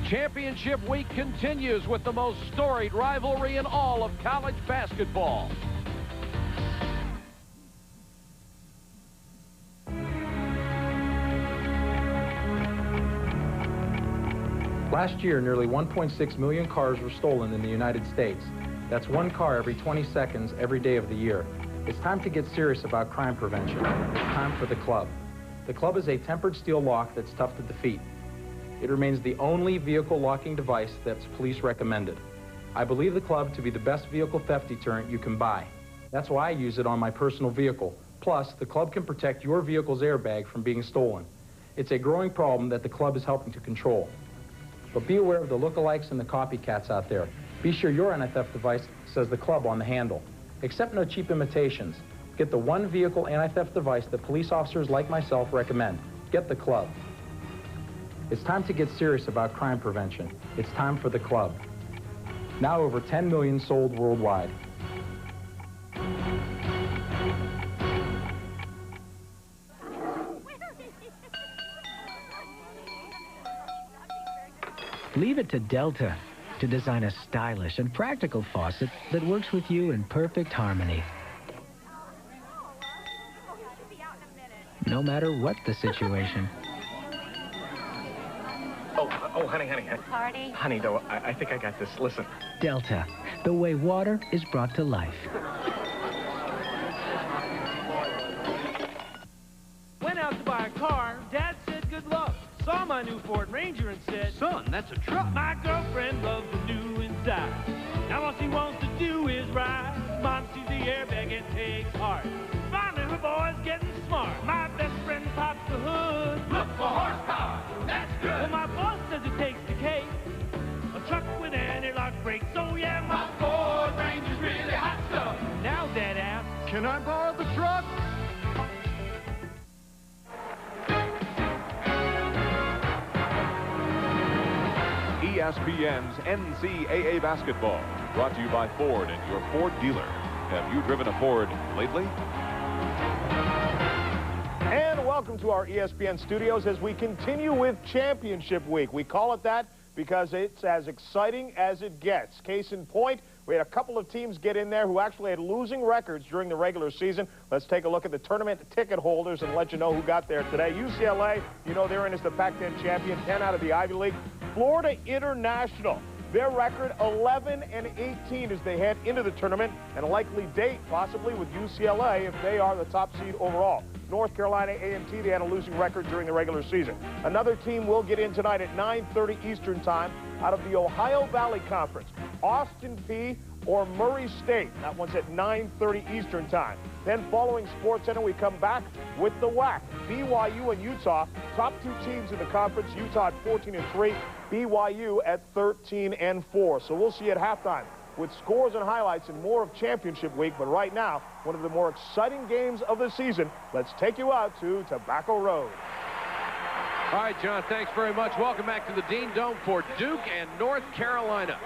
Championship week continues with the most storied rivalry in all of college basketball. Last year, nearly 1.6 million cars were stolen in the United States. That's one car every 20 seconds every day of the year. It's time to get serious about crime prevention. It's time for the Club. The Club is a tempered steel lock that's tough to defeat. It remains the only vehicle locking device that's police recommended. I believe the Club to be the best vehicle theft deterrent you can buy. That's why I use it on my personal vehicle. Plus, the Club can protect your vehicle's airbag from being stolen. It's a growing problem that the Club is helping to control. But be aware of the lookalikes and the copycats out there. Be sure your anti-theft device says the Club on the handle. Accept no cheap imitations. Get the one vehicle anti-theft device that police officers like myself recommend. Get the Club. It's time to get serious about crime prevention. It's time for the Club. Now over 10 million sold worldwide. Leave it to Delta to design a stylish and practical faucet that works with you in perfect harmony. No matter what the situation. Oh, honey. Party? Honey, though, I think I got this. Listen. Delta, the way water is brought to life. Went out to buy a car. Dad said good luck. Saw my new Ford Ranger and said, son, that's a truck. My girlfriend loves the new inside. Now all she wants to do is ride. Mom sees the airbag and takes heart. Finally, her boy's getting smart. My best friend pops the hood. Look for horsepower. That's good. Well, my boss says it takes the cake. A truck with anti-lock brakes. So yeah, my Ford Ranger's really hot stuff. Now Dad asks, can I borrow the truck? ESPN's NCAA Basketball, brought to you by Ford and your Ford dealer. Have you driven a Ford lately? And welcome to our ESPN studios as we continue with Championship Week. We call it that because it's as exciting as it gets. Case in point, we had a couple of teams get in there who actually had losing records during the regular season. Let's take a look at the tournament ticket holders and let you know who got there today. UCLA, you know they're in as the Pac-10 champion, 10 out of the Ivy League. Florida International, their record 11-18 as they head into the tournament, and a likely date possibly with UCLA if they are the top seed overall. North Carolina A&T, they had a losing record during the regular season. Another team will get in tonight at 9:30 Eastern time out of the Ohio Valley Conference. Austin Peay or Murray State. That one's at 9:30 Eastern time. Then following SportsCenter, we come back with the WAC. BYU and Utah, top two teams in the conference. Utah at 14-3, BYU at 13-4. So we'll see at halftime with scores and highlights and more of Championship Week. But right now, one of the more exciting games of the season. Let's take you out to Tobacco Road. All right, John, thanks very much. Welcome back to the Dean Dome for Duke and North Carolina.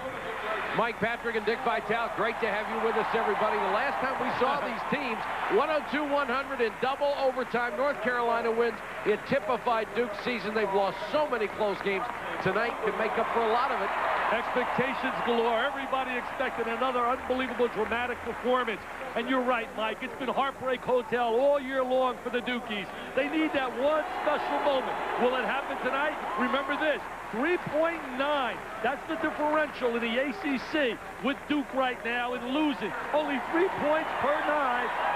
Mike Patrick and Dick Vitale, great to have you with us, everybody. The last time we saw these teams, 102-100 in double overtime. North Carolina wins. It typified Duke's season. They've lost so many close games. Tonight could make up for a lot of it. Expectations galore. Everybody expected another unbelievable dramatic performance. And you're right, Mike. It's been Heartbreak Hotel all year long for the Dukies. They need that one special moment. Will it happen tonight? Remember this, 3.9. That's the differential in the ACC with Duke right now and losing. Only 3 points per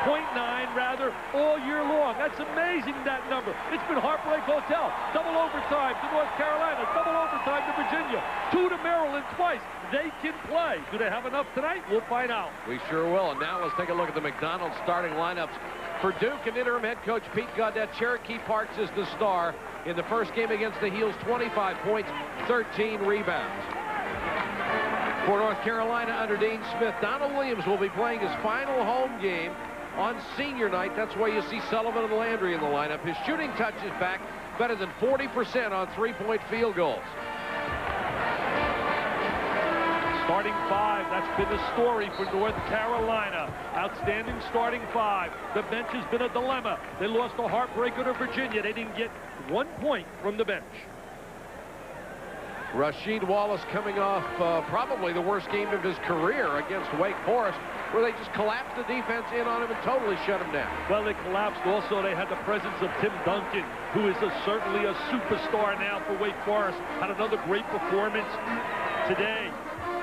0.9 rather, all year long. That's amazing, that number. It's been Heartbreak Hotel. Double overtime to North Carolina. Double overtime to Virginia. 2 to Maryland twice. They can play. Do they have enough tonight? We'll find out. We sure will. And now let's take a look at the McDonald's starting lineups. For Duke and interim head coach Pete Gaudet, Cherokee Parks is the star. In the first game against the Heels, 25 points, 13 rebounds. For North Carolina under Dean Smith, Donald Williams will be playing his final home game on senior night. That's why you see Sullivan and Landry in the lineup. His shooting touch is back, better than 40% on three-point field goals. Starting five, that's been the story for North Carolina. Outstanding starting five. The bench has been a dilemma. They lost a heartbreaker to Virginia. They didn't get 1 point from the bench. Rasheed Wallace coming off probably the worst game of his career against Wake Forest, where they just collapsed the defense in on him and totally shut him down. Well, they collapsed. Also, they had the presence of Tim Duncan, who is certainly a superstar now for Wake Forest. Had another great performance today.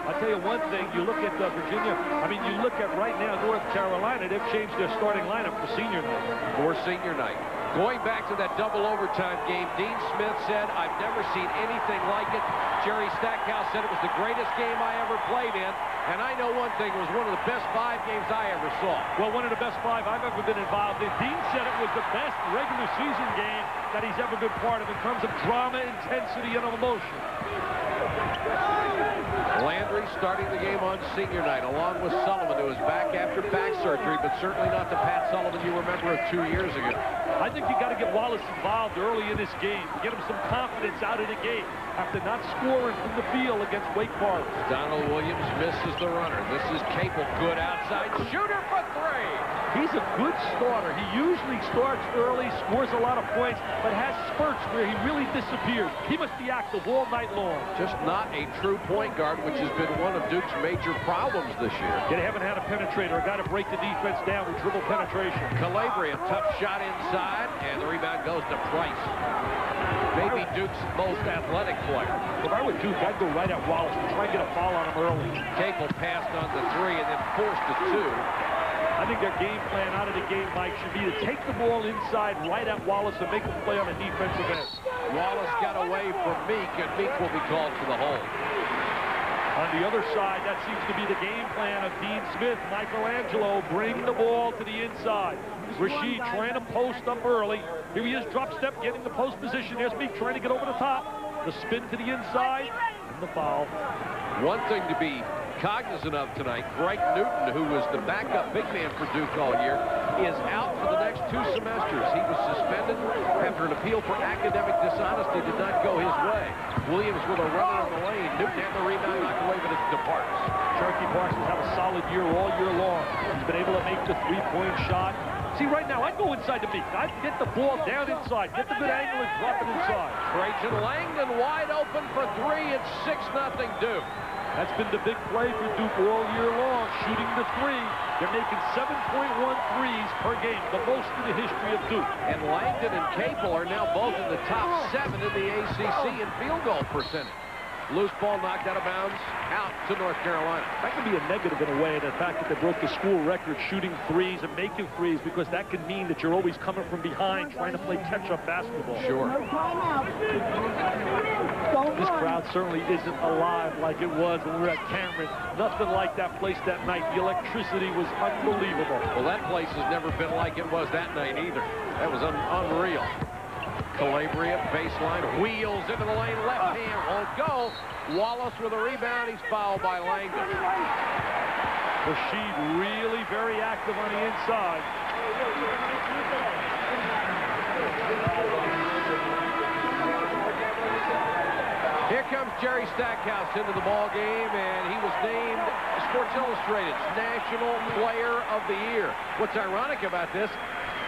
I'll tell you one thing, you look at Virginia, I mean, you look at right now North Carolina, they've changed their starting lineup for senior night. For senior night. Going back to that double overtime game, Dean Smith said, I've never seen anything like it. Jerry Stackhouse said it was the greatest game I ever played in. And I know one thing, it was one of the best 5 games I ever saw. Well, one of the best 5 I've ever been involved in. Dean said it was the best regular season game that he's ever been part of in terms of drama, intensity, and emotion. Landry starting the game on senior night, along with Sullivan, who is back after back surgery, but certainly not the Pat Sullivan you remember of 2 years ago. I think you got to get Wallace involved early in this game, get him some confidence out of the gate after not scoring from the field against Wake Forest. Donald Williams misses the runner. This is Capel, good outside shooter for 3. He's a good starter. He usually starts early, scores a lot of points, but has spurts where he really disappears. He must be active all night long. Just not a true point guard, which has been one of Duke's major problems this year. They haven't had a penetrator, a guy to break the defense down with dribble penetration. Calabria, tough shot inside, and the rebound goes to Price. Maybe Duke's most athletic player. If I were Duke, I'd go right at Wallace and try and get a foul on him early. Capel passed on the 3 and then forced a 2. I think their game plan out of the game, Mike, should be to take the ball inside right at Wallace and make him play on a defensive end. Wallace got away from Meek, and Meek will be called to the hole. On the other side, that seems to be the game plan of Dean Smith. Michelangelo bring the ball to the inside. Rasheed trying to post up early. Here he is, drop step, getting the post position. There's Meek trying to get over the top. The spin to the inside, and the foul. One thing to be cognizant of tonight, Greg Newton, who was the backup big man for Duke all year, is out for the next 2 semesters. He was suspended after an appeal for academic dishonesty did not go his way. Williams with a runner in the lane. Newton had the rebound, knocked away, but it departs. Cherokee Parks has had a solid year all year long. He's been able to make the 3-point shot. See, right now, I'd go inside to Meek. I'd get the ball down inside, get the good angle, and drop it inside. Trajan Langdon wide open for 3. It's 6-0 Duke. That's been the big play for Duke all year long, shooting the 3. They're making 7.1 threes per game, the most in the history of Duke. And Langdon and Capel are now both in the top 7 in the ACC in field goal percentage. Loose ball knocked out of bounds, out to North Carolina. That could be a negative in a way, the fact that they broke the school record shooting 3s and making 3s, because that could mean that you're always coming from behind trying to play catch-up basketball. Sure. This crowd certainly isn't alive like it was when we were at Cameron. Nothing like that place that night. The electricity was unbelievable. Well, that place has never been like it was that night either. That was unreal. Calabria, baseline, wheels into the lane, left hand, won't go. Wallace with a rebound, he's fouled by Langdon. Rasheed really very active on the inside. Here comes Jerry Stackhouse into the ball game, and he was named Sports Illustrated's National Player of the Year. What's ironic about this,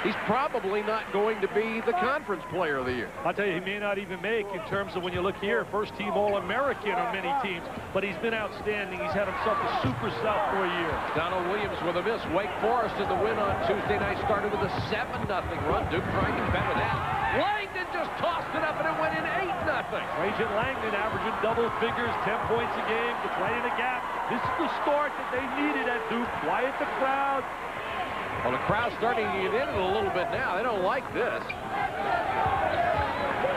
he's probably not going to be the Conference Player of the Year. I'll tell you, he may not even make in terms of when you look here, first-team All-American on many teams, but he's been outstanding. He's had himself a super sophomore year. Donald Williams with a miss. Wake Forest in the win on Tuesday night started with a 7-0 run. Duke trying to defend with that. Langdon just tossed it up and it went in 8-0. Trajan Langdon averaging double figures, 10 points a game, to play in the gap. This is the start that they needed at Duke. Quiet the crowd. Well, the crowd's starting to get in it a little bit now. They don't like this.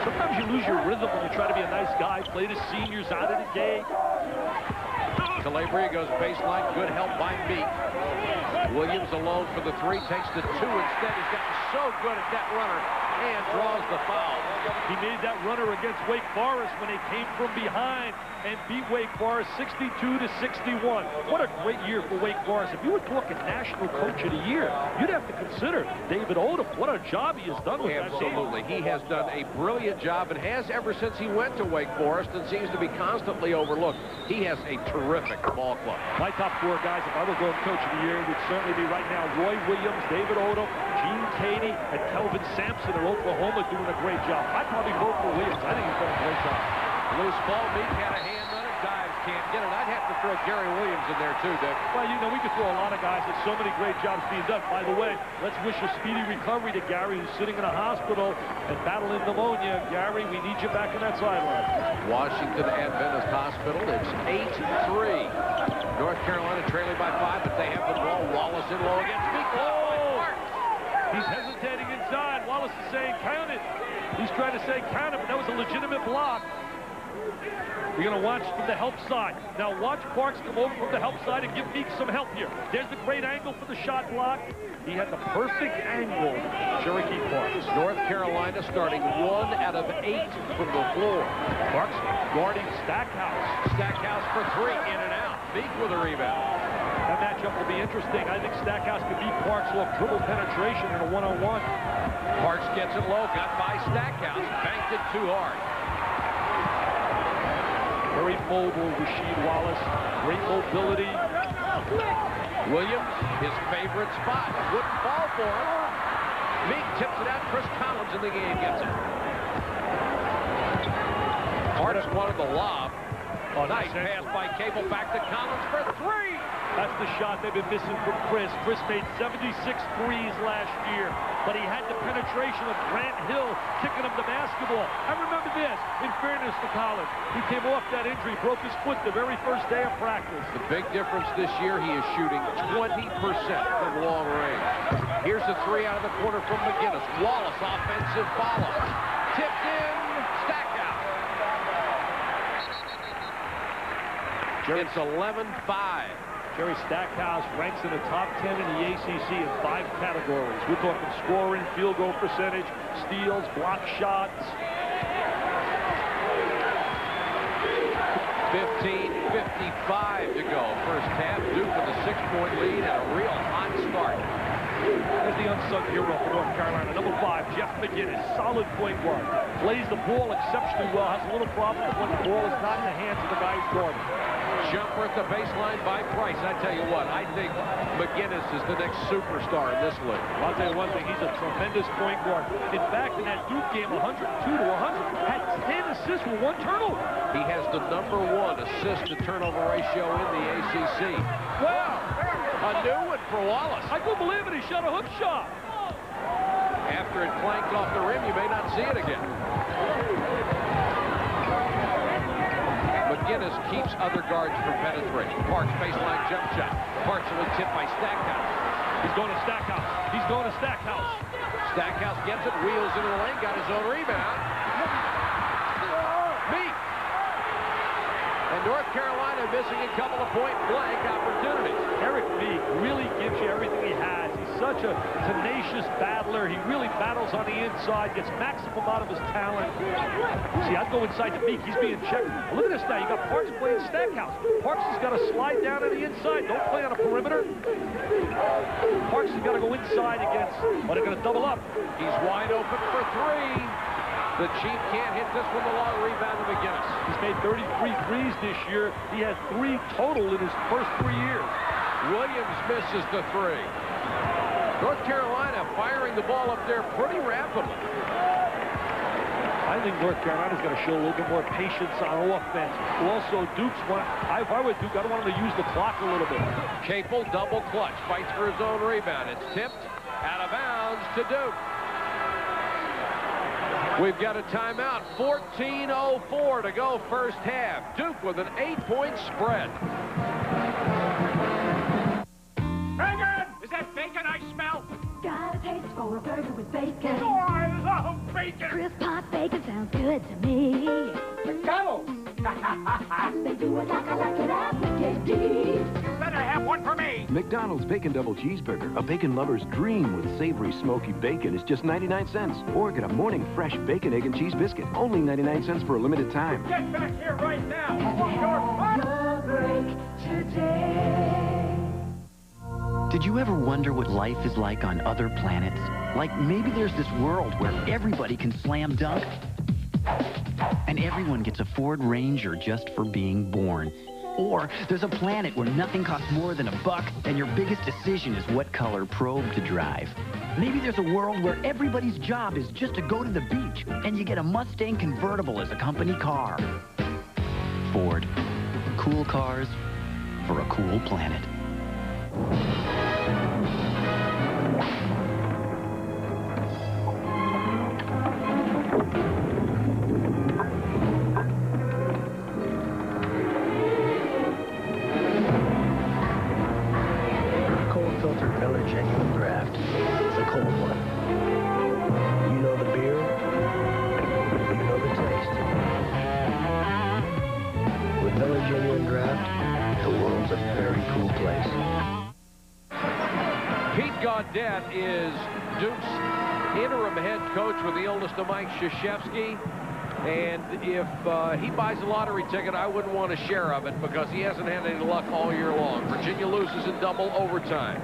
Sometimes you lose your rhythm when you try to be a nice guy, play the seniors out of the gate. Calabria goes baseline, good help by Meek. Williams alone for the 3, takes the 2 instead. He's gotten so good at that runner and draws the foul. He made that runner against Wake Forest when they came from behind and beat Wake Forest 62-61. What a great year for Wake Forest. If you were talking National Coach of the Year, you'd have to consider David Odom. What a job he has done with that team. Absolutely. He has done a brilliant job and has ever since he went to Wake Forest and seems to be constantly overlooked. He has a terrific ball club. My top 4 guys, if I were going Coach of the Year, would certainly be right now Roy Williams, David Odom, Gene Cady, and Kelvin Sampson of Oklahoma doing a great job. I'd probably vote for Williams. I think he's done a great job. Loose ball. Meek had a hand on it. Dives, can't get it. I'd have to throw Gary Williams in there, too, Dick. Well, you know, we could throw a lot of guys. There's so many great jobs being done. By the way, let's wish a speedy recovery to Gary, who's sitting in a hospital and battling pneumonia. Gary, we need you back in that sideline. Washington Adventist Hospital. It's 8-3. North Carolina trailing by 5, but they have the ball. Wallace in low against Meek. Oh! He's hesitating inside. Wallace is saying, count it. He's trying to say, count it, but that was a legitimate block. We're going to watch from the help side. Now watch Parks come over from the help side and give Meek some help here. There's the great angle for the shot block. He had the perfect angle, Cherokee Parks. North Carolina starting 1 out of 8 from the floor. Parks guarding Stackhouse. Stackhouse for 3, in and out. Meek with a rebound. That matchup will be interesting. I think Stackhouse could beat Parks off dribble penetration in a one-on-one. Parks gets it low, got by Stackhouse, banked it too hard. Very mobile, Rasheed Wallace. Great mobility. Williams, his favorite spot. Wouldn't fall for him. Meek tips it out. Chris Collins in the game gets it. Parks wanted the lob. Nice pass by Cable back to Collins for 3. That's the shot they've been missing from Chris. Chris made 76 threes last year, but he had the penetration of Grant Hill kicking him the basketball. I remember this, in fairness to Collins. He came off that injury, broke his foot the very first day of practice. The big difference this year, he is shooting 20% from long range. Here's a 3 out of the corner from McGinnis. Wallace, offensive follow. Tipped in, Stackhouse. It's 11-5. Jerry Stackhouse ranks in the top 10 in the ACC in 5 categories. We're talking scoring, field goal percentage, steals, block shots. 15:55 to go. First half, Duke with a 6-point lead and a real hot start. There's the unsung hero for North Carolina, number 5, Jeff McGinnis, solid point guard. Plays the ball exceptionally well, has a little problem when the ball is not in the hands of the guy who's guarding. Jumper at the baseline by Price. I tell you what, I think McGinnis is the next superstar in this league. Well, I'll tell you one thing, he's a tremendous point guard. In fact, in that Duke game, 102-100, had 10 assists with 1 turnover. He has the #1 assist-to-turnover ratio in the ACC. Wow! A new one for Wallace. I couldn't believe it, he shot a hook shot. After it clanked off the rim, you may not see it again. McGinnis keeps other guards from penetrating. Parks baseline jump shot. Partially tipped by Stackhouse. He's going to Stackhouse. He's going to Stackhouse. Stackhouse gets it, wheels into the lane, got his own rebound. Meek. And North Carolina missing a couple of point-blank opportunities. Eric Meek really gives you everything he has. He's such a tenacious battler. He really battles on the inside, gets maximum out of his talent. See, I'd go inside to Meek. He's being checked. Look at this now. You got Parks playing Stackhouse. Parks has got to slide down on the inside. Don't play on a perimeter. Parks has got to go inside against, but they're going to double up. He's wide open for 3. The Chief can't hit this one. The long rebound to McGinnis. He's made 33 threes this year. He has 3 total in his first 3 years. Williams misses the 3. North Carolina firing the ball up there pretty rapidly. I think North Carolina's got to show a little bit more patience on offense. Also, Duke's one. If I were Duke, I don't want him to use the clock a little bit. Capel double clutch, fights for his own rebound. It's tipped out of bounds to Duke. We've got a timeout. 14:04 to go first half. Duke with an 8-point spread. Bacon! Is that bacon I smell? Got a taste for a burger with bacon. Oh, I love bacon! Crisp hot bacon sounds good to me. McDonald's! They do it like I like it at McD. You better have one for me! McDonald's Bacon Double Cheeseburger, a bacon lover's dream with savory, smoky bacon, is just 99 cents. Or get a morning fresh bacon, egg, and cheese biscuit, only 99 cents for a limited time. Get back here right now! Have your break today. Did you ever wonder what life is like on other planets? Like maybe there's this world where everybody can slam dunk and everyone gets a Ford Ranger just for being born. Or there's a planet where nothing costs more than $1 and your biggest decision is what color probe to drive. Maybe there's a world where everybody's job is just to go to the beach and you get a Mustang convertible as a company car. Ford. Cool cars for a cool planet. Cold filtered Miller Genuine Draft. It's a cold one. You know the beer, you know the taste. With Miller Genuine Draft, the world's a very cool place. Pete Gaudet is Duke's interim head coach with the illness of Mike Krzyzewski. And if he buys a lottery ticket, I wouldn't want a share of it because he hasn't had any luck all year long. Virginia loses in double overtime.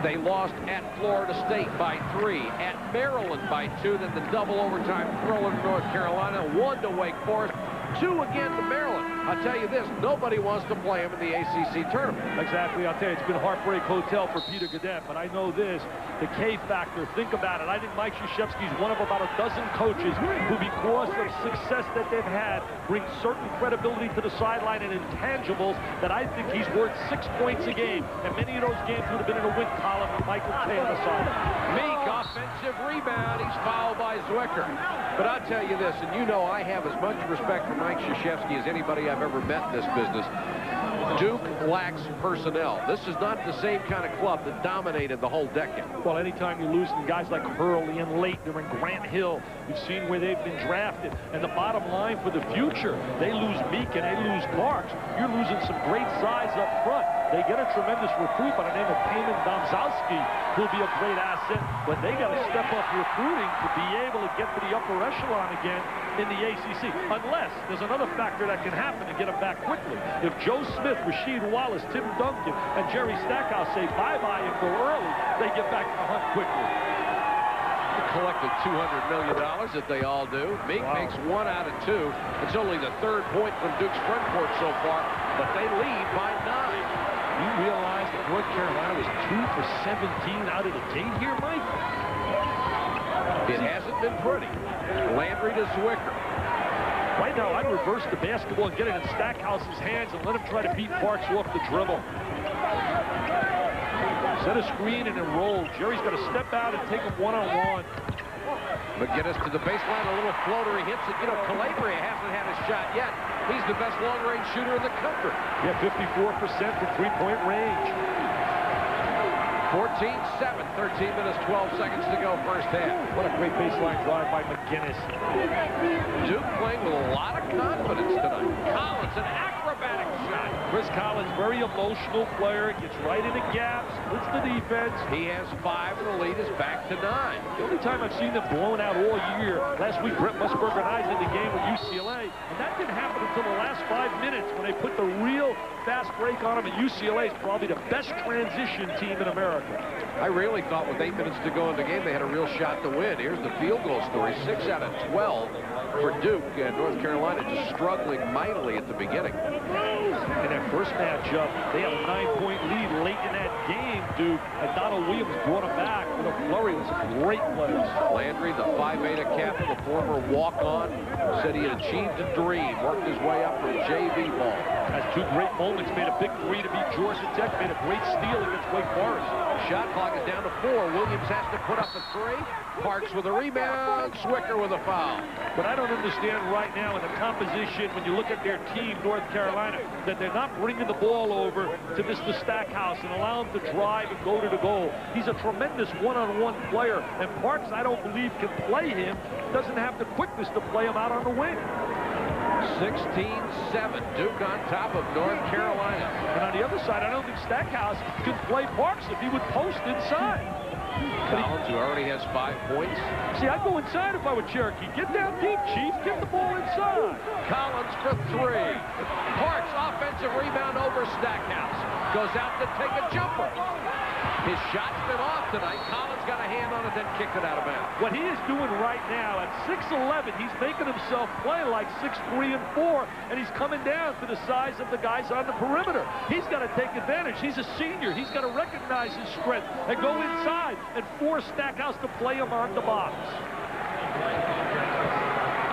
They lost at Florida State by 3, at Maryland by 2, then the double overtime thriller to North Carolina, 1 to Wake Forest, 2 again to Maryland. I'll tell you this, nobody wants to play him in the ACC tournament. Exactly. I'll tell you, it's been Heartbreak Hotel for Peter Gaudet, but I know this, the K factor, think about it. I think Mike Krzyzewski is one of about a dozen coaches who, because of success that they've had, bring certain credibility to the sideline and intangibles that I think he's worth 6 points a game. And many of those games would have been in a win column with Michael K on the sideline. Meek, offensive rebound. He's fouled by Zwicker. But I'll tell you this, and you know I have as much respect for Mike Krzyzewski as anybody I've ever met in this business. Duke lacks personnel. This is not the same kind of club that dominated the whole decade. Well, anytime you lose guys like Hurley and Leitner and Grant Hill, you've seen where they've been drafted. And the bottom line for the future, they lose Meek and they lose Parks. You're losing some great size up front. They get a tremendous recruit by the name of Payman Domzowski, who'll be a great asset, but they got to step up recruiting to be able to get to the upper echelon again in the ACC. Unless there's another factor that can happen to get them back quickly. If Joe Smith, Rasheed Wallace, Tim Duncan, and Jerry Stackhouse say bye-bye and go early, they get back to the hunt quickly. Collected $200 million that they all do. Meek makes 1 out of 2. It's only the 3rd point from Duke's front court so far, but they lead by 9. You realize that North Carolina was 2 for 17 out of the gate here, Mike? It hasn't been pretty. Landry to Zwicker. Right now, I'd reverse the basketball and get it in Stackhouse's hands and let him try to beat Parks off the dribble. Set a screen and then roll. Jerry's got to step out and take him one-on-one. McGinnis to the baseline, a little floater. He hits it. You know, Calabria hasn't had a shot yet. He's the best long-range shooter in the country. Yeah, 54% from three-point range. 14-7, 13 minutes, 12 seconds to go first half. What a great baseline drive by McGinnis. Duke playing with a lot of confidence tonight. Collins, an acrobatic shot. Chris Collins, very emotional player, gets right into gaps, splits the defense. He has 5, and the lead is back to 9. The only time I've seen them blown out all year, last week Brett Musburger and I did the game with UCLA, and that didn't happen until the last 5 minutes when they put the real fast break on them, and UCLA is probably the best transition team in America. I really thought with 8 minutes to go in the game, they had a real shot to win. Here's the field goal story, 6 out of 12 for Duke, and North Carolina just struggling mightily at the beginning. In that first matchup, they had a 9-point lead late in that game, Duke, and Donald Williams brought them back with a flurry with some great plays. Landry, the Phi Beta captain, the former walk-on, said he had achieved a dream, worked his way up from JV ball. Has 2 great moments, made a big 3 to beat Georgia Tech, made a great steal against Wake Forest. Shot clock is down to 4. Williams has to put up a 3. Parks with a rebound. Zwicker with a foul. But I don't understand right now in the composition, when you look at their team, North Carolina, that they're not bringing the ball over to Mr. Stackhouse and allow him to drive and go to the goal. He's a tremendous one-on-one player, and Parks, I don't believe, can play him. Doesn't have the quickness to play him out on the wing. 16-7, Duke on top of North Carolina. And on the other side, I don't think Stackhouse can play Parks if he would post inside. Collins, who already has 5 points. See, I'd go inside if I were Cherokee. Get down deep, Chief. Get the ball inside. Collins for 3. Parks, offensive rebound over Stackhouse. Goes out to take a jumper. His shot's been off tonight. Collins got a hand on it, then kicked it out of bounds. What he is doing right now at 6'11", he's making himself play like 6'3" and 4, and he's coming down to the size of the guys on the perimeter. He's got to take advantage. He's a senior. He's got to recognize his strength and go inside and force Stackhouse to play him on the box.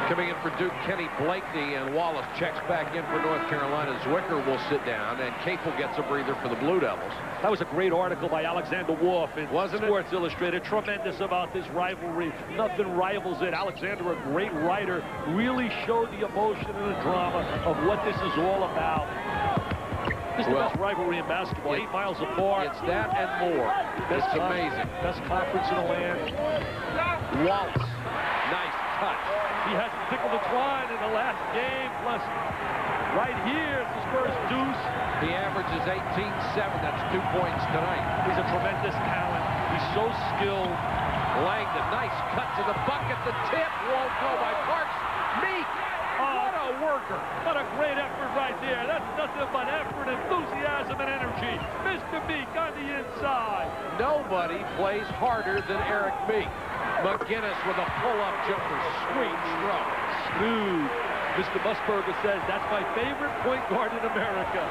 Coming in for Duke, Kenny Blakeney, and Wallace checks back in for North Carolina. Zwicker will sit down, and Capel gets a breather for the Blue Devils. That was a great article by Alexander Wolff in Sports Illustrated. Tremendous about this rivalry. Nothing rivals it. Alexander, a great writer, really showed the emotion and the drama of what this is all about. This is the best rivalry in basketball. 8 miles apart. It's that and more. It's amazing. Best conference in the land. Wallace. Nice touch. He hasn't tickled the twine in the last game. Plus, right here is his first deuce. He averages 18-7. That's 2 points tonight. He's a tremendous talent. He's so skilled. Langdon, nice cut to the bucket. The tip won't go by Parks. Meek. What a worker. What a great effort right there. That's nothing but effort, enthusiasm, and energy. Mr. Meek on the inside. Nobody plays harder than Eric Meek. McGinnis with a pull-up jumper. Sweet stroke. Smooth. Mr. Musburger says, that's my favorite point guard in America.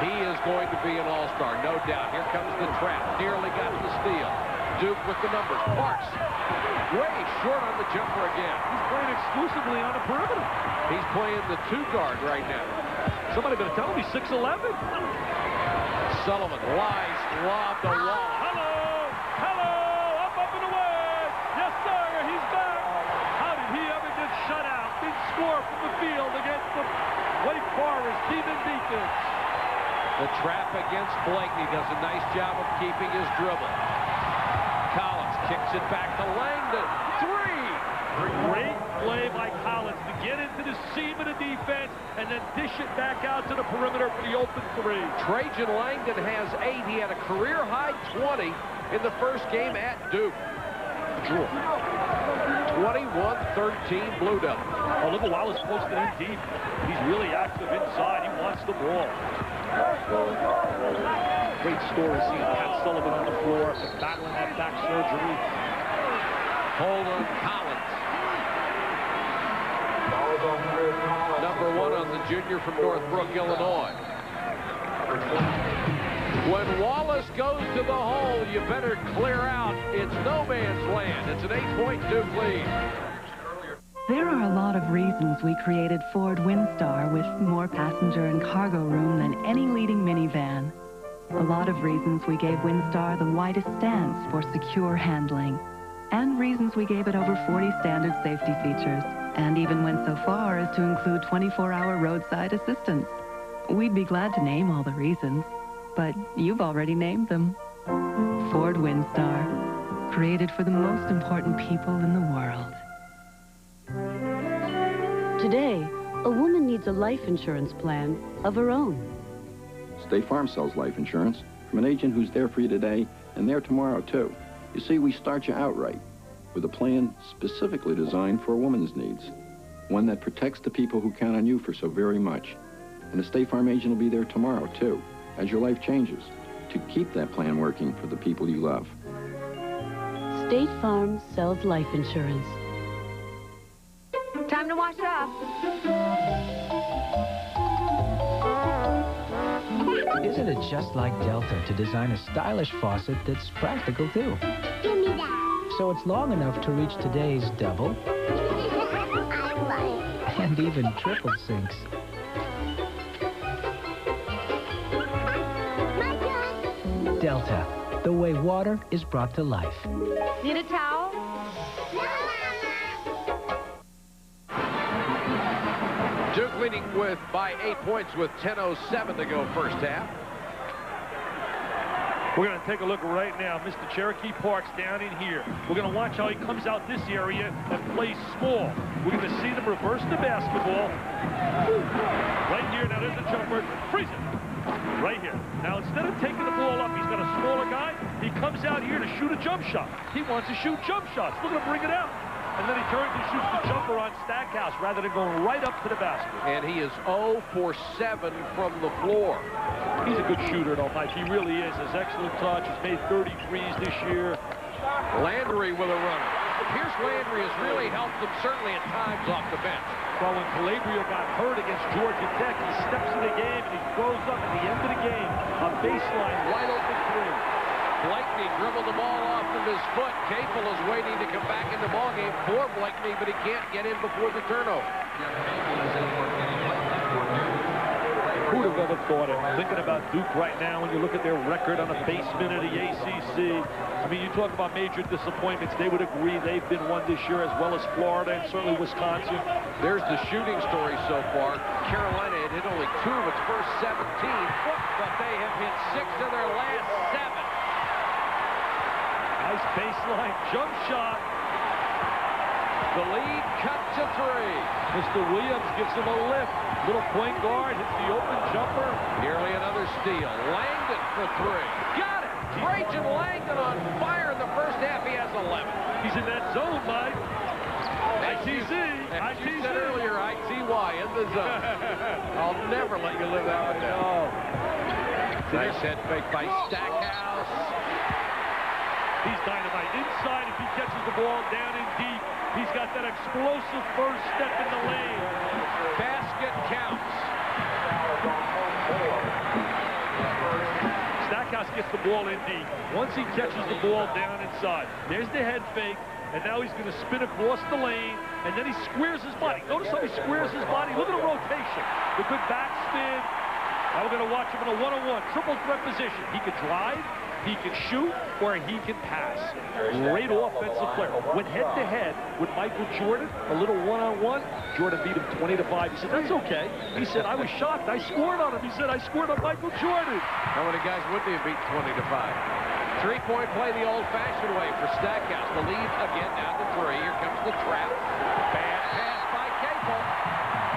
He is going to be an all-star, no doubt. Here comes the trap. Nearly got the steal. Duke with the numbers. Parks. Way short on the jumper again. He's playing exclusively on the perimeter. He's playing the 2-guard right now. Somebody better tell him he's 6'11". Sullivan lies, lob to Wall. Hello, up and away. Yes, sir, he's back. How did he ever get shut out? Didn't score from the field against the Wake Forest Demon Deacons. The trap against Blakeney does a nice job of keeping his dribble. Collins kicks it back to Langdon. 3! Great play by Collins to get into the seam of the defense and then dish it back out to the perimeter for the open 3. Trajan Langdon has 8. He had a career-high 20 in the first game at Duke. 21-13 Blue Devils. Oh, look at Wallace posted in deep. He's really active inside. He wants the ball. Great story seeing Pat Sullivan on the floor battling that back surgery. Hold on, Collins. Number 1 on the junior from Northbrook, Illinois. When Wallace goes to the hole, you better clear out. It's no man's land. It's an 8-point Duke lead. There are a lot of reasons we created Ford Windstar with more passenger and cargo room than any leading minivan. A lot of reasons we gave Windstar the widest stance for secure handling. And reasons we gave it over 40 standard safety features. And even went so far as to include 24-hour roadside assistance. We'd be glad to name all the reasons, but you've already named them. Ford Windstar, created for the most important people in the world. Today, a woman needs a life insurance plan of her own. State Farm sells life insurance from an agent who's there for you today and there tomorrow, too. You see, we start you out right with a plan specifically designed for a woman's needs. One that protects the people who count on you for so very much. And the State Farm agent will be there tomorrow, too, as your life changes, to keep that plan working for the people you love. State Farm sells life insurance. Time to wash up. Isn't it just like Delta to design a stylish faucet that's practical, too? Give me that. So it's long enough to reach today's double and even triple sinks. Delta, the way water is brought to life. Need a towel? Duke leading by 8 points with 10:07 to go first half. We're going to take a look right now. Mr. Cherokee Parks down in here. We're going to watch how he comes out this area and plays small. We're going to see them reverse the basketball. Right here. Now there's a jumper. Freeze it. Right here. Now instead of taking the ball up, he's got a smaller guy. He comes out here to shoot a jump shot. He wants to shoot jump shots. Look at him bring it out. And then he turns and shoots the jumper on Stackhouse rather than going right up to the basket. And he is 0 for 7 from the floor. He's a good shooter, though, Mike. He really is. His excellent touch. He's made 33s this year. Landry with a runner. Pierce Landry has really helped them, certainly at times, off the bench. Well, when Calabria got hurt against Georgia Tech, he steps in the game and he throws up at the end of the game a baseline wide open 3. Blakeney dribbled the ball off of his foot. Capel is waiting to come back in the ballgame for Blakeney, but he can't get in before the turnover. Who'd have ever thought it? Thinking about Duke right now, when you look at their record on the basement of the ACC, I mean, you talk about major disappointments. They would agree they've been one this year, as well as Florida and certainly Wisconsin. There's the shooting story so far. Carolina had hit only 2 of its first 17, but they have hit 6 of their last 7. Nice baseline jump shot. The lead cut to 3. Mr. Williams gives him a lift. Little point guard hits the open jumper. Nearly another steal. Langdon for 3. Got it! Trajan Langdon on fire in the first half. He has 11. He's in that zone, Mike. ITZ. As you said earlier, ITY in the zone. I'll never let you live that one down. No. Nice head fake by Stackhouse. He's dynamite. Inside, if he catches the ball down in deep, he's got that explosive first step in the lane. Basket counts. Stackhouse gets the ball in deep. Once he catches the ball down inside, there's the head fake, and now he's going to spin across the lane, and then he squares his body. Notice how he squares his body. Look at the rotation. The good backspin. Now we're going to watch him in a one-on-one, triple threat position. He could drive, he can shoot, or he can pass. Great offensive player. Went head-to-head with Michael Jordan, a little one-on-one. Jordan beat him 20-5. He said, that's okay. He said, I was shocked. I scored on him. He said, I scored on Michael Jordan. How many guys would they have beat 20-5? 3-point play the old-fashioned way for Stackhouse. The lead again down to 3. Here comes the trap. Bad pass by Capel.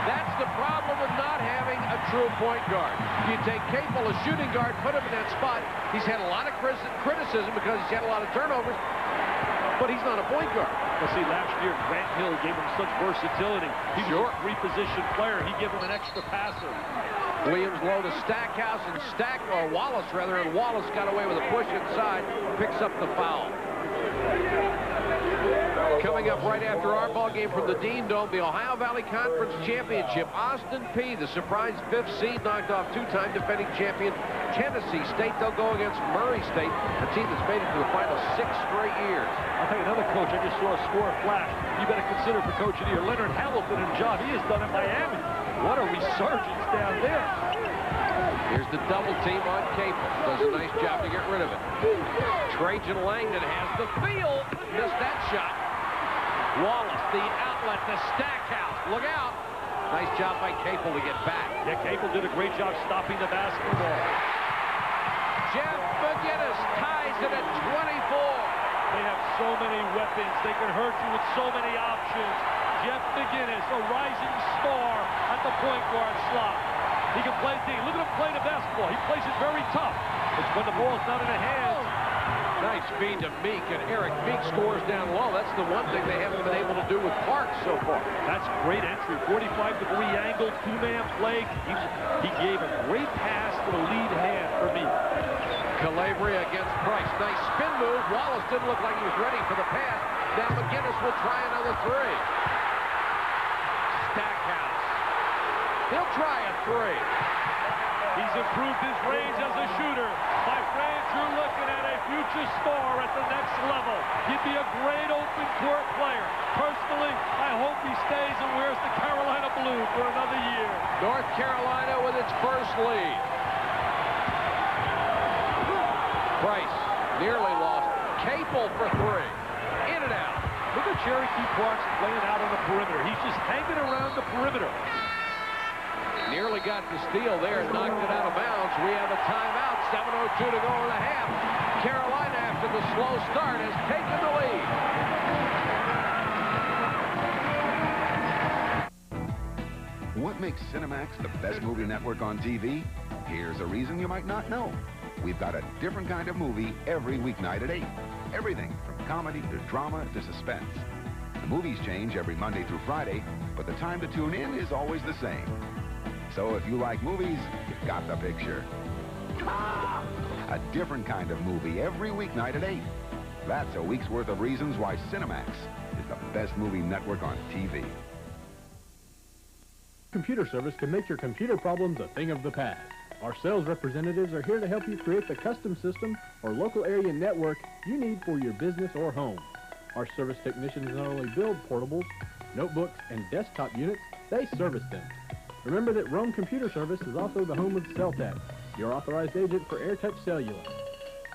That's the problem with not having a true point guard. You take Capel, a shooting guard, put him in that spot. He's had a lot of criticism because he's had a lot of turnovers, but he's not a point guard. Well, see, last year, Grant Hill gave him such versatility. He was a three-position player. He gave him an extra passer. Williams low to Stackhouse, and Wallace, rather, and Wallace got away with a push inside, picks up the foul. Coming up right after our ball game from the Dean Dome, the Ohio Valley Conference Championship. Austin Peay, the surprise 5th seed, knocked off 2-time defending champion Tennessee State. They'll go against Murray State, a team that's made it to the final 6 straight years. I'll tell you another coach, I just saw a score flash. You better consider for Coach of the Year, Leonard Hamilton, and job he has done in Miami. What a resurgence down there. Here's the double team on Capel. Does a nice job to get rid of it. Trajan Langdon has the field. Missed that shot. Wallace, the outlet to Stackhouse. Look out. Nice job by Capel to get back. Yeah, Capel did a great job stopping the basketball. Jeff McGinnis ties it at 24. They have so many weapons. They can hurt you with so many options. Jeff McGinnis, a rising star at the point guard slot. He can play D. Look at him play the basketball. He plays it very tough. It's when the ball's not in the hands. Nice feed to Meek, and Eric Meek scores down low. That's the one thing they haven't been able to do with Parks so far. That's great entry. 45-degree angle, 2-man play. He gave a great pass to the lead hand for Meek. Calabria against Price. Nice spin move. Wallace didn't look like he was ready for the pass. Now McGinnis will try another 3. Stackhouse. He'll try a 3. He's improved his range as a shooter. My friends, you're looking at a future star at the next level. He'd be a great open court player. Personally, I hope he stays and wears the Carolina blue for another year. North Carolina with its first lead. Price nearly lost. Capel for 3. In and out. Look at Cherokee Parks playing out on the perimeter. He's just hanging around the perimeter. Nearly got the steal there and knocked it out of bounds. We have a timeout. 7:02 to go in the half. Carolina, after the slow start, has taken the lead. What makes Cinemax the best movie network on TV? Here's a reason you might not know. We've got a different kind of movie every weeknight at 8. Everything from comedy to drama to suspense. The movies change every Monday through Friday, but the time to tune in is always the same. So if you like movies, you've got the picture. A different kind of movie every weeknight at 8. That's a week's worth of reasons why Cinemax is the best movie network on TV. Computer service can make your computer problems a thing of the past. Our sales representatives are here to help you create the custom system or local area network you need for your business or home. Our service technicians not only build portables, notebooks, and desktop units, they service them. Remember that Rome Computer Service is also the home of Celltech, your authorized agent for AirTouch Cellular.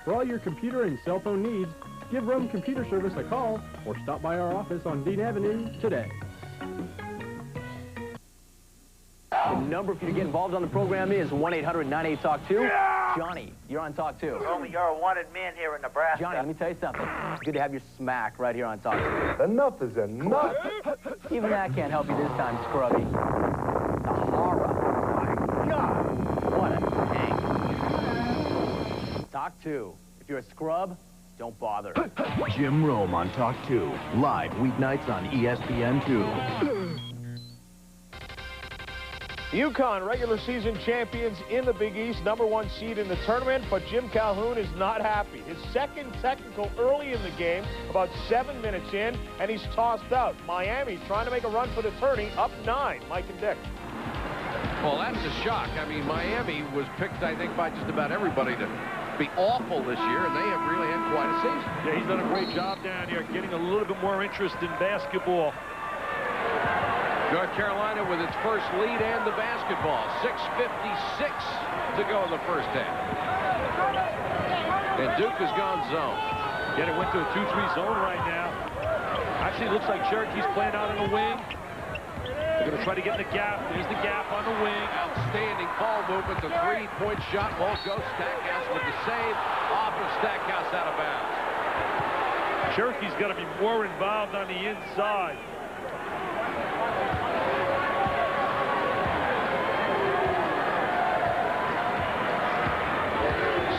For all your computer and cell phone needs, give Rome Computer Service a call or stop by our office on Dean Avenue today. The number for you to get involved on the program is 1-800-98-TALK-2. Yeah! Johnny, you're on Talk 2. Only you're a wanted man here in Nebraska. Johnny, let me tell you something. It's good to have your smack right here on Talk 2. Enough is enough. Even that can't help you this time, Scrubby. The horror. My God. What a tank. Talk 2. If you're a scrub, don't bother. Jim Rome on Talk 2. Live weeknights on ESPN2. UConn regular season champions in the Big East, #1 seed in the tournament, but Jim Calhoun is not happy. His second technical early in the game, about 7 minutes in, and he's tossed out. Miami trying to make a run for the tourney, up 9. Mike and Dick. Well, that's a shock. I mean, Miami was picked, I think, by just about everybody to be awful this year, and they have really had quite a season. Yeah, he's done a great job down here, getting a little bit more interest in basketball. North Carolina with its first lead and the basketball. 6:56 to go in the first half. And Duke has gone zone. Yeah, it went to a 2-3 zone right now. Actually, it looks like Cherokee's playing out in the wing. They're going to try to get in the gap. There's the gap on the wing. Outstanding ball movement. The three-point shot won't go. Stackhouse with the save. Off of Stackhouse, out of bounds. Cherokee's got to be more involved on the inside.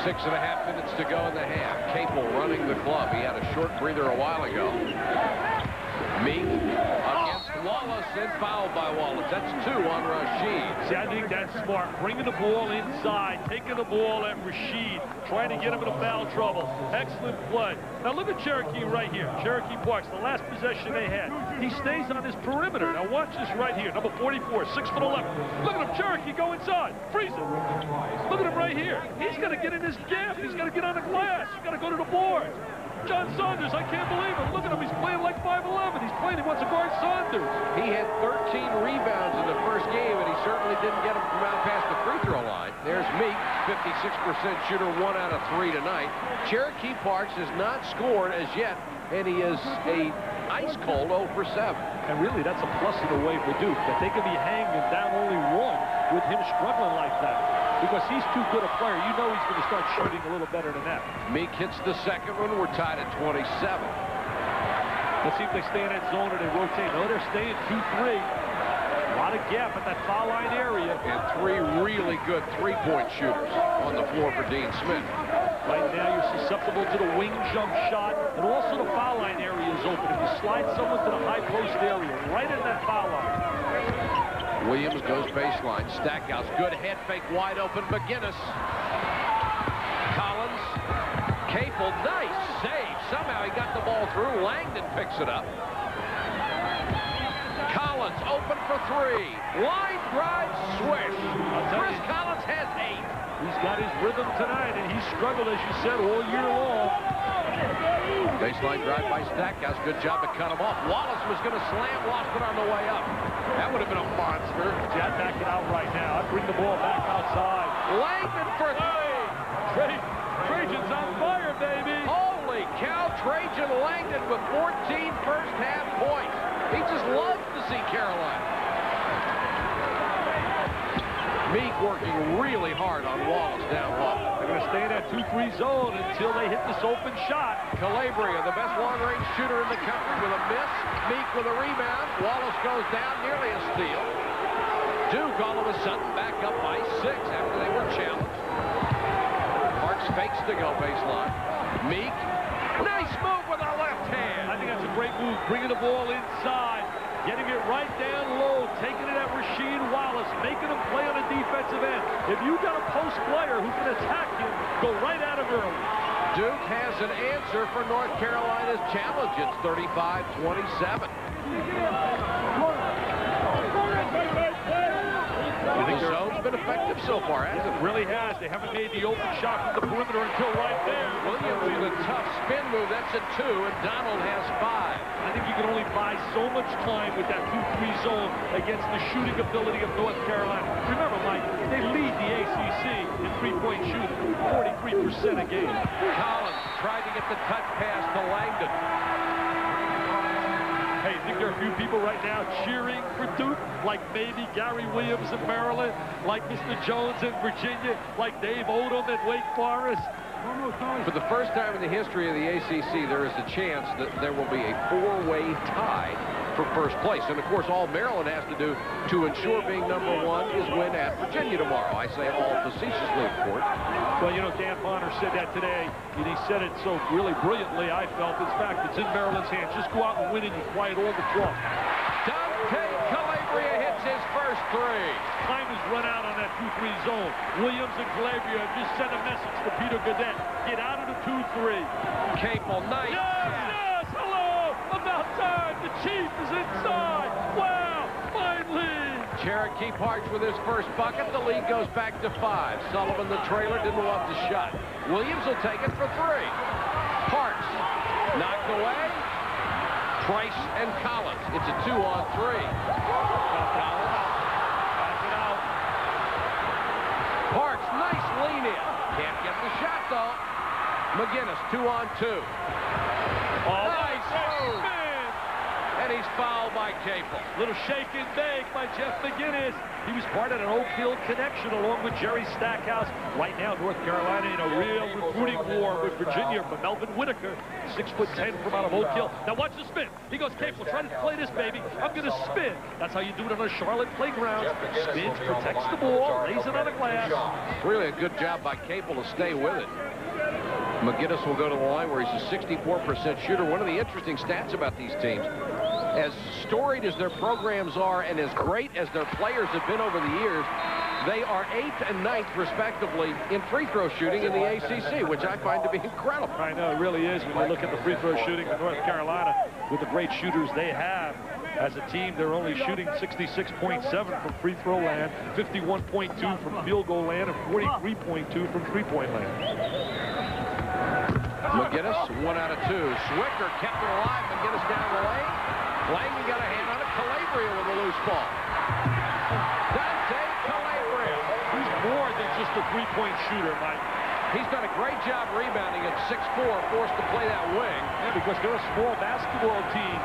6.5 minutes to go in the half. Capel running the club. He had a short breather a while ago. Meek against Wallace and fouled by Wallace. That's 2 on Rasheed. See, I think that's smart. Bringing the ball inside, taking the ball at Rasheed, trying to get him into foul trouble. Excellent play. Now look at Cherokee right here. Cherokee Parks, the last possession they had. He stays on his perimeter. Now watch this right here. Number 44, 6'11". Look at him, Cherokee go inside. Freeze it. Look at him right here. He's got to get in this gap. He's got to get on the glass. He's got to go to the board. John Saunders, I can't believe it. Look at him. He's playing like 5'11". He's playing. He wants to guard Saunders. He had 13 rebounds in the first game, and he certainly didn't get him from out past the free throw line. There's Meek, 56% shooter, 1 out of 3 tonight. Cherokee Parks has not scored as yet, and he is a ice-cold 0 for 7. And really, that's a plus in a way for Duke, that they can be hanging down only 1 with him struggling like that. Because he's too good a player. You know he's going to start shooting a little better than that. Meek hits the second one. We're tied at 27. Let's see if they stay in that zone or they rotate. No, they're staying 2-3. A lot of gap at that foul line area. And 3 really good three-point shooters on the floor for Dean Smith. Right now you're susceptible to the wing jump shot, and also the foul line area is open. If you slide someone to the high post area, right in that foul line. Williams goes baseline. Stackhouse, good head fake, wide open. McGinnis. Collins. Capel, nice save. Somehow he got the ball through. Langdon picks it up. Collins open for 3. Line drive, swish. Chris Collins has 8. He's got his rhythm tonight, and he's struggled, as you said, all year long. Baseline drive by Stackhouse. Good job to cut him off. Wallace was going to slam, lost it on the way up. That would have been a monster. See, I'd back it out right now. I'd bring the ball back outside. Langdon for 3. Trajan's on fire, baby. Holy cow, Trajan Langdon with 14 first half points. He just loves to see Carolina. Meek working really hard on Wallace down low. They're going to stay in that 2-3 zone until they hit this open shot. Calabria, the best long-range shooter in the country, with a miss. Meek with a rebound. Wallace goes down, nearly a steal. Duke all of a sudden back up by 6 after they were challenged. Parks fakes to go baseline. Meek, nice move with our left hand. I think that's a great move, bringing the ball inside. Getting it right down low, taking it at Rasheed Wallace, making him play on the defensive end. If you got a post player who can attack him, go right at him early. Duke has an answer for North Carolina's challenge. It's 35-27. The zone's been effective so far, hasn't it? It really has. They haven't made the open shot from the perimeter until right there. Williams with a tough spin move. That's a 2, and Donald has 5. I think you can only buy so much time with that 2-3 zone against the shooting ability of North Carolina. Remember, Mike, they lead the ACC in three-point shooting, 43% a game. Collins tried to get the touch pass to Langdon. Hey, I think there are a few people right now cheering for Duke, like maybe Gary Williams in Maryland, like Mr. Jones in Virginia, like Dave Odom at Wake Forest. For the first time in the history of the ACC, there is a chance that there will be a 4-way tie for first place. And, of course, all Maryland has to do to ensure being #1 is win at Virginia tomorrow. I say all facetiously, of course. Well, you know, Dan Bonner said that today, and he said it so really brilliantly, I felt. In fact, it's in Maryland's hands. Just go out and win, and you quiet all the talk. Dante Calabria hits his first 3. Time has run out on that 2-3 zone. Williams and Calabria have just sent a message to Peter Gaudette. Get out of the 2-3. Capel, nice. Yes, hello. About time. The Chief is inside. Wow, finally. Cherokee Parks with his first bucket. The lead goes back to 5. Sullivan, the trailer, didn't want the shot. Williams will take it for 3. Parks knocked away. Price and Collins. It's a 2-on-3. Collins pass it out. Parks, nice lean in. Can't get the shot though. McGinnis, 2-on-2. Oh, nice move. And he's fouled by Capel. Little shake and bake by Jeff McGinnis. He was part of an Oakfield connection along with Jerry Stackhouse. Right now, North Carolina in a real recruiting war with Virginia for Melvin Whitaker, 6'10" from out of Oak Hill. Now watch the spin. He goes, Capel, try to play this, baby. I'm going to spin. That's how you do it on a Charlotte playground. Spins, protects the ball, lays it on the glass. Really a good job by Capel to stay with it. McGinnis will go to the line where he's a 64% shooter. One of the interesting stats about these teams, as storied as their programs are and as great as their players have been over the years, they are 8th and 9th, respectively, in free throw shooting in the ACC, which I find to be incredible. I know, it really is. When you look at the free throw shooting of North Carolina, with the great shooters they have, as a team, they're only shooting 66.7 from free throw land, 51.2 from field goal land, and 43.2 from three-point land. McGinnis, 1 out of 2. Swicker kept it alive. McGinnis down the lane. Langdon got a hand on it. Calabria with a loose ball. Dante Calabria. He's more than just a three-point shooter, Mike. He's done a great job rebounding at 6'4", forced to play that wing. Yeah, because they're a small basketball team.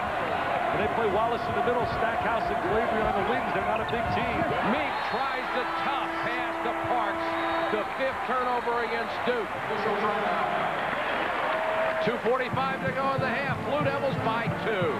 When they play Wallace in the middle, Stackhouse and Calabria on the wings, they're not a big team. Meek tries the tough pass to Parks. The 5th turnover against Duke. 2:45 to go in the half. Blue Devils by 2.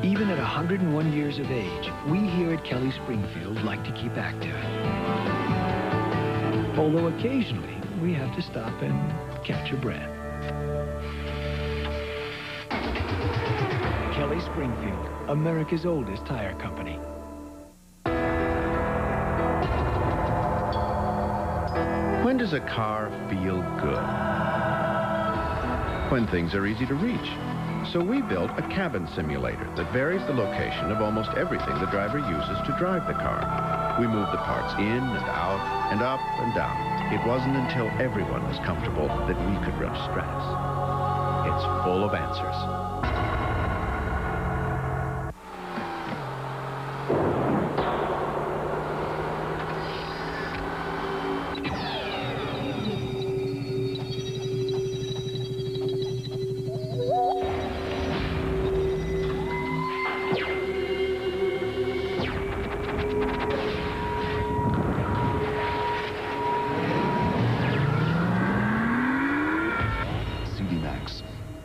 Even at 101 years of age, we here at Kelly Springfield like to keep active. Although occasionally, we have to stop and catch your breath. Kelly Springfield, America's oldest tire company. When does a car feel good? When things are easy to reach. So we built a cabin simulator that varies the location of almost everything the driver uses to drive the car. We move the parts in and out and up and down. It wasn't until everyone was comfortable that we could run Stratus. It's full of answers.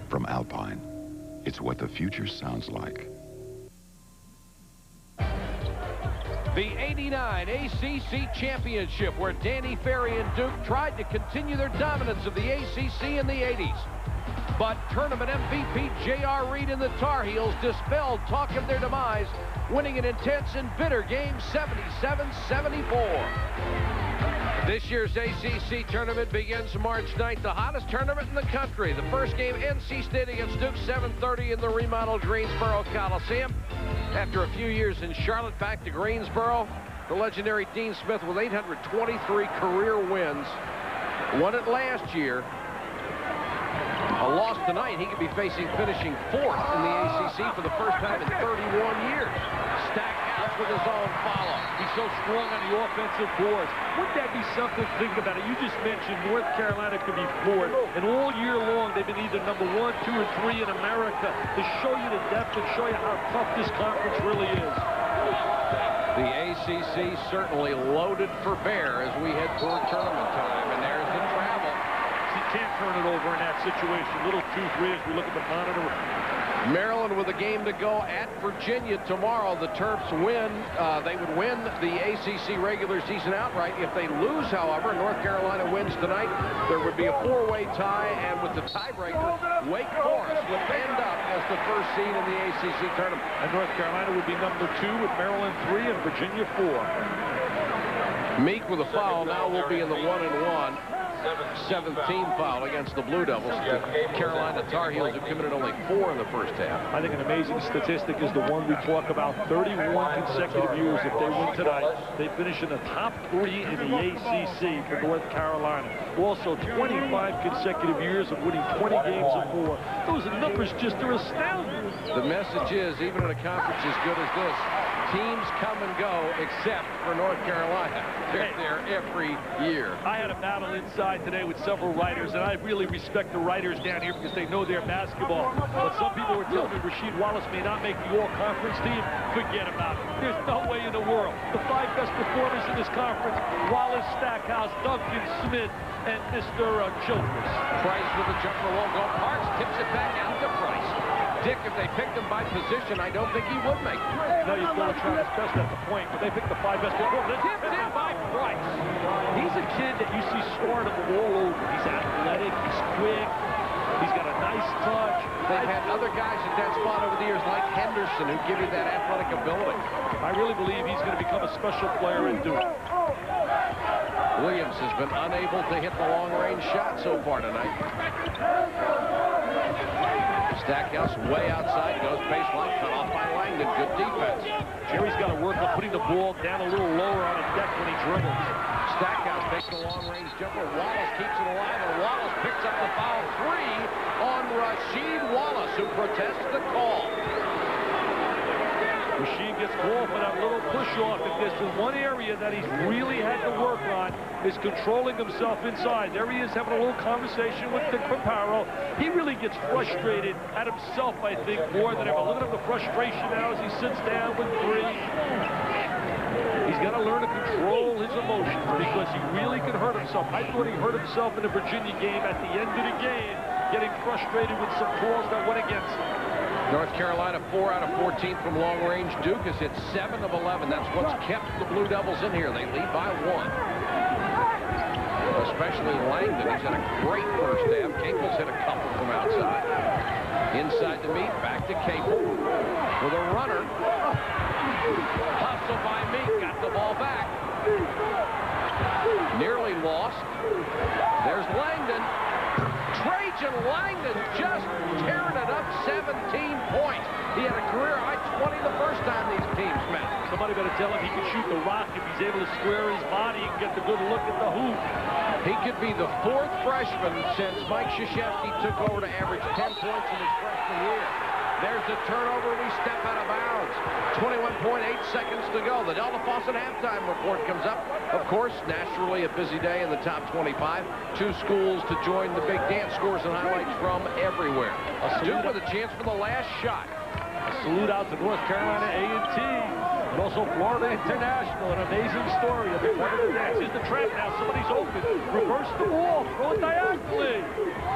From Alpine, it's what the future sounds like. The '89 ACC Championship, where Danny Ferry and Duke tried to continue their dominance of the ACC in the '80s. But tournament MVP J.R. Reed and the Tar Heels dispelled talk of their demise, winning an intense and bitter game 77-74. This year's ACC tournament begins March 9th, the hottest tournament in the country. The first game, NC State against Duke, 7:30 in the remodeled Greensboro Coliseum. After a few years in Charlotte, back to Greensboro, the legendary Dean Smith with 823 career wins. Won it last year. A loss tonight, he could be facing finishing 4th in the ACC for the first time in 31 years. Stackhouse with his own follow. He's so strong on the offensive boards. Wouldn't that be something to think about it? You just mentioned North Carolina could be 4th, and all year long they've been either number 1, 2, or 3 in America to show you the depth and show you how tough this conference really is. The ACC certainly loaded for bear as we head toward tournament time, and there's the travel. You can't turn it over in that situation. Little 2-3 as we look at the monitor. Maryland with a game to go at Virginia tomorrow. The Terps win. They would win the ACC regular season outright. If they lose, however, North Carolina wins tonight, there would be a 4-way tie, and with the tiebreaker, Wake Forest would end up as the first seed in the ACC tournament. And North Carolina would be number 2 with Maryland 3 and Virginia 4. Meek with a foul now will be in the 1-and-1. 17 foul against the Blue Devils. The Carolina Tar Heels have committed only 4 in the first half. I think an amazing statistic is the one we talk about. 31 consecutive years. If they win tonight, they finish in the top 3 in the ACC for North Carolina. Also, 25 consecutive years of winning 20 games or more. Those numbers just are astounding. The message is, even in a conference as good as this, teams come and go except for North Carolina. They're there every year. I had a battle inside today with several writers, and I really respect the writers down here because they know their basketball. But some people were telling me Rasheed Wallace may not make the all-conference team. Forget about it. There's no way in the world. The 5 best performers in this conference: Wallace, Stackhouse, Duncan, Smith, and Mr. Childress. Price with a jumper won't go. Parks tips it back out to Price. Dick, if they picked him by position, I don't think he would make it. No, you've got to try his best at the point, but they picked the 5 best performers. Tipped in by Price. He's a kid that you see stardom all over. He's athletic, he's quick, he's got a nice touch. They've had other guys at that spot over the years, like Henderson, who give you that athletic ability. I really believe he's going to become a special player in Duke. Williams has been unable to hit the long-range shot so far tonight. Stackhouse way outside, goes baseline, cut off by Langdon. Good defense. Jerry's got to work on putting the ball down a little lower on the deck when he dribbles. Stackhouse takes the long-range jumper. Wallace keeps it alive, and Wallace picks up the foul 3 on Rasheed Wallace, who protests the call. Rasheed gets called for that little push-off. If there's been one area that he's really had to work on, is controlling himself inside. There he is having a little conversation with Dick Paparo. He really gets frustrated at himself, I think, more than ever. Look at him, the frustration now as he sits down with 3. He's got to learn to control his emotions because he really can hurt himself. I thought he hurt himself in the Virginia game at the end of the game, getting frustrated with some calls that went against him. North Carolina 4 out of 14 from long range. Duke has hit 7 of 11. That's what's kept the Blue Devils in here. They lead by 1. Especially Langdon. He's had a great first half. Capel's hit a couple from outside. Inside to Meek. Back to Capel with a runner. Hustle by Meek. Got the ball back. Nearly lost. There's Langdon. Trajan Langdon just tearing it up, 17 points. He had a career high 20 the first time these teams met. Somebody better tell him he can shoot the rock if he's able to square his body and get the good look at the hoop. He could be the 4th freshman since Mike Krzyzewski took over to average 10 points in his freshman year. There's the turnover. We step out of bounds. 21.8 seconds to go. The Delta Faucet halftime report comes up. Of course, naturally a busy day in the top 25. 2 schools to join the big dance. Scores and highlights from everywhere. Duke with a chance for the last shot. A salute out to North Carolina A&T. And also Florida International, an amazing story of the part of the dance. Here's the trap now. Somebody's open. Reverse the wall. Throw it diagonally.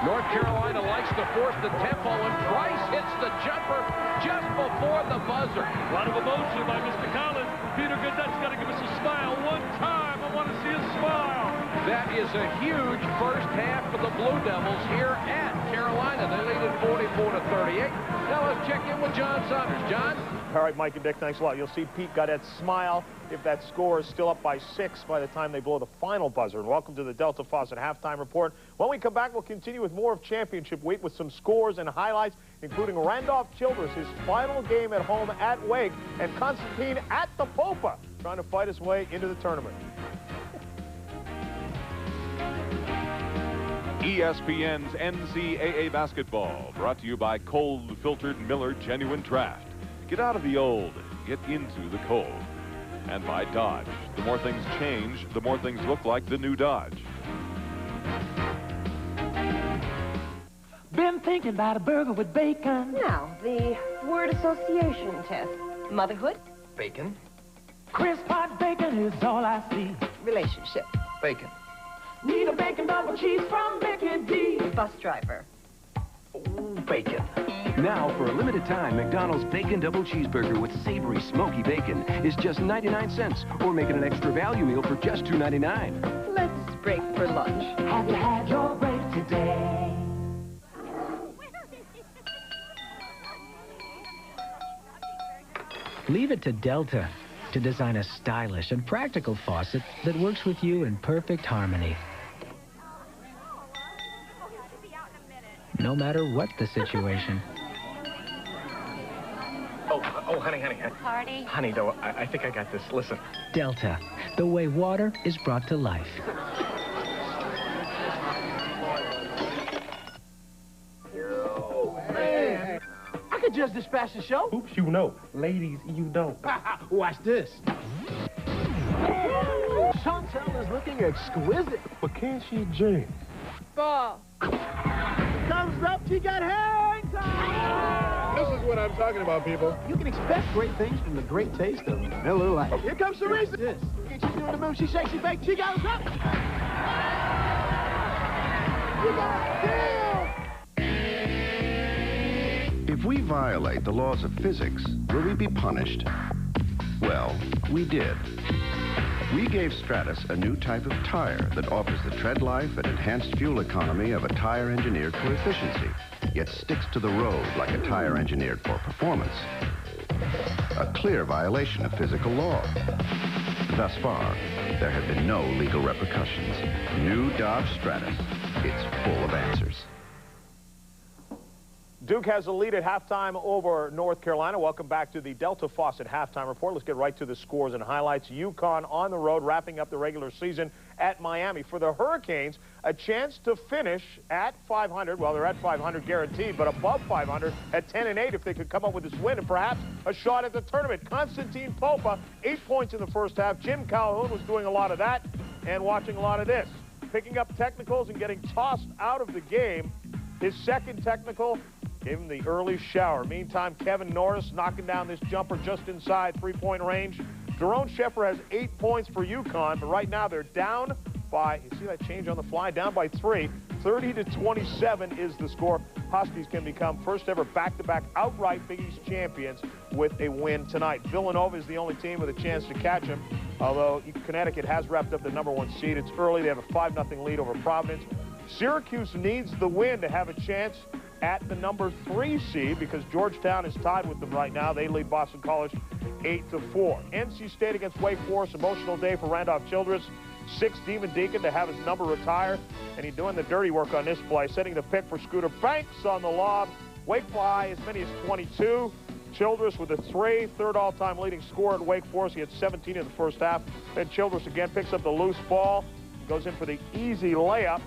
North Carolina likes to force the tempo, and Price hits the jumper just before the buzzer. A lot of emotion by Mr. Collins. Peter Goodett's got to give us a smile one time. I want to see a smile. That is a huge first half for the Blue Devils here at Carolina. They lead it 44-38. Now let's check in with John Saunders. John? All right, Mike and Dick, thanks a lot. You'll see Pete Gaudet smile if that score is still up by 6 by the time they blow the final buzzer. And welcome to the Delta Faucet Halftime Report. When we come back, we'll continue with more of Championship Week with some scores and highlights, including Randolph Childress, his final game at home at Wake, and Constantine at the Popa, trying to fight his way into the tournament. ESPN's NCAA basketball, brought to you by cold filtered Miller Genuine Draft. Get out of the old, get into the cold. And by Dodge. The more things change, the more things look like the new Dodge. Been thinking about a burger with bacon. Now, the word association test. Motherhood? Bacon. Crisp hot bacon is all I see. Relationship? Bacon. Need a bacon double cheese from Mickey D. Bus driver? Bacon. Now, for a limited time, McDonald's Bacon Double Cheeseburger with savory, smoky bacon is just 99 cents, or make it an extra value meal for just $2.99. Let's break for lunch. Have you had your break today? Leave it to Delta to design a stylish and practical faucet that works with you in perfect harmony. No matter what the situation. Oh, honey. Party? Honey, though, I think I got this. Listen. Delta, the way water is brought to life. Hey, I could just dispatch the show. Oops, you know. Ladies, you don't. Watch this. Chantel is looking exquisite. But can she drink? Ball. Comes up, she got hang time. This is what I'm talking about, people. You can expect great things from the great taste of Miller Lite. Here comes Teresa. This. She's doing the move. She shakes, she bakes, she got something. You got a deal. If we violate the laws of physics, will we be punished? Well, we did. We gave Stratus a new type of tire that offers the tread life and enhanced fuel economy of a tire engineered for efficiency, yet sticks to the road like a tire engineered for performance. A clear violation of physical law. Thus far, there have been no legal repercussions. New Dodge Stratus. It's full of answers. Duke has a lead at halftime over North Carolina. Welcome back to the Delta Faucet Halftime Report. Let's get right to the scores and highlights. UConn on the road, wrapping up the regular season at Miami. For the Hurricanes, a chance to finish at 500. Well, they're at 500 guaranteed, but above 500 at 10-8 if they could come up with this win, and perhaps a shot at the tournament. Constantine Popa, 8 points in the first half. Jim Calhoun was doing a lot of that and watching a lot of this. Picking up technicals and getting tossed out of the game. His second technical gave him the early shower. Meantime, Kevin Norris knocking down this jumper just inside three-point range. Jerome Sheffer has 8 points for UConn, but right now they're down by, you see that change on the fly? Down by 3. 30-27 is the score. Huskies can become first ever back-to-back outright Big East champions with a win tonight. Villanova is the only team with a chance to catch them, although Connecticut has wrapped up the #1 seed. It's early. They have a 5-0 lead over Providence. Syracuse needs the win to have a chance at the #3 seed because Georgetown is tied with them right now. They lead Boston College 8-4. NC State against Wake Forest. Emotional day for Randolph Childress. 6, Demon Deacon to have his number retire. And he's doing the dirty work on this play, setting the pick for Scooter Banks on the lob. Wake fly as many as 22. Childress with a 3, third all-time leading scorer at Wake Forest. He had 17 in the first half. Then Childress again picks up the loose ball, goes in for the easy layup.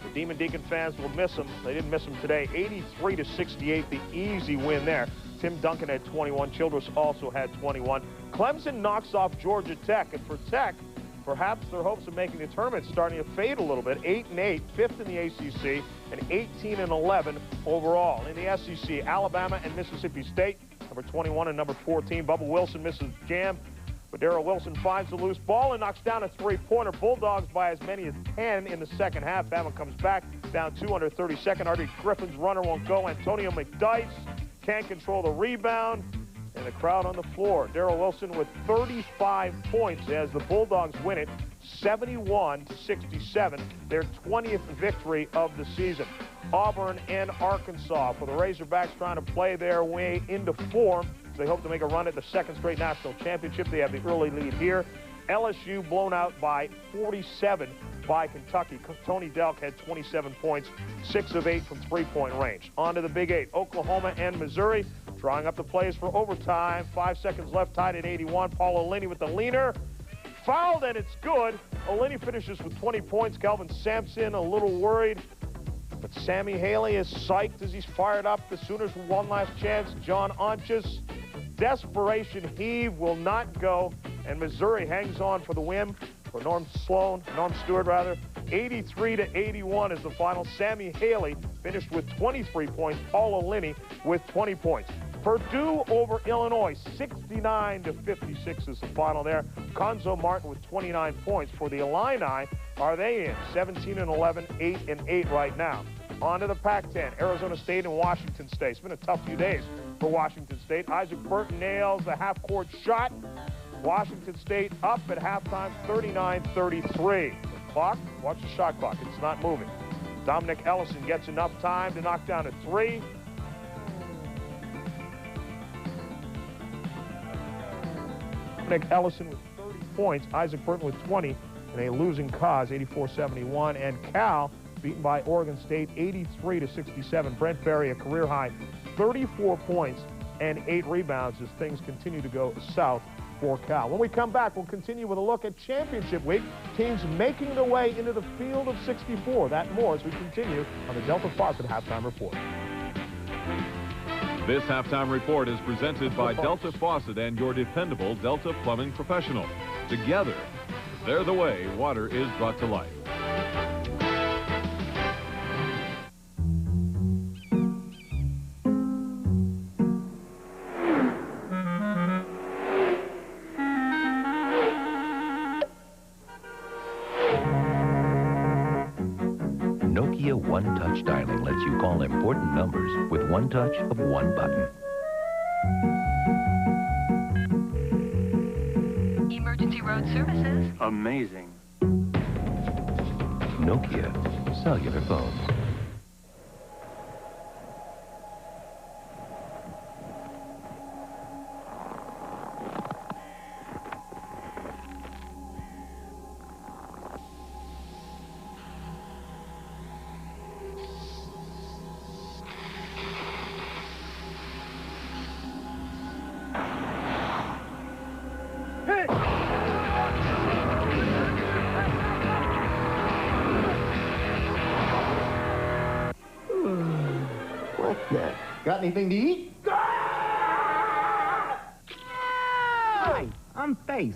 The Demon Deacon fans will miss him. They didn't miss him today. 83-68, the easy win there. Tim Duncan had 21. Childress also had 21. Clemson knocks off Georgia Tech, and for Tech, perhaps their hopes of making the tournament starting to fade a little bit. 8-8, 5th in the ACC, and 18-11 overall. In the SEC, Alabama and Mississippi State, number 21 and number 14. Bubba Wilson misses jam, but Darrell Wilson finds the loose ball and knocks down a three-pointer. Bulldogs by as many as 10 in the second half. Bama comes back, down 2 under 32nd. Artie Griffin's runner won't go. Antonio McDyess can't control the rebound. And the crowd on the floor. Darrell Wilson with 35 points as the Bulldogs win it 71-67, their 20th victory of the season. Auburn and Arkansas for the Razorbacks trying to play their way into form. They hope to make a run at the second straight national championship. They have the early lead here. LSU blown out by 47 by Kentucky. Tony Delk had 27 points, 6 of 8 from three-point range. On to the Big 8. Oklahoma and Missouri drawing up the plays for overtime. 5 seconds left, tied at 81. Paul Olini with the leaner. Fouled, and it's good. Olini finishes with 20 points. Kelvin Sampson a little worried. But Sammy Haley is psyched as he's fired up. The Sooners with one last chance. John Onchus, desperation heave, will not go. And Missouri hangs on for the win. For Norm Stewart, 83-81 is the final. Sammy Haley finished with 23 points. Paul Olini with 20 points. Purdue over Illinois, 69-56 is the final there. Conzo Martin with 29 points. For the Illini, are they in? 17-11, 8-8 right now. On to the Pac-10, Arizona State and Washington State. It's been a tough few days for Washington State. Isaac Burton nails the half-court shot. Washington State up at halftime, 39-33. The clock, watch the shot clock, it's not moving. Dominic Ellison gets enough time to knock down a three. Dominic Ellison with 30 points, Isaac Burton with 20, and a losing cause, 84-71. And Cal beaten by Oregon State, 83-67. Brent Berry, a career high, 34 points and 8 rebounds as things continue to go south for Cal. When we come back, we'll continue with a look at championship week. Teams making their way into the field of 64. That and more as we continue on the Delta Faucet Halftime Report. This halftime report is presented by Delta Faucet and your dependable Delta Plumbing Professional. Together, they're the way water is brought to life. Nokia One-Touch Dialing lets you call important numbers with one touch of one button. Emergency Road Services. Amazing. Nokia Cellular Phones. Got anything to eat? Hi, I'm Face.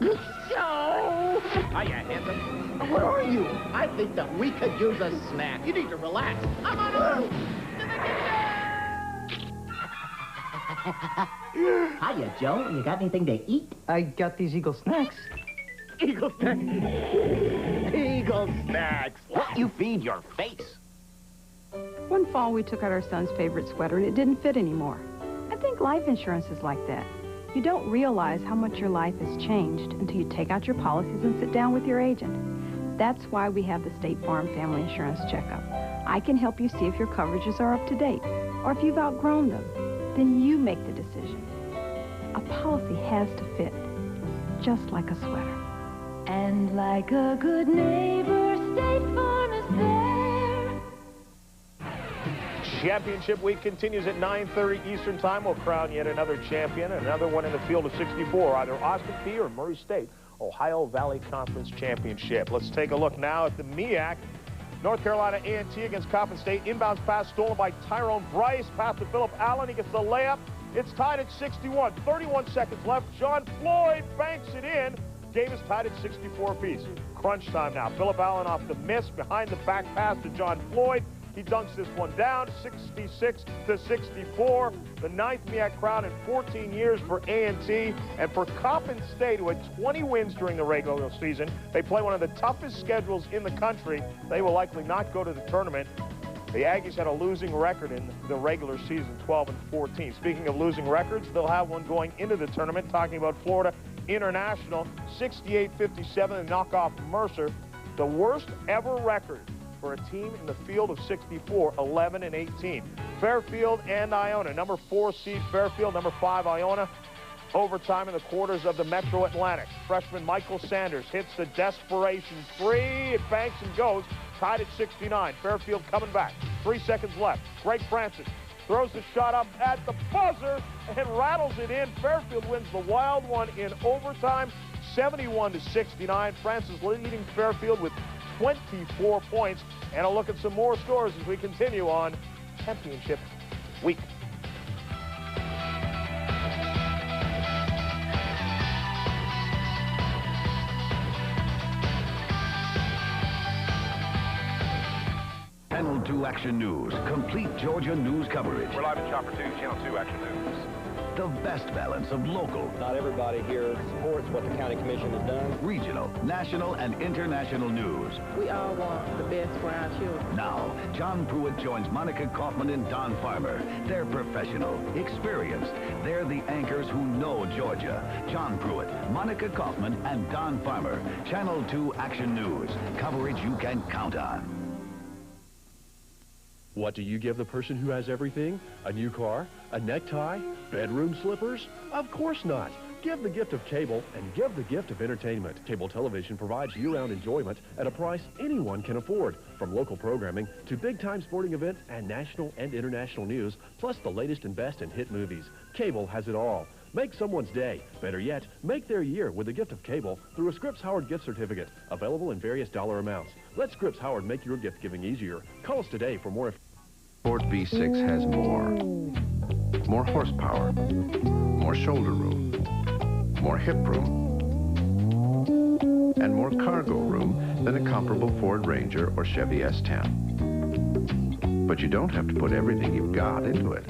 So, Hiya, handsome. where are you? I think that we could use a snack. You need to relax. I'm on a route. Hiya, Joe. You got anything to eat? I got these Eagle snacks. Eagle snacks. Eagle snacks. What you feed your face? One fall, we took out our son's favorite sweater, and it didn't fit anymore. I think life insurance is like that. You don't realize how much your life has changed until you take out your policies and sit down with your agent. That's why we have the State Farm Family Insurance Checkup. I can help you see if your coverages are up to date, or if you've outgrown them. Then you make the decision. A policy has to fit, just like a sweater. And like a good neighbor, State Farm is there. Championship week continues at 9:30 Eastern Time. We'll crown yet another champion, another one in the field of 64, either Austin Peay or Murray State Ohio Valley Conference Championship. Let's take a look now at the MEAC. North Carolina A&T against Coppin State. Inbounds pass stolen by Tyrone Bryce. Pass to Phillip Allen. He gets the layup. It's tied at 61. 31 seconds left. John Floyd banks it in. Game is tied at 64 apiece. Crunch time now. Phillip Allen off the miss. Behind the back pass to John Floyd. He dunks this one down, 66-64. The 9th MEAC crown in 14 years for A&T. And for Coppin State, who had 20 wins during the regular season, they play one of the toughest schedules in the country. They will likely not go to the tournament. The Aggies had a losing record in the regular season, 12-14. Speaking of losing records, they'll have one going into the tournament, talking about Florida International, 68-57 to knock off Mercer. The worst ever record for a team in the field of 64, 11-18. Fairfield and Iona, number 4 seed Fairfield, number 5 Iona. Overtime in the quarters of the Metro Atlantic. Freshman Michael Sanders hits the desperation three. It banks and goes. Tied at 69. Fairfield coming back. 3 seconds left. Greg Francis throws the shot up at the buzzer and rattles it in. Fairfield wins the wild one in overtime, 71-69. Francis leading Fairfield with 24 points. And a look at some more scores as we continue on Championship Week. Channel 2 Action News. Complete Georgia news coverage. We're live at Chopper 2, Channel 2 Action News. The best balance of local. Not everybody here supports what the county commission has done. Regional, national, and international news. We all want the best for our children. Now, John Pruitt joins Monica Kaufman and Don Farmer. They're professional, experienced. They're the anchors who know Georgia. John Pruitt, Monica Kaufman, and Don Farmer. Channel 2 Action News. Coverage you can count on. What do you give the person who has everything? A new car? A necktie? Bedroom slippers? Of course not. Give the gift of cable and give the gift of entertainment. Cable television provides year-round enjoyment at a price anyone can afford. From local programming to big-time sporting events and national and international news, plus the latest and best in hit movies. Cable has it all. Make someone's day. Better yet, make their year with the gift of cable through a Scripps Howard gift certificate, available in various dollar amounts. Let Scripps Howard make your gift giving easier. Call us today for more information. Ford V6 has more horsepower, more shoulder room, more hip room, and more cargo room than a comparable Ford Ranger or Chevy S10. But you don't have to put everything you've got into it.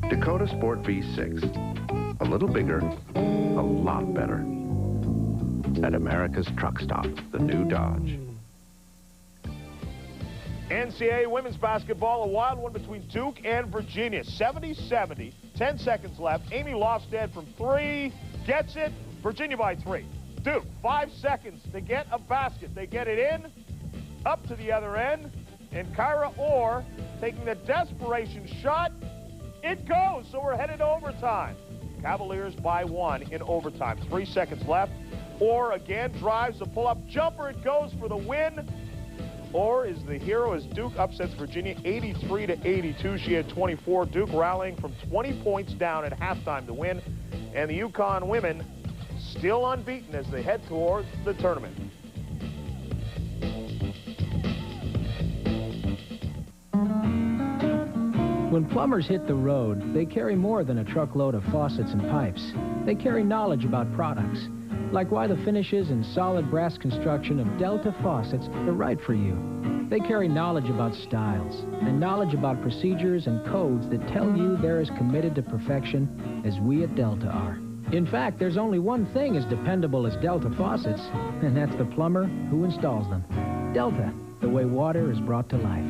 Dakota Sport V6. A little bigger, a lot better. At America's Truck Stop, the new Dodge. NCAA women's basketball, a wild one between Duke and Virginia. 70-70, 10 seconds left. Amy Lofstad from 3, gets it. Virginia by 3. Duke, 5 seconds to get a basket. They get it in, up to the other end, and Kyra Orr taking the desperation shot. It goes, so we're headed to overtime. Cavaliers by 1 in overtime. 3 seconds left. Orr again drives the pull-up jumper. It goes for the win. Orr is the hero as Duke upsets Virginia 83-82. She had 24. Duke rallying from 20 points down at halftime to win. And the UConn women still unbeaten as they head towards the tournament. When plumbers hit the road, they carry more than a truckload of faucets and pipes. They carry knowledge about products, like why the finishes and solid brass construction of Delta faucets are right for you. They carry knowledge about styles and knowledge about procedures and codes that tell you they're as committed to perfection as we at Delta are. In fact, there's only one thing as dependable as Delta faucets, and that's the plumber who installs them. Delta, the way water is brought to life.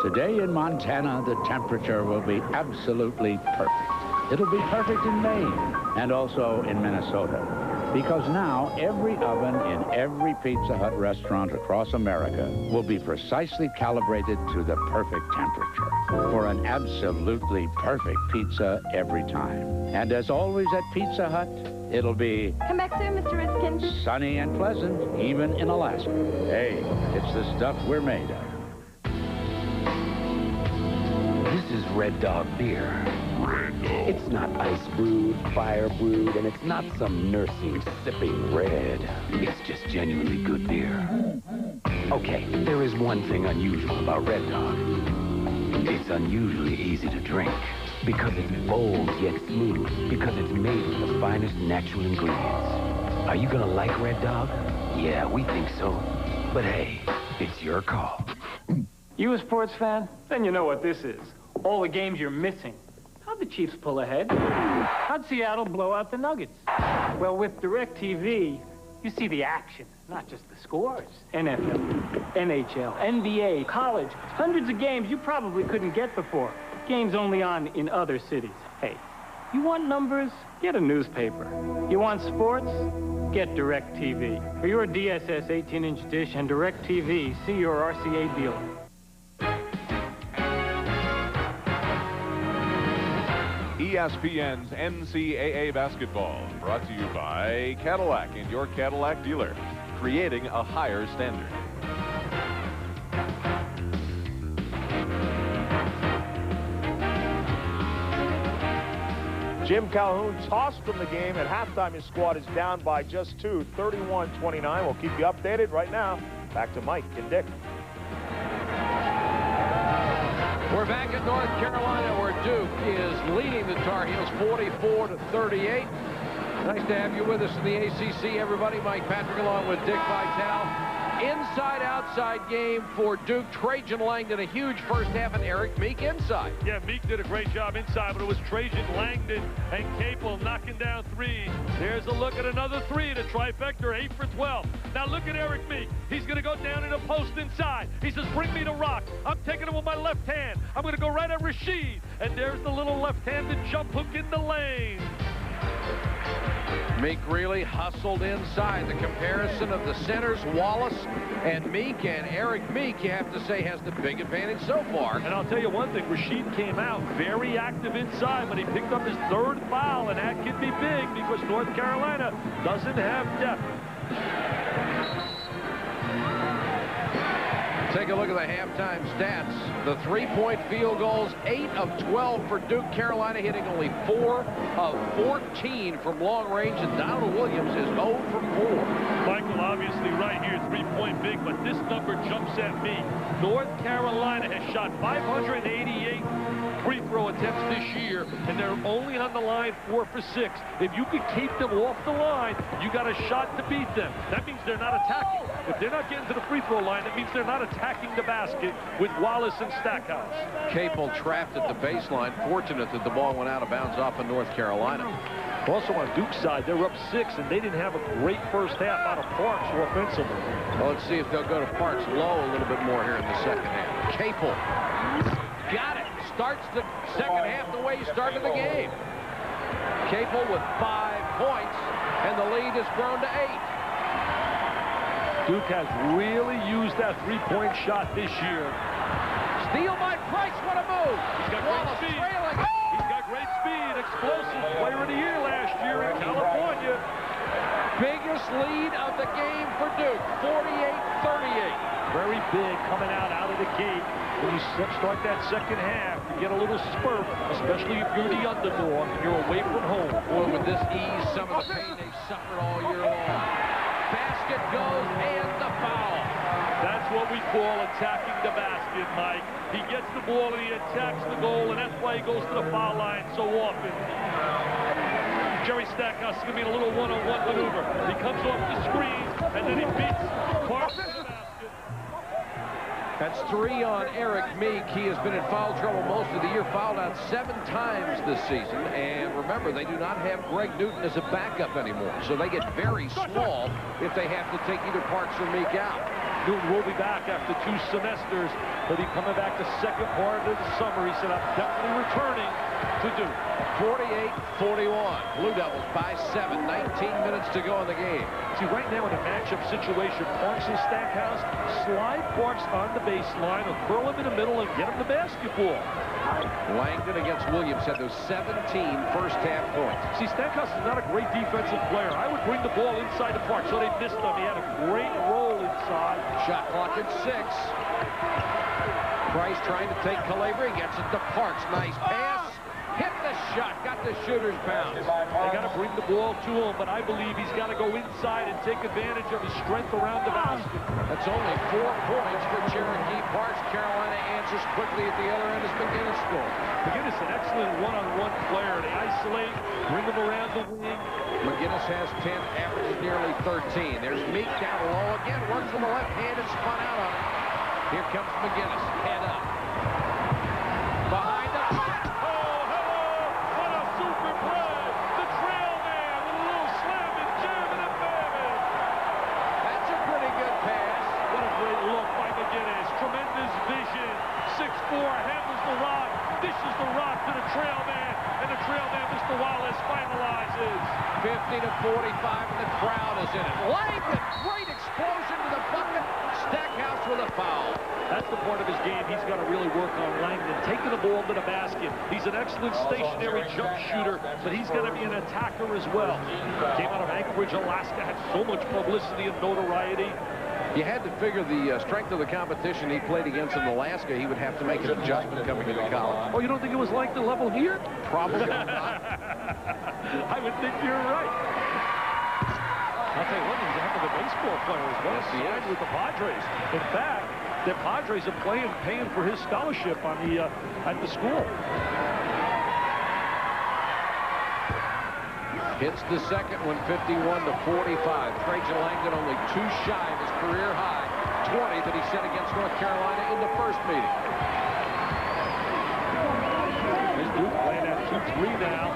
Today in Montana, the temperature will be absolutely perfect. It'll be perfect in Maine and also in Minnesota, because now every oven in every Pizza Hut restaurant across America will be precisely calibrated to the perfect temperature for an absolutely perfect pizza every time. And as always at Pizza Hut, it'll be... Come back soon, Mr. Riskin. ...sunny and pleasant, even in Alaska. Hey, it's the stuff we're made of. This is Red Dog beer. It's not ice brewed, fire brewed, and it's not some nursing sipping red. It's just genuinely good beer. Okay, there is one thing unusual about Red Dog. It's unusually easy to drink because it's bold yet smooth, because it's made with the finest natural ingredients. Are you gonna like Red Dog? Yeah, we think so. But hey, it's your call. You a sports fan? Then you know what this is. All the games you're missing. How'd the Chiefs pull ahead? How'd Seattle blow out the Nuggets? Well, with DirecTV, you see the action, not just the scores. NFL, NHL, NBA, college, hundreds of games you probably couldn't get before. Games only on in other cities. Hey, You want numbers? Get a newspaper. You want sports? Get DirecTV. For your DSS 18-inch dish and DirecTV, see your RCA dealer. ESPN's NCAA basketball, brought to you by Cadillac and your Cadillac dealer, creating a higher standard. Jim Calhoun tossed from the game. At halftime, his squad is down by just 2, 31-29. We'll keep you updated. Right now, back to Mike and Dick. We're back in North Carolina where Duke is leading the Tar Heels 44-38. Nice to have you with us in the ACC, everybody. Mike Patrick along with Dick Vitale. Inside-outside game for Duke. Trajan Langdon, a huge first half, and Eric Meek inside. Yeah, Meek did a great job inside, but it was Trajan Langdon and Capel knocking down threes. There's a look at another three to trifecta, 8 for 12. Now look at Eric Meek. He's going to go down in a post inside. He says, bring me the rock. I'm taking it with my left hand. I'm going to go right at Rashid. And there's the little left-handed jump hook in the lane. Meek really hustled inside. The comparison of the centers, Wallace and Meek, and Eric Meek, you have to say, has the big advantage so far. And I'll tell you one thing, Rashid came out very active inside when he picked up his 3rd foul, and that could be big because North Carolina doesn't have depth. Take a look at the halftime stats. The three-point field goals, 8 of 12 for Duke. Carolina hitting only 4 of 14 from long range, and Donald Williams is 0 for 4. Michael, obviously right here, 3-point big, but this number jumps at me. North Carolina has shot 588 free throw attempts this year, and they're only on the line 4 for 6. If you can keep them off the line, you got a shot to beat them. That means they're not attacking. If they're not getting to the free throw line, that means they're not attacking the basket with Wallace and Stackhouse. Capel trapped at the baseline. Fortunate that the ball went out of bounds off of North Carolina. Also on Duke's side, they're up 6, and they didn't have a great first half out of Parks offensively. Well, let's see if they'll go to Parks low a little bit more here in the second half. Capel got it. Starts the second half the way he started the game. Capel with 5 points, and the lead has grown to 8. Duke has really used that three-point shot this year. Steal by Price, what a move! He's got great speed. Trailing. He's got great speed, explosive. Player of the year last year in California. Biggest lead of the game for Duke, 48-38. Very big coming out of the gate. When you start that second half, you get a little spurt, especially if you're the underdog and you're away from home. Boy, would this ease some of the pain they suffered all year long. Basket goes and the foul. That's what we call attacking the basket, Mike. He gets the ball and he attacks the goal, and that's why he goes to the foul line so often. Jerry Stackhouse is going to be in a little one-on-one maneuver. He comes off the screen, and then he beats Parks to the basket. That's 3 on Eric Meek. He has been in foul trouble most of the year, fouled out 7 times this season. And remember, they do not have Greg Newton as a backup anymore, so they get very small if they have to take either Parks or Meek out. Newton will be back after 2 semesters, but he's coming back the second part of the summer. He said, I'm definitely returning to Duke. 48-41. Blue Devils by 7. 19 minutes to go in the game. See, right now in a matchup situation, Parks and Stackhouse slide Parks on the baseline or curl him in the middle and get him the basketball. Langdon against Williams had those 17 first-half points. See, Stackhouse is not a great defensive player. I would bring the ball inside the Parks, so they missed him. He had a great roll inside. Shot clock at 6. Price trying to take Calabria, gets it to Parks. Nice pass. Hit the shot, got the shooter's bounce. They got to bring the ball to him, but I believe he's got to go inside and take advantage of his strength around the basket. That's only 4 points for Cherokee Parks. Carolina answers quickly at the other end as McGinnis scores. McGinnis, an excellent one-on-one player. They isolate, bring him around the wing. McGinnis has 10, averages nearly 13. There's Meek down low again, works with the left hand and spun out on it. Here comes McGinnis, head up. Behind the back. Handles the rock, dishes the rock to the trail man, and the trail man, Mr. to 45, and the crowd is in it. Langdon, great explosion to the bucket. Stackhouse with a foul. That's the part of his game he's got to really work on, Langdon. Taking the ball to the basket. He's an excellent stationary jump shooter, but he's got to be an attacker as well. Came out of Anchorage, Alaska, had so much publicity and notoriety. You had to figure the strength of the competition he played against in Alaska. He would have to make an adjustment coming into college. Oh, you don't think it was like the level here? Probably not. I would think you're right. I'll tell you what, he's a heck of a baseball player as well. He signed with the Padres. In fact, the Padres are paying for his scholarship on the at the school. Hits the second one, 51 to 45. Trajan Langdon only 2 shy of his career high, 20 that he set against North Carolina in the first meeting. Here's Duke playing at 2-3 now.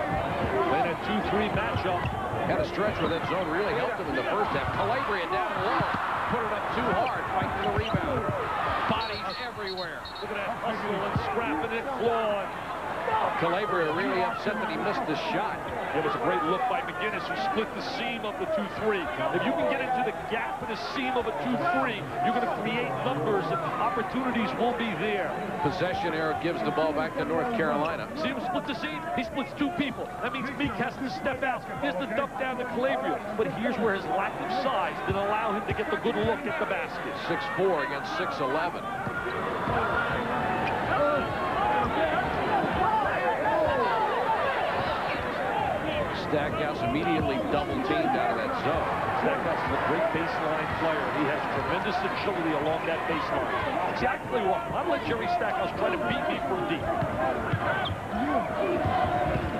Playing at 2-3 matchup. Had a stretch where that zone really helped him in the first half. Calabria down low. Put it up too hard, fighting for the rebound. Bodies everywhere. Look at that hustle and scrapping it, clawing. Calabria really upset that he missed the shot. It was a great look by McGinnis, who split the seam of the 2-3. If you can get into the gap in the seam of a 2-3, you're going to create numbers and opportunities will be there. Possession error gives the ball back to North Carolina. See him split the seam? He splits 2 people. That means Meek has to step out. There's the dump down to Calabria. But here's where his lack of size didn't allow him to get the good look at the basket. 6'4" against 6'11". Stackhouse immediately double-teamed out of that zone. Stackhouse is a great baseline player. He has tremendous agility along that baseline. See, I tell you what, I'll let Jerry Stackhouse try to beat me from deep.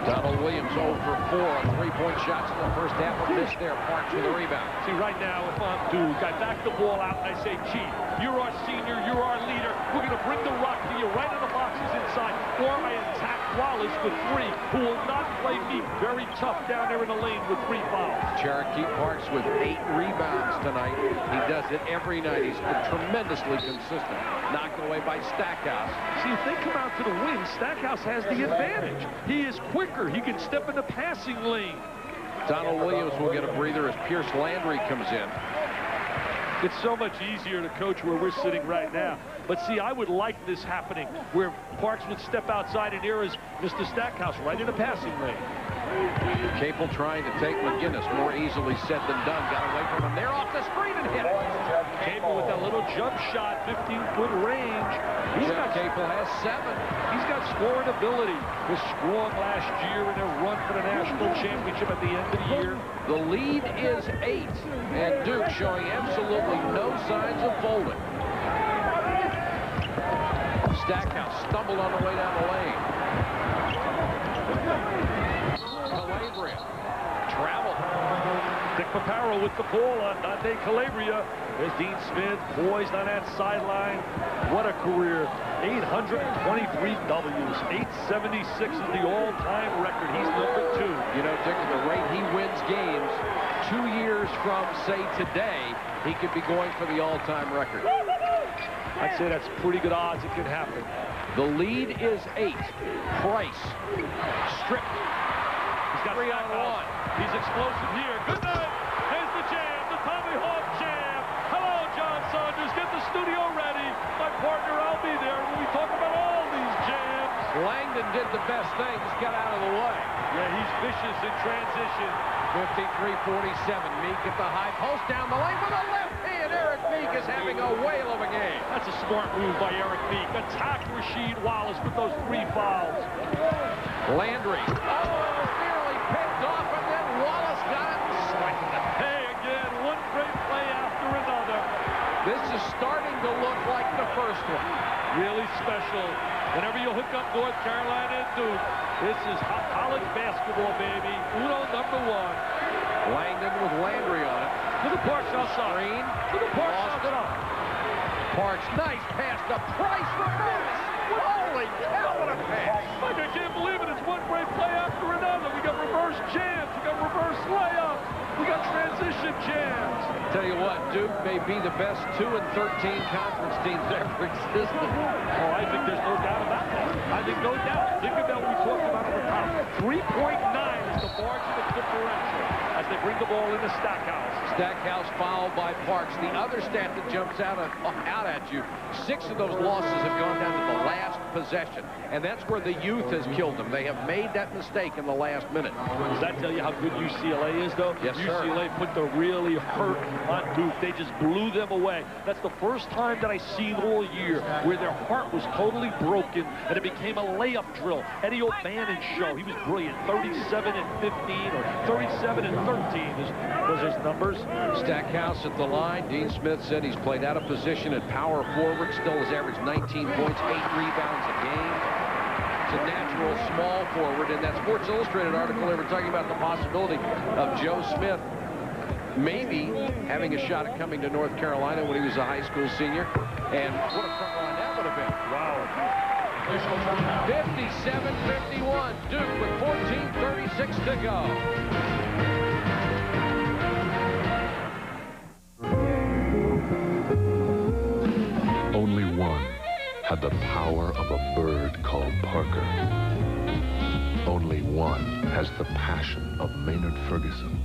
Donald Williams 0 for 4 on 3-point shots in the first half of this there. Parks with the rebound. See, right now, if I'm Duke, I back the ball out and I say, Chief, you're our senior, you're our leader. We're going to bring the rock to you right in the boxes inside. Or I attack Wallace with 3, who will not play me very tough down there in the lane with 3 fouls. Cherokee Parks with 8 rebounds tonight. He does it every night. He's been tremendously consistent. Knocked away by Stackhouse. See, if they come out to the win, Stackhouse has the advantage. He is quicker. He can step in the passing lane. Donald Williams will get a breather as Pierce Landry comes in. It's so much easier to coach where we're sitting right now. But see, I would like this happening, where Parks would step outside and here is Mr. Stackhouse right in the passing lane. Capel trying to take McGinnis, more easily said than done. Got away from him there off the screen and hit it. Capel with that little jump shot, 15-foot range. Capel has 7. He's got scoring ability. Was strong last year in their run for the national championship at the end of the year. The lead is 8, and Duke showing absolutely no signs of folding. Stackhouse stumbled on the way down the lane. Calabria traveled. Dick Paparo with the ball on Dante Calabria. There's Dean Smith poised on that sideline. What a career. 823 W's. 876 is the all-time record. He's number 2. You know, Dick, at the rate he wins games, 2 years from, say, today, he could be going for the all-time record. I'd say that's pretty good odds it could happen. The lead is 8. Price stripped. He's got 3 on 1. He's explosive here. Good night. There's the jam, the Tommy Hawk jam. Hello, John Saunders. Get the studio ready. My partner, I'll be there when we talk about all these jams. Langdon did the best thing. Just got out of the way. Yeah, he's vicious in transition. 53-47. Meek at the high post down the lane with a left hand. Eric Meek is having a whale of a game. That's a smart move by Eric Meek. Attack Rasheed Wallace with those 3 fouls. Landry. Nearly picked off, and then Wallace got it and sliced it. Hey, again, one great play after another. This is starting to look like the first one. Really special. Whenever you hook up North Carolina and Duke, this is college basketball, baby. Uno number 1. Langdon with Landry on it. Look at Parks outside. Green. Look at Parks outside. Parks, nice pass to Price for Memphis. Holy cow, what a pass. Like, I can't believe it. It's one great play after another. We got reverse jams. We got reverse layups. We got transition jams. Tell you what, Duke may be the best 2-13 conference teams ever existed. Oh, I think there's no doubt about that. I think no doubt. Think about what we talked about on the top. 3.9 is the margin of differential. As bring the ball into Stackhouse. Stackhouse fouled by Parks. The other stat that jumps out at you, 6 of those losses have gone down to the last possession. And that's where the youth has killed them. They have made that mistake in the last minute. Does that tell you how good UCLA is, though? Yes, sir. UCLA put the really hurt on Duke. They just blew them away. That's the first time that I've seen all year where their heart was totally broken and it became a layup drill. Eddie O'Bannon show. He was brilliant. 37 and 15 or 37 and 13 was his numbers. Stackhouse at the line. Dean Smith said he's played out of position at power forward. Still has averaged 19 points, 8 rebounds a game. It's a natural small forward. In that Sports Illustrated article, they were talking about the possibility of Joe Smith maybe having a shot at coming to North Carolina when he was a high school senior. And what a front line that would have been. Wow. 57-51. Duke with 14:36 to go. Only one had the power of a bird called Parker. Only one has the passion of Maynard Ferguson.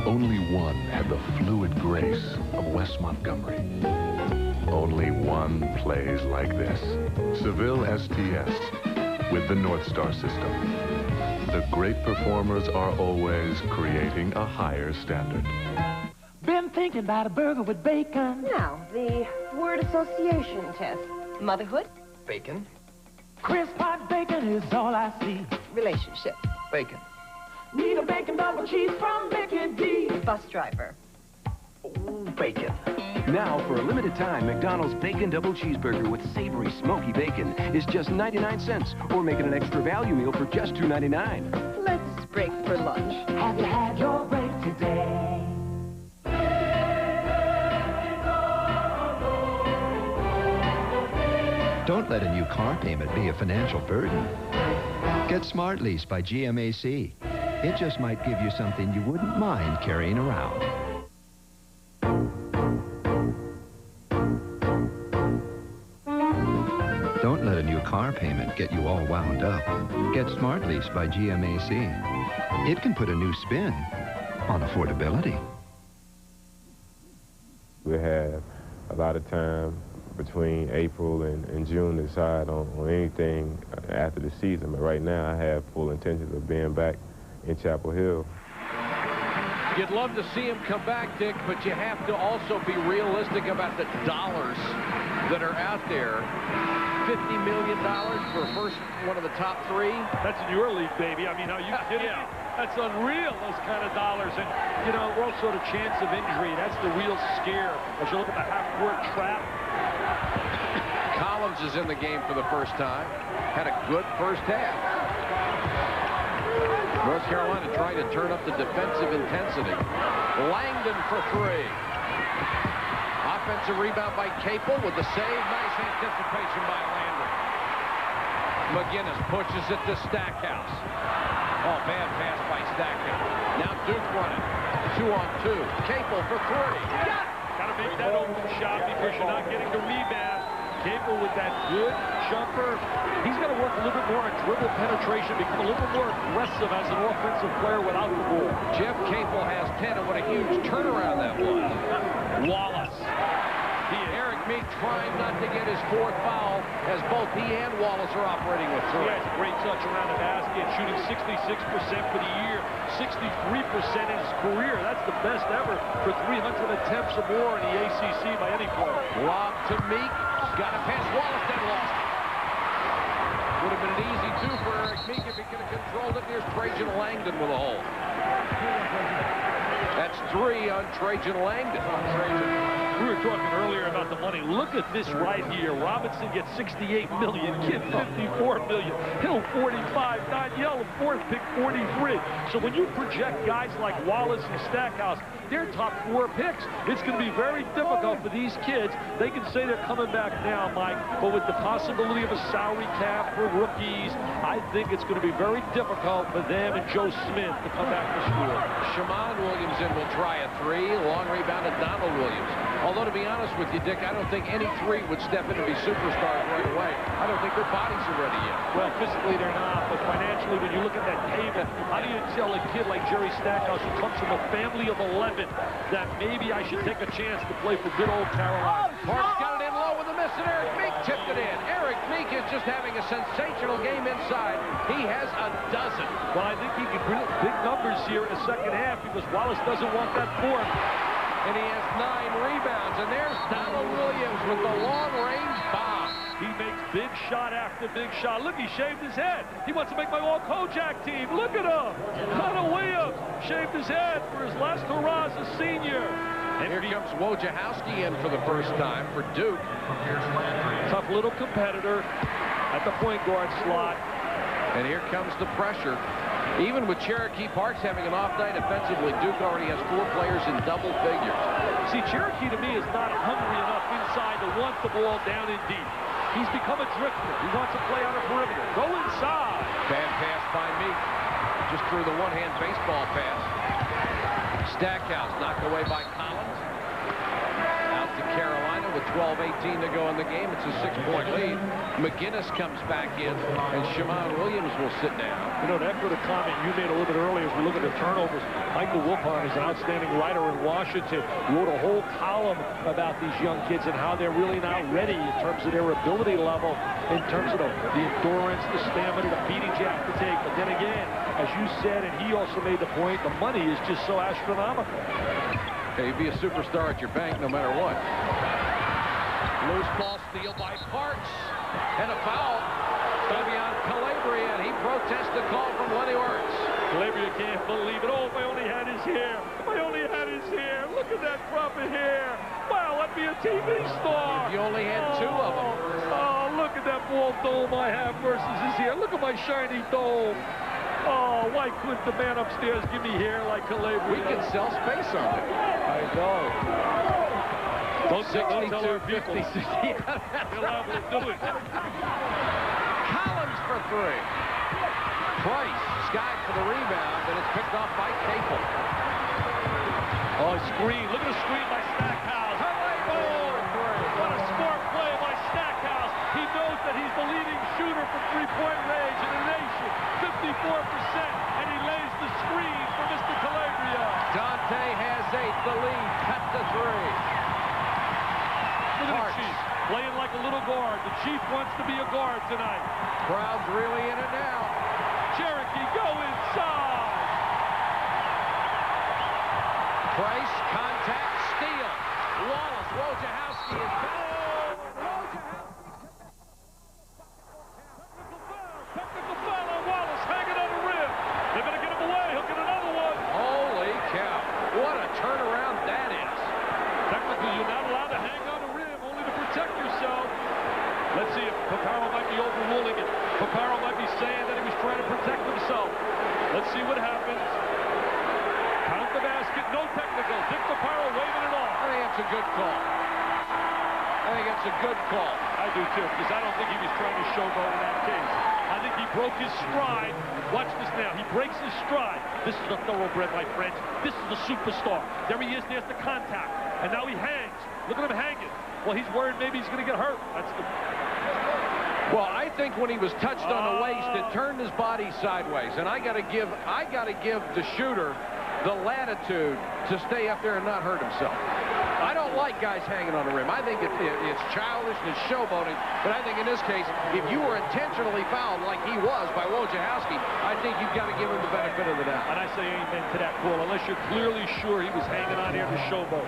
Only one had the fluid grace of Wes Montgomery. Only one plays like this. Seville STS with the North Star system. The great performers are always creating a higher standard. Been thinking about a burger with bacon. Now, the word association test. Motherhood? Bacon. Crisp hot bacon is all I see. Relationship. Bacon. Need a bacon double cheese from Bacon D. Bus driver. Bacon. Now, for a limited time, McDonald's Bacon Double Cheeseburger with savory, smoky bacon is just 99 cents, or make it an extra value meal for just $2.99. Let's break for lunch. Have you had your break today? Don't let a new car payment be a financial burden. Get Smart Lease by GMAC. It just might give you something you wouldn't mind carrying around. Don't let a new car payment get you all wound up. Get Smart Lease by GMAC. It can put a new spin on affordability. We have a lot of time between April and June to decide on anything after the season. But right now, I have full intentions of being back in Chapel Hill. You'd love to see him come back, Dick, but you have to also be realistic about the dollars that are out there. $50 million for first one of the top 3. That's in your league, baby. I mean, are you kidding me? That's unreal, those kind of dollars. And, you know, also the chance of injury. That's the real scare. As you look at the half-court trap. Collins is in the game for the first time. Had a good first half. North Carolina trying to turn up the defensive intensity. Langdon for 3. Offensive rebound by Capel with the save. Nice anticipation by Landry. McGinnis pushes it to Stackhouse. Oh, bad pass by Stackhouse. Now Duke running. 2-on-2. Capel for 3. Got to make that open shot because you're not getting the rebound. Capel with that good jumper. He's got to work a little bit more on dribble penetration, become a little bit more aggressive as an offensive player without the ball. Jeff Capel has 10, and what a huge turnaround that was. Wallace. Eric Meek trying not to get his 4th foul as both he and Wallace are operating with 3. He has a great touch around the basket, shooting 66% for the year, 63% in his career. That's the best ever for 300 attempts or more in the ACC by any player. Lob to Meek. Got to pass Wallace, then lost it. Would have been an easy 2 for Eric Meek if he could have controlled it. Here's Trajan Langdon with a hole. That's 3 on Trajan Langdon. We were talking earlier about the money. Look at this right here. Robinson gets $68 million. Kidd $54 million. Hill $45. Danielle, fourth pick, $43. So when you project guys like Wallace and Stackhouse, their top 4 picks, it's going to be very difficult for these kids. They can say they're coming back now, Mike, but with the possibility of a salary cap for rookies, I think it's going to be very difficult for them and Joe Smith to come back to school. Shammond Williamson will try a 3. Long rebound to Donald Williams. Although, to be honest with you, Dick, I don't think any three would step in and be superstars right away. I don't think their bodies are ready yet. Well, physically they're not, but financially, when you look at that table, how do you tell a kid like Jerry Stackhouse, who comes from a family of 11, that maybe I should take a chance to play for good old Carolina? Parks got it in low with a miss, and Eric Meek tipped it in. Eric Meek is just having a sensational game inside. He has a dozen. Well, I think he can bring big numbers here in the second half because Wallace doesn't want that fourth. And he has 9 rebounds. And there's Donald Williams with the long-range bomb. He makes big shot after big shot. Look, he shaved his head. He wants to make my all-Kojak team. Look at him. Donald Williams shaved his head for his last hurrah as a senior. And here comes Wojciechowski in for the first time for Duke. Tough little competitor at the point guard slot. And here comes the pressure. Even with Cherokee Parks having an off night offensively, Duke already has 4 players in double figures. See, Cherokee to me is not hungry enough inside to want the ball down in deep. He's become a drifter. He wants to play on a perimeter. Go inside. Bad pass by Meek. Just threw the one-hand baseball pass. Stackhouse knocked away by Collins. Out to Carolina with 12:18 to go in the game. It's a 6-point lead. McGinnis comes back in, and Shammond Williams will sit down. You know, to echo the comment you made a little bit earlier as we look at the turnovers, Michael Wilpon is an outstanding writer in Washington. Wrote a whole column about these young kids and how they're really not ready in terms of their ability level, in terms of the endurance, the stamina, the beatings you have to take. But then again, as you said, and he also made the point, the money is just so astronomical. Hey, you'd be a superstar at your bank no matter what. Loose ball steal by Parks. And a foul. Fabian Calabria, and he protests the call from Lenny Wirtz. Calabria can't believe it. Oh, if I only had his hair. If I only had his hair. Look at that crop of hair. Wow, I'd be a TV star. If you only had 2 of them. Oh, look at that bald dome I have versus his hair. Look at my shiny dome. Oh, why couldn't the man upstairs give me hair like Calabria? We can sell space on it. I know. Don't tell our 62-56. They're liable to do it. Collins for 3. Price, Scott for the rebound, and it's picked off by Capel. Oh, screen. Look at the screen by Stackhouse. Oh, what a smart play by Stackhouse. He knows that he's the leading shooter from three-point range in the nation. 54%, and he lays the screen for Mr. Calabria. Dante has 8. The lead cut to 3. Look at the Chief, playing like a little guard. The Chief wants to be a guard tonight. Crowd's really in it now. Cherokee, go inside. Price, contact, steal. Wallace, Wojciechowski is fouled. Technical foul on Wallace, hanging on the rim. They're going to get him away. He'll get another one. Holy cow. What a turnaround that is. Technically, you're not allowed to hang on the rim, only to protect yourself. Let's see if Paparo might be overruling it. Paparo might be saying that he was trying to protect himself. Let's see what happens. Count the basket, no technical. Dick Paparo waving it off. I think that's a good call. I think it's a good call. I do too, because I don't think he was trying to showboat in that case. I think he broke his stride. Watch this now. He breaks his stride. This is a thoroughbred, my friends. This is a superstar. There he is. There's the contact. And now he hangs. Look at him hanging. Well, he's worried maybe he's going to get hurt. That's the... Well, I think when he was touched on the waist, it turned his body sideways. And I got to give the shooter the latitude to stay up there and not hurt himself. I don't like guys hanging on the rim. I think it's childish and it's showboating. But I think in this case, if you were intentionally fouled like he was by Wojciechowski, I think you've got to give him the benefit of the doubt. And I say amen to that call, unless you're clearly sure he was hanging on here to showboat.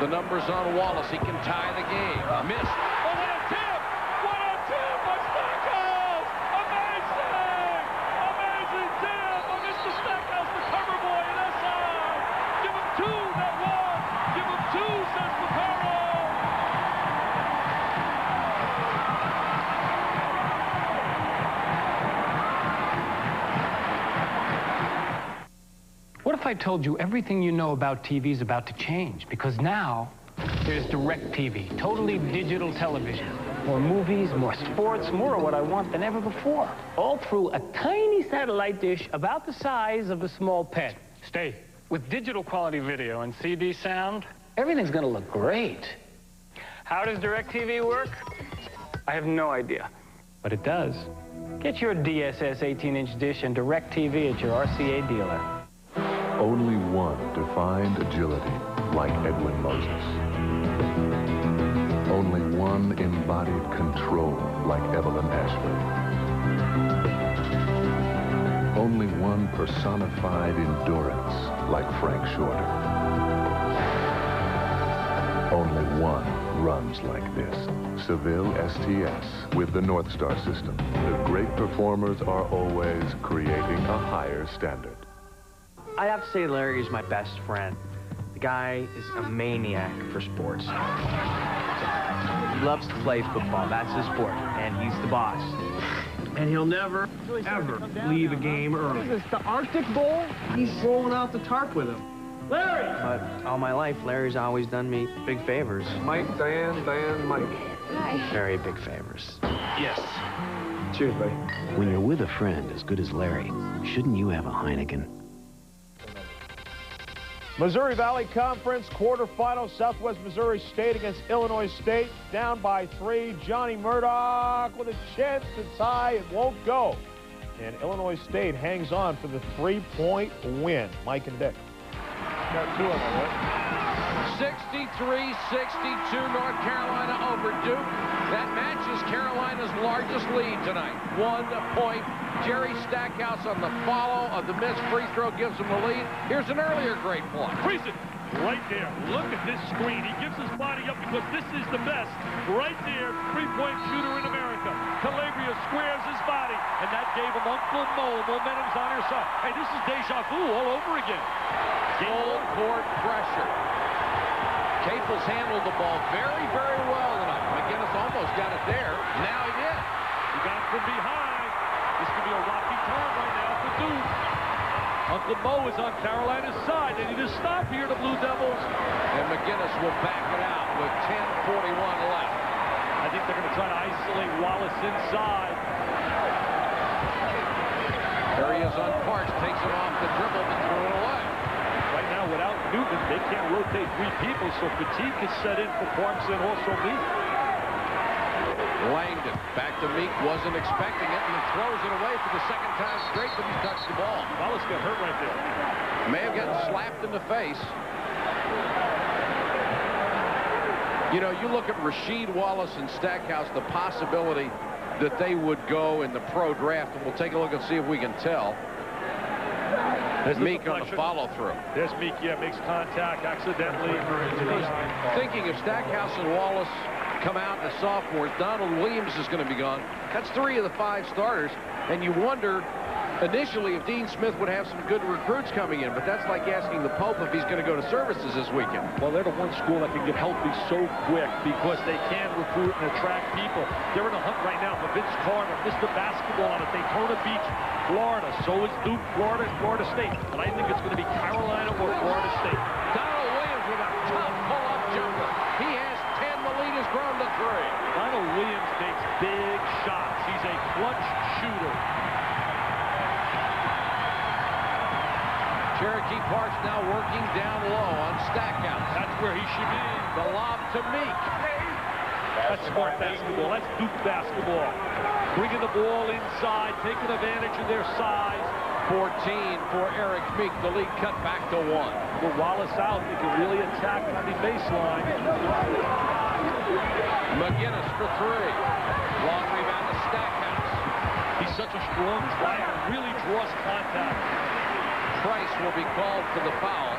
The numbers on Wallace. He can tie the game. Missed. Oh, what a tip! What a tip by Stackhouse! Amazing! Amazing tip by Mr. Stackhouse, the cover boy in SI. Give him 2, not 1. Give him 2, says Paparo. What if I told you everything you know about TV is about to change? Because now there's DirecTV, totally digital television. More movies, more sports, more of what I want than ever before. All through a tiny satellite dish about the size of a small pet. Stay. With digital quality video and CD sound, everything's going to look great. How does DirecTV work? I have no idea, but it does. Get your DSS 18-inch dish and DirecTV at your RCA dealer. Only one defined agility like Edwin Moses. Only one embodied control like Evelyn Ashford. Only one personified endurance like Frank Shorter. Only one runs like this. Seville STS with the North Star system. The great performers are always creating a higher standard. I'd have to say Larry is my best friend. The guy is a maniac for sports. He loves to play football. That's his sport, and he's the boss. And he'll never, ever leave a game early. What is this, the Arctic Bowl? He's rolling out the tarp with him. Larry! But all my life, Larry's always done me big favors. Mike, Diane, Mike. Hi. Very big favors. Yes. Cheers, buddy. When you're with a friend as good as Larry, shouldn't you have a Heineken? Missouri Valley Conference quarterfinal. Southwest Missouri State against Illinois State. Down by 3. Johnny Murdoch with a chance to tie. It won't go. And Illinois State hangs on for the 3-point win. Mike and Dick. Got 2 of them, right? 63-62, North Carolina over Duke. That matches Carolina's largest lead tonight. 1 point. Jerry Stackhouse on the follow of the missed free throw gives him the lead. Here's an earlier great point. Friesen, right there. Look at this screen. He gives his body up because this is the best. Right there, 3-point shooter in America. Calabria squares his body, and that gave him Uncle Mo. Momentum's on her side. Hey, this is deja vu all over again. Full court pressure. Caples handled the ball very, very well tonight. McGinnis almost got it there. Now he did. He got it from behind. This could be a rocky time right now for Duke. Uncle Mo is on Carolina's side. They need to stop here, the Blue Devils. And McGinnis will back it out with 10:41 left. I think they're going to try to isolate Wallace inside. There he is on Parks. Takes it off the dribble and threw it away. Right now, without Newton, they can't rotate 3 people, so fatigue is set in for Parks and also Meek. Langdon back to Meek, wasn't expecting it, and throws it away for the second time straight, but he touched the ball. Wallace got hurt right there. May have gotten slapped in the face. You know, you look at Rasheed Wallace and Stackhouse, the possibility that they would go in the pro draft, and we'll take a look and see if we can tell. There's Meek on the follow-through. There's Meek, yeah, makes contact accidentally. Thinking if Stackhouse and Wallace come out as sophomores, Donald Williams is going to be gone. That's 3 of the 5 starters, and you wonder initially if Dean Smith would have some good recruits coming in, but that's like asking the Pope if he's going to go to services this weekend. Well, they're the one school that can get healthy so quick because they can recruit and attract people. They're in a hunt right now for Vince Carter, Mr. Basketball on Daytona Beach, Florida. So is Duke, Florida, and Florida State. But I think it's going to be Carolina or Florida State. Donald Williams with a tough pull-up jumper. He has 10. The lead has grown to 3. Donald Williams makes big shots. He's a clutch shooter. Cherokee Parks now working down low on Stackhouse. That's where he should be. The lob to Meek. That's smart basketball. That's Duke basketball. Bringing the ball inside, taking advantage of their size. 14 for Eric Meek. The lead cut back to 1. With Wallace out, they can really attack on the baseline. McGinnis for 3. Long rebound to Stackhouse. He's such a strong player. Really draws contact. Price will be called for the foul.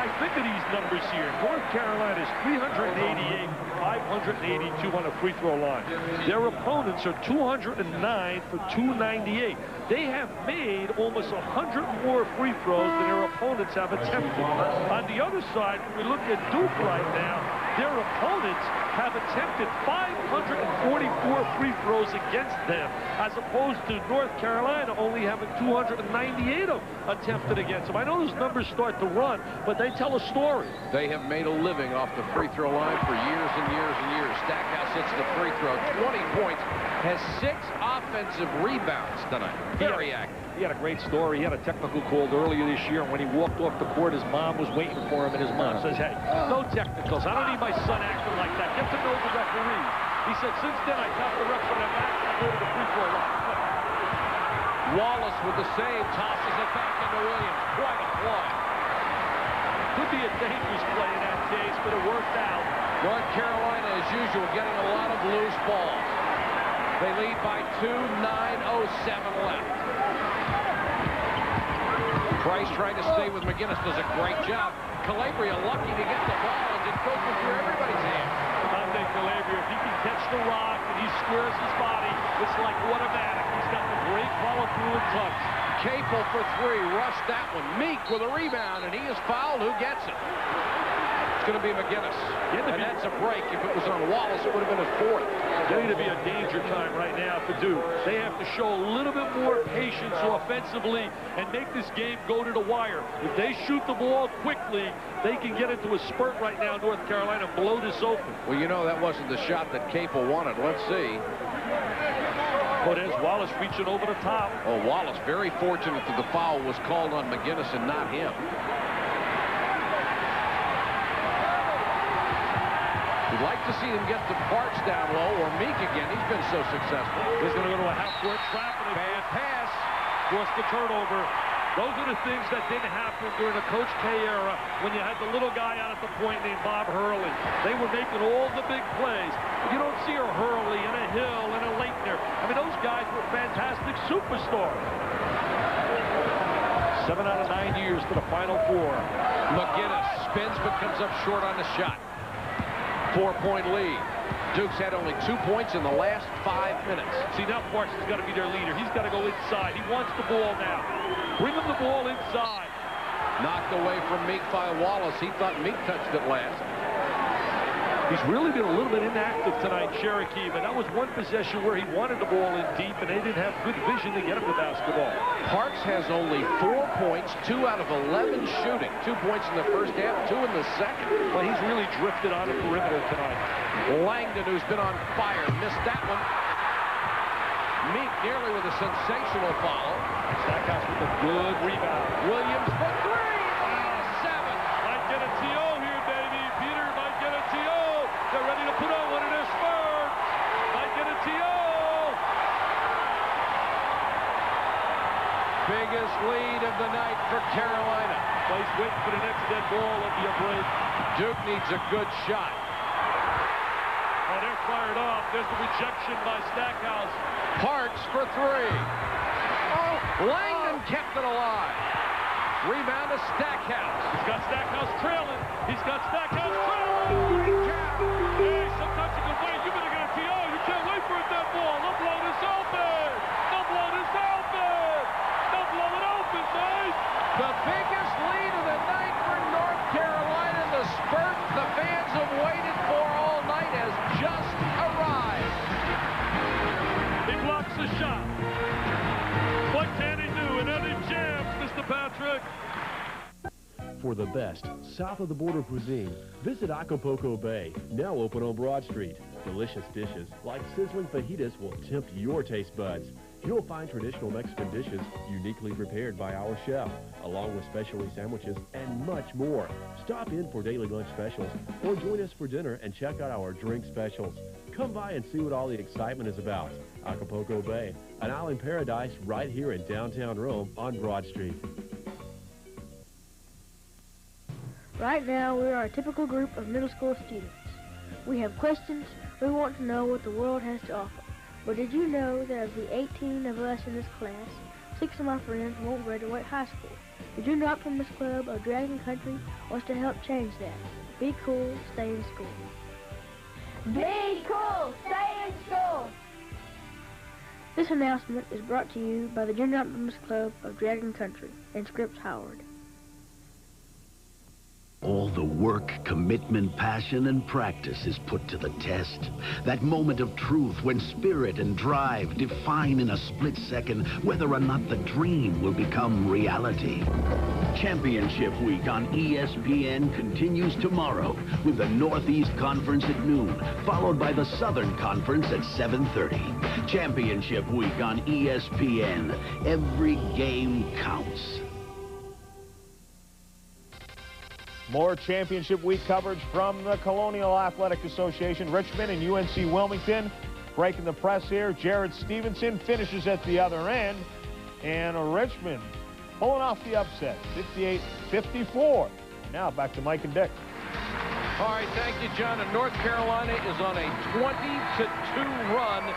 I think of these numbers here. North Carolina is 388, 582 on a free throw line. Their opponents are 209 for 298. They have made almost 100 more free throws than their opponents have attempted. On the other side, when we look at Duke right now, their opponents have attempted 544 free throws against them, as opposed to North Carolina only having 298 of attempted against them. I know those numbers start to run, but they tell a story. They have made a living off the free throw line for years and years and years. Stackhouse hits the free throw, 20 points, has 6 offensive rebounds tonight. Very active. He had a great story. He had a technical called earlier this year, and when he walked off the court, his mom was waiting for him, and his mom says, hey, no technicals. I don't need my son acting like that. Get to know the referees. He said, since then, I tap the refs on their back and I go to the free throw line. Wallace with the save, tosses it back into Williams. Quite a play. Could be a dangerous play in that case, but it worked out. North Carolina, as usual, getting a lot of loose balls. They lead by 2, 9:07 left. Price trying to stay with McGinnis, does a great job. Calabria lucky to get the ball as it filters through everybody's hands. Dante Calabria, if he can catch the rock and he squares his body, it's like automatic. He's got the great follow-through and touch. Capel for 3, rushed that one. Meek with a rebound, and he is fouled. Who gets it? It's going to be McGinnis. And that's a break. If it was on Wallace, it would have been his 4th. Getting to be a danger time right now for Duke. They have to show a little bit more patience offensively and make this game go to the wire. If they shoot the ball quickly, they can get into a spurt right now, North Carolina, blow this open. Well, you know that wasn't the shot that Capel wanted. Let's see. Oh, there's Wallace reaching over the top. Oh, Wallace very fortunate that the foul was called on McGinnis and not him. We'd like to see them get the Parks down low, or Meek again. He's been so successful. He's going to go to a half-court trap. And a bad pass. Forced the turnover. Those are the things that didn't happen during the Coach K era when you had the little guy out at the point named Bob Hurley. They were making all the big plays. You don't see a Hurley and a Hill and a Leitner. I mean, those guys were fantastic superstars. 7 out of 9 years to the Final Four. McGinnis spins but comes up short on the shot. 4-point lead. Duke's had only 2 points in the last 5 minutes. See, now Parks has got to be their leader. He's got to go inside. He wants the ball now. Bring him the ball inside. Knocked away from Meek by Wallace. He thought Meek touched it last. He's really been a little bit inactive tonight, Cherokee, but that was one possession where he wanted the ball in deep, and they didn't have good vision to get him the basketball. Parks has only 4 points, 2 out of 11 shooting. 2 points in the first half, 2 in the second. But he's really drifted on the perimeter tonight. Langdon, who's been on fire, missed that one. Meek nearly with a sensational foul. Stackhouse with a good rebound. Williams for 3. 7. Might get a TO here, baby. Peter might get a TO. They're ready to put on one of their spurs. Might get a TO. Biggest lead of the night for Carolina. He's waiting for the next dead ball. It'll be a break. Duke needs a good shot. Oh, they're fired up. There's the rejection by Stackhouse. Parks for 3. Oh, Langdon kept it alive. Rebound to Stackhouse. He's got Stackhouse trailing. He's got Stackhouse trailing. Hey, sometimes you can wait. You better get a TO. You can't wait for a dead ball. They'll blow this open. They'll blow this open. They'll blow it open, mate. The biggest lead of the night for North Carolina. The spurt the fans have waited for all night has just arrived. He blocks the shot. What can he do? And then he jams, Mr. Patrick. For the best south of the border cuisine, visit Acapulco Bay, now open on Broad Street. Delicious dishes like sizzling fajitas will tempt your taste buds. You'll find traditional Mexican dishes uniquely prepared by our chef, along with specialty sandwiches and much more. Stop in for daily lunch specials or join us for dinner and check out our drink specials. Come by and see what all the excitement is about. Acapulco Bay, an island paradise right here in downtown Rome on Broad Street. Right now, we are a typical group of middle school students. We have questions. We want to know what the world has to offer. But did you know that of the 18 of us in this class, 6 of my friends won't graduate high school? The Junior Optimist Club of Dragon Country wants to help change that. Be cool, stay in school. Be cool, stay in school. This announcement is brought to you by the Junior Optimist Club of Dragon Country and Scripps Howard. All the work, commitment, passion, and practice is put to the test. That moment of truth when spirit and drive define in a split second whether or not the dream will become reality. Championship Week on ESPN continues tomorrow with the Northeast Conference at noon, followed by the Southern Conference at 7:30. Championship Week on ESPN. Every game counts. More Championship Week coverage from the Colonial Athletic Association. Richmond and UNC Wilmington breaking the press here. Jared Stevenson finishes at the other end. And Richmond pulling off the upset, 58-54. Now back to Mike and Dick. All right, thank you, John. And North Carolina is on a 20-2 run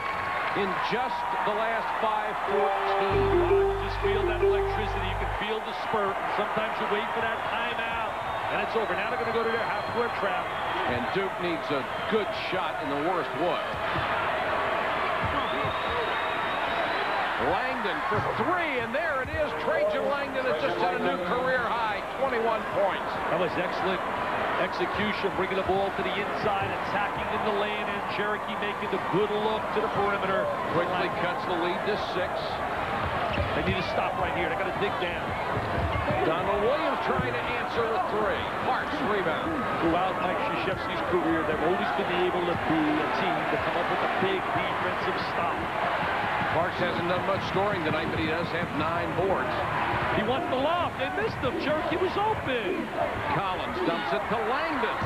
in just the last 5-14. Just feel that electricity. You can feel the spurt. Sometimes you wait for that timeout. And it's over. Now they're going to go to their half-court trap. And Duke needs a good shot in the worst way. Langdon for three, and there it is. Trajan Langdon has just set a new career high, 21 points. That was excellent execution, bringing the ball to the inside, attacking in the lane, and Cherokee making the good look to the perimeter. Quickly cuts the lead to 6. They need to stop right here. They got to dig down. Donald Williams trying to answer with 3. Parks rebound. Throughout Mike Krzyzewski's career, they've always been able to be a team to come up with a big defensive stop. Parks hasn't done much scoring tonight, but he does have 9 boards. He wants the lob. They missed him. Cherokee was open. Collins dumps it to Langdon.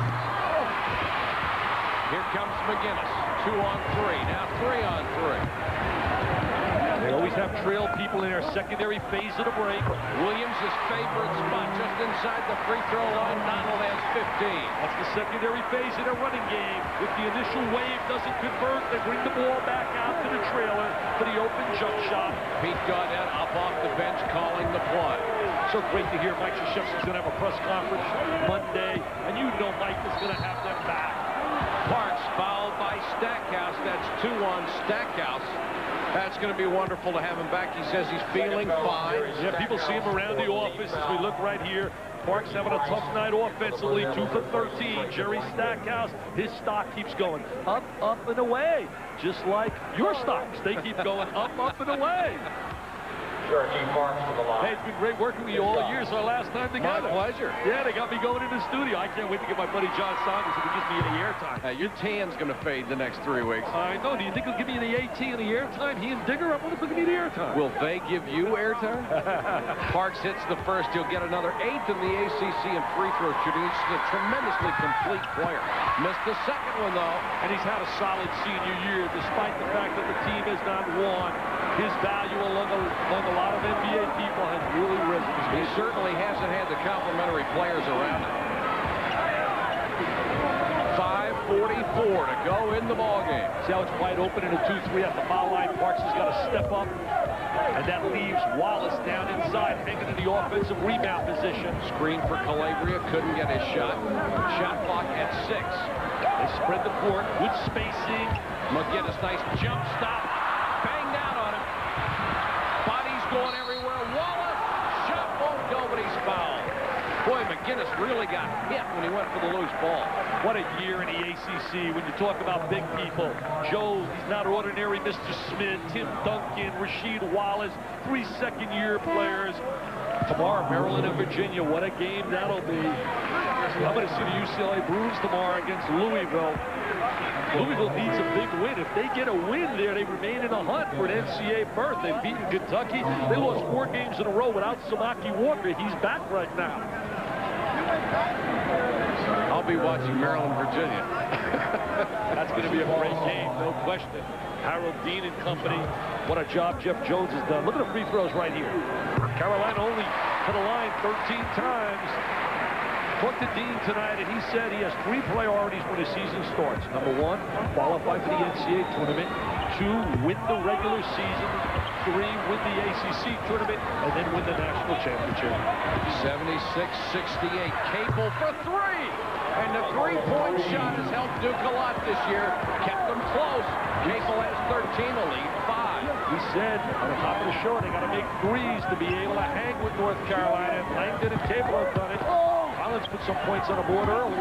Here comes McGinnis. 2 on 3. Now 3 on 3. They always have trail people in their secondary phase of the break. Williams' favorite spot just inside the free throw line. Donald has 15. That's the secondary phase of their running game. If the initial wave doesn't convert, they bring the ball back out to the trailer for the open jump shot. Pete Gaudette up off the bench calling the play. So great to hear Mike Krzyzewski's going to have a press conference Monday, and you know Mike is going to have them back. Parks fouled by Stackhouse. That's 2 on Stackhouse. That's going to be wonderful to have him back. He says he's feeling fine. Yeah, people see him around the office as we look right here. Parks having a tough night offensively, 2 for 13. Jerry Stackhouse, his stock keeps going up, up, and away. Just like your stocks. They keep going up, up, and away. Cherokee Parks to the line. Hey, it's been great working with you all year. It's our last time together. My pleasure. Yeah, they got me going in the studio. I can't wait to get my buddy John Saunders who can give me any airtime. Your tan's going to fade the next 3 weeks. I know. Do you think he'll give me the AT and the airtime? He and Digger, I wonder if they'll give me the airtime. Will they give you airtime? Parks hits the first. He'll get another 8th in the ACC in free throw shooting. He's a tremendously complete player. Missed the second one, though. And he's had a solid senior year, despite the fact that the team has not won. His value among a lot of NBA people has really risen. He certainly hasn't had the complimentary players around him. 5:44 to go in the ballgame. See how it's wide open in a 2-3 at the foul line. Parks has got to step up. And that leaves Wallace down inside, hanging in the offensive rebound position. Screen for Calabria, couldn't get his shot. Shot clock at 6. They spread the court, good spacing. McGinnis, nice jump stop. Banged out on him. Bodies going everywhere. Wallace, shot won't go, but he's fouled. Boy, McGinnis really got hit when he went for the loose ball. What a year in the ACC when you talk about big people. Joe, he's not ordinary. Mr. Smith, Tim Duncan, Rasheed Wallace, 3 second-year players. Tomorrow, Maryland and Virginia. What a game that'll be. I'm going to see the UCLA Bruins tomorrow against Louisville. Louisville needs a big win. If they get a win there, they remain in the hunt for an NCAA berth. They've beaten Kentucky. They lost 4 games in a row without Samaki Walker. He's back right now. I'll be watching Maryland, Virginia. That's going to be a great game, no question. Harold Dean and company. What a job Jeff Jones has done. Look at the free throws right here. Carolina only to the line 13 times. Talked to Dean tonight, and he said he has 3 priorities when the season starts. Number 1, qualify for the NCAA tournament. 2, win the regular season. 3, win the ACC tournament, and then win the national championship. 76-68. Capel for 3. And the 3-point shot has helped Duke a lot this year. Kept them close. Capel has 13, a lead 5. We said on the top of the show they got to make threes to be able to hang with North Carolina. Langdon and Capel have done it. Rollins put some points on the board early.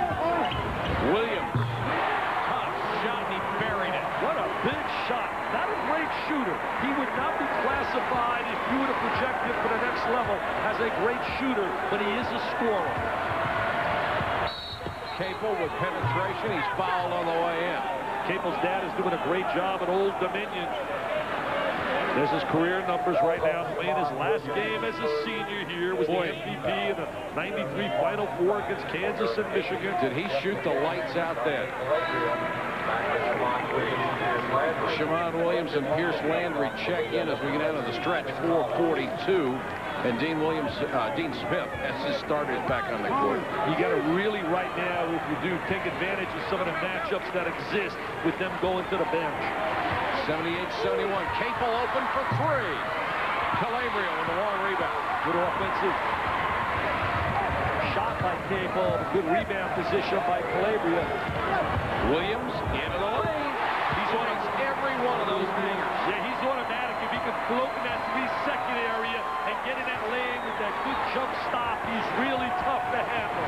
Williams. Tough shot, and he buried it. What a big shot. Not a great shooter. He would not be classified, if you were to project him for the next level, as a great shooter, but he is a scorer. Capel with penetration. He's fouled on the way in. Capel's dad is doing a great job at Old Dominion. There's his career numbers right now, playing his last game as a senior here, was the MVP in the '93 Final Four against Kansas and Michigan. Did he shoot the lights out then? Shammond Williams and Pierce Landry check in as we get out of the stretch, 4:42. And Dean Smith as his starters back on the court. You got to really, right now, if you do, take advantage of some of the matchups that exist with them going to the bench. 78-71. Capel open for three. Calabria with the long rebound. Good offensive shot by Capel. Good rebound position by Calabria. Williams into the lane. He's on every one of those bangers. Yeah, he's automatic. If he can float in that 3-second area and get in that lane with that good jump stop, he's really tough to handle.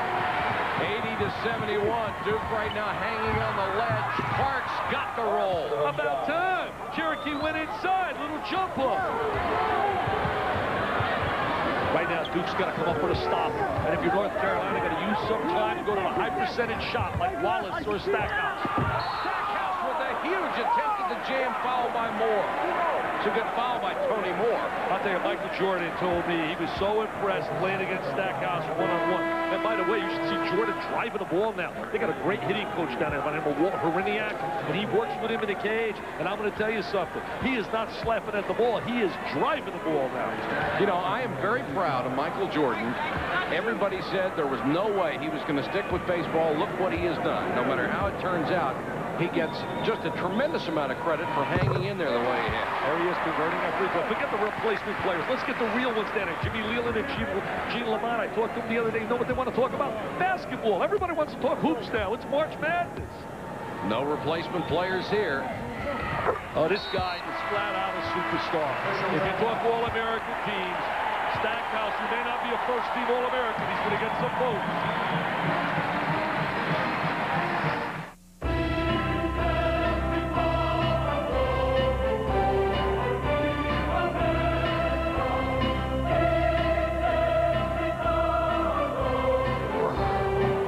80-71. Duke right now hanging on the ledge. Parks got the roll. About time. Cherokee went inside. Little jump up. Right now, Duke's got to come up with a stop. And if you're North Carolina, got to use some time to go to a high percentage shot like Wallace or Stackhouse. Stackhouse with a huge attempt at the jam, foul by Moore. It's a good foul by Tony Moore. I'll tell you, Michael Jordan told me he was so impressed playing against Stackhouse one-on-one. And by the way, you should see Jordan driving the ball now. They got a great hitting coach down there by the name of Walt Heriniak, and he works with him in the cage. And I'm going to tell you something. He is not slapping at the ball. He is driving the ball now. You know, I am very proud of Michael Jordan. Everybody said there was no way he was going to stick with baseball. Look what he has done. No matter how it turns out, he gets just a tremendous amount of credit for hanging in there the way he has. There he is converting that free throw. Forget the replacement players. Let's get the real ones down there. Jimmy Leland and Gene Lamont. I talked to them the other day. You know what they want to talk about? Basketball. Everybody wants to talk hoops now. It's March Madness. No replacement players here. Oh, this guy is flat out a superstar. If you talk All-American teams, Stackhouse, who may not be a first-team All-American, he's going to get some votes.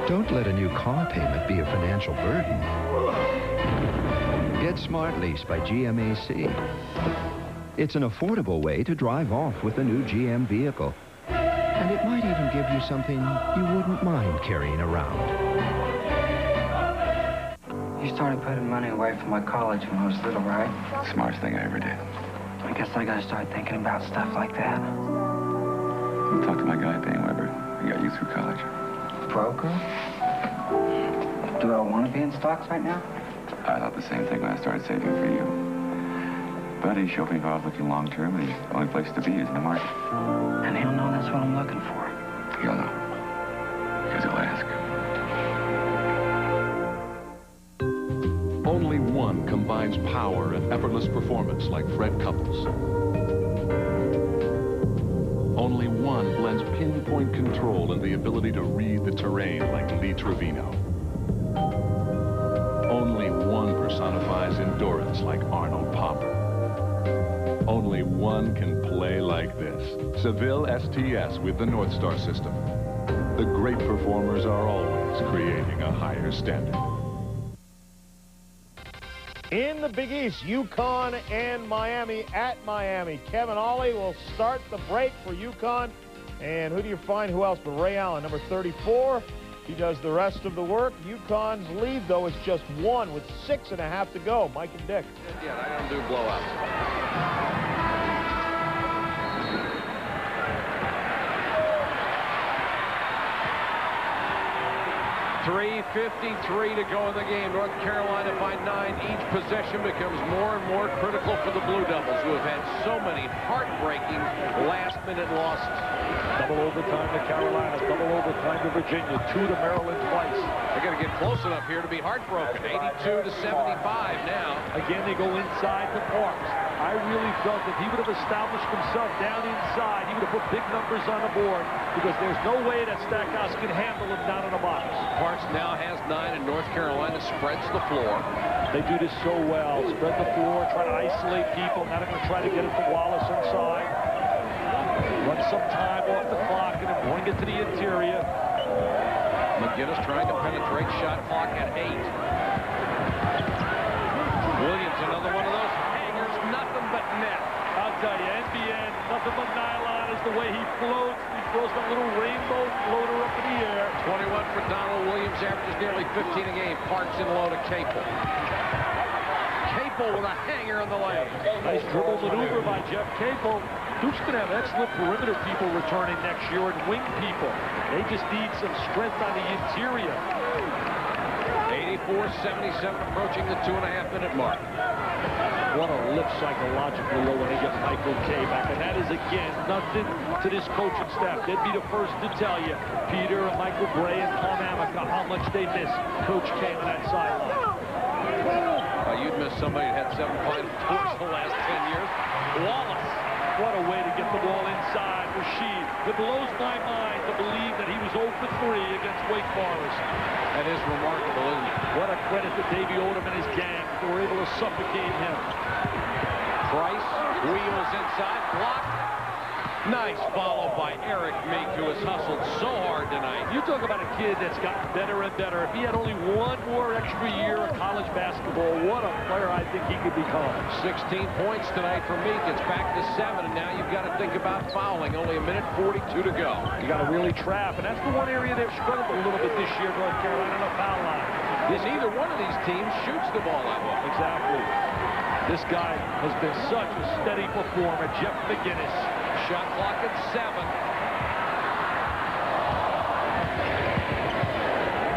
Don't let a new car payment be a financial burden. Get Smart Lease by GMAC. It's an affordable way to drive off with a new GM vehicle. And it might even give you something you wouldn't mind carrying around. You started putting money away for my college when I was little, right? Smartest thing I ever did. I guess I gotta start thinking about stuff like that. Talk to my guy, Payne Weber. He got you through college. Broker? Do I want to be in stocks right now? I thought the same thing when I started saving for you. But he showed me if I was looking long-term, and the only place to be is in the market. And he'll know that's what I'm looking for. He'll know. Because he'll ask. Only one combines power and effortless performance like Fred Couples. Only one blends pinpoint control and the ability to read the terrain like Lee Trevino. Only one personifies endurance like Arnold Palmer. Only one can play like this. Seville STS with the North Star system. The great performers are always creating a higher standard. In the Big East, UConn and Miami at Miami. Kevin Ollie will start the break for UConn. And who do you find? Who else but Ray Allen, number 34. He does the rest of the work. UConn's lead, though, is just 1 with 6.5 to go. Mike and Dick. Yeah, I don't do blowouts. 3:53 to go in the game. North Carolina by 9. Each possession becomes more and more critical for the Blue Devils, who have had so many heartbreaking last-minute losses. Double overtime to Carolina, double overtime to Virginia, 2 to Maryland twice. They're going to get close enough here to be heartbroken. 82 to 75 now. Again, they go inside to Parks. I really felt that he would have established himself down inside. He would have put big numbers on the board because there's no way that Stackhouse can handle him down in the box. Parks now has 9, and North Carolina spreads the floor. They do this so well. Spread the floor, try to isolate people. Now they're going to try to get it to Wallace inside. Run some time off the clock and then bring it to the interior. McGinnis trying to penetrate, shot clock at 8. Williams, another one of those hangers, nothing but net. I'll tell you, NBN, nothing but nylon is the way he floats. He throws that little rainbow floater up in the air. 21 for Donald Williams, averages nearly 15 a game. Parks in low to Capel. Capel with a hanger in the lane. Nice dribble maneuver by Jeff Capel. Duke's going to have excellent perimeter people returning next year and wing people. They just need some strength on the interior. 84-77, approaching the 2.5-minute mark. What a lift psychologically low when they get Michael Kay back. And that is, again, nothing to this coaching staff. They'd be the first to tell you, Peter and Michael Bray and Tom Amica, how much they miss Coach Kay on that sideline. You'd miss somebody that had 7 Final Fours the last 10 years. Wallace. What a way to get the ball inside. Rasheed. It blows my mind to believe that he was 0 for 3 against Wake Forest. That is remarkable, isn't it? What a credit to Davey Odom and his gang. They were able to suffocate him. Price wheels inside, blocked. Nice follow by Eric Meek, who has hustled so hard tonight. You talk about a kid that's gotten better and better. If he had only one more extra year of college basketball, what a player I think he could become. 16 points tonight for Meek. It's back to 7, and now you've got to think about fouling. Only 1:42 to go. You got to really trap, and that's the one area they've struggled a little bit this year, North Carolina, on the foul line. Neither one of these teams shoots the ball that well. Exactly. This guy has been such a steady performer, Jeff McGinnis. Shot clock at 7.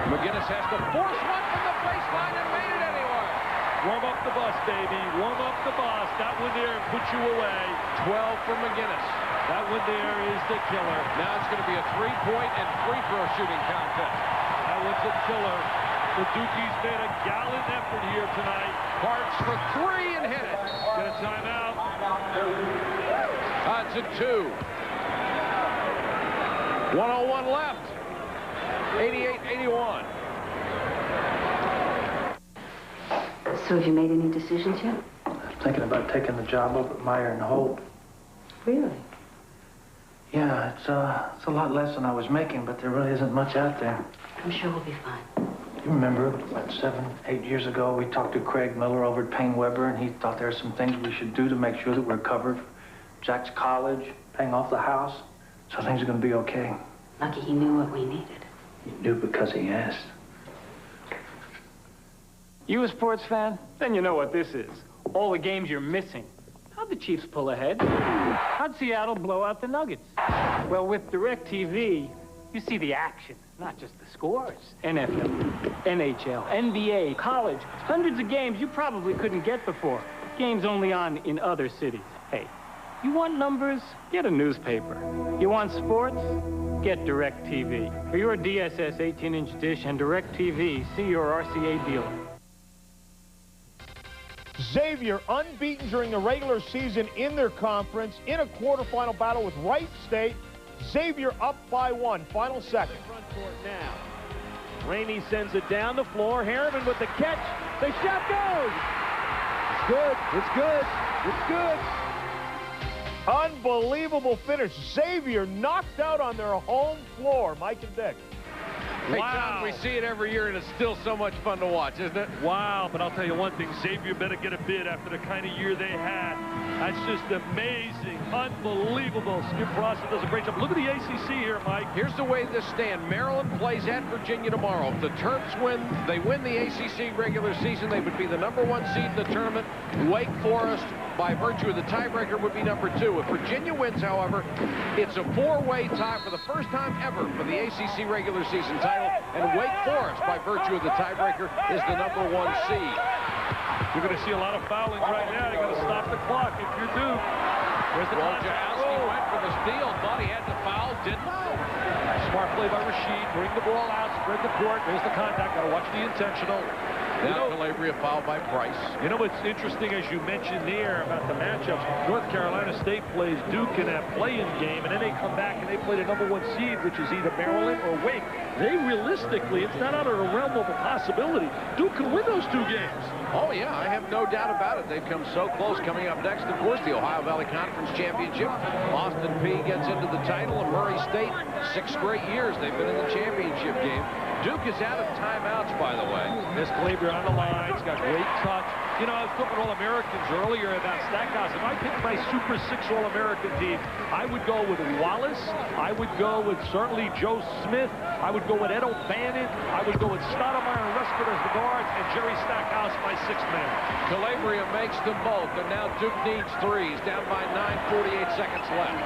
McGinnis has to force one from the baseline and made it anyway. Warm up the bus, baby. Warm up the bus. That one there puts you away. 12 for McGinnis. That one there is the killer. Now it's going to be a 3-point and free throw shooting contest. That one's a killer. The Dukies made a gallant effort here tonight. Parks for 3 and hit it. Get a timeout. It's a 2. 1:01 left. 88-81. So have you made any decisions yet? I'm thinking about taking the job up at Meyer and Holt. Really? Yeah, it's a lot less than I was making, but there really isn't much out there. I'm sure we'll be fine. You remember, about 7, 8 years ago, we talked to Craig Miller over at Payne Weber, and he thought there were some things we should do to make sure that we're covered. Jack's college, paying off the house, so things are going to be okay. Lucky he knew what we needed. He knew because he asked. You a sports fan? Then you know what this is. All the games you're missing. How'd the Chiefs pull ahead? How'd Seattle blow out the Nuggets? Well, with DirecTV, you see the action, not just the scores. NFL, NHL, NBA, college, hundreds of games you probably couldn't get before. Games only on in other cities. Hey, you want numbers? Get a newspaper. You want sports? Get DirecTV. For your DSS 18-inch dish and DirecTV, see your RCA dealer. Xavier unbeaten during the regular season in their conference in a quarterfinal battle with Wright State. Xavier up by 1, final second. Front court now. Rainey sends it down the floor. Harriman with the catch. The shot goes. It's good. It's good. It's good. Unbelievable finish. Xavier knocked out on their home floor. Mike and Dick. Hey, Wow. Tom, we see it every year, and it's still so much fun to watch, isn't it? Wow, but I'll tell you one thing. Xavier better get a bid after the kind of year they had. That's just amazing, unbelievable. Skip Prosser does a great job. Look at the ACC here, Mike. Here's the way this stands. Maryland plays at Virginia tomorrow. If the Terps win, they win the ACC regular season, they would be the #1 seed in the tournament. Wake Forest, by virtue of the tiebreaker, would be #2. If Virginia wins, however, it's a 4-way tie for the first time ever for the ACC regular season title, and Wake Forest, by virtue of the tiebreaker, is the #1 seed. You're going to see a lot of fouling right now. You're going to stop the clock if you're Duke. Where's the Wojciechowski went for the steal, thought he had the foul, didn't. Smart play by Rasheed. Bring the ball out, spread the court. There's the contact. Got to watch the intentional. Now Calabria fouled by Price. You know what's interesting, as you mentioned there about the matchups, North Carolina State plays Duke in that play-in game, and then they come back and they play the #1 seed, which is either Maryland or Wake. They realistically, it's not out of the realm of a possibility. Duke can win those 2 games. Oh, yeah, I have no doubt about it. They've come so close. Coming up next, of course, the Ohio Valley Conference Championship. Austin Peay gets into the title, and Murray State, 6 straight years they've been in the championship game. Duke is out of timeouts, by the way. There's Calabria on the line. He's got great touch. You know, I was talking All-Americans earlier about Stackhouse. If I picked my Super 6 All-American team, I would go with Wallace. I would go with certainly Joe Smith. I would go with Ed O'Bannon. I would go with Stoudemire and Rusford as the guards, and Jerry Stackhouse, my 6th man. Calabria makes them both, and now Duke needs 3s, down by 9:48 seconds left.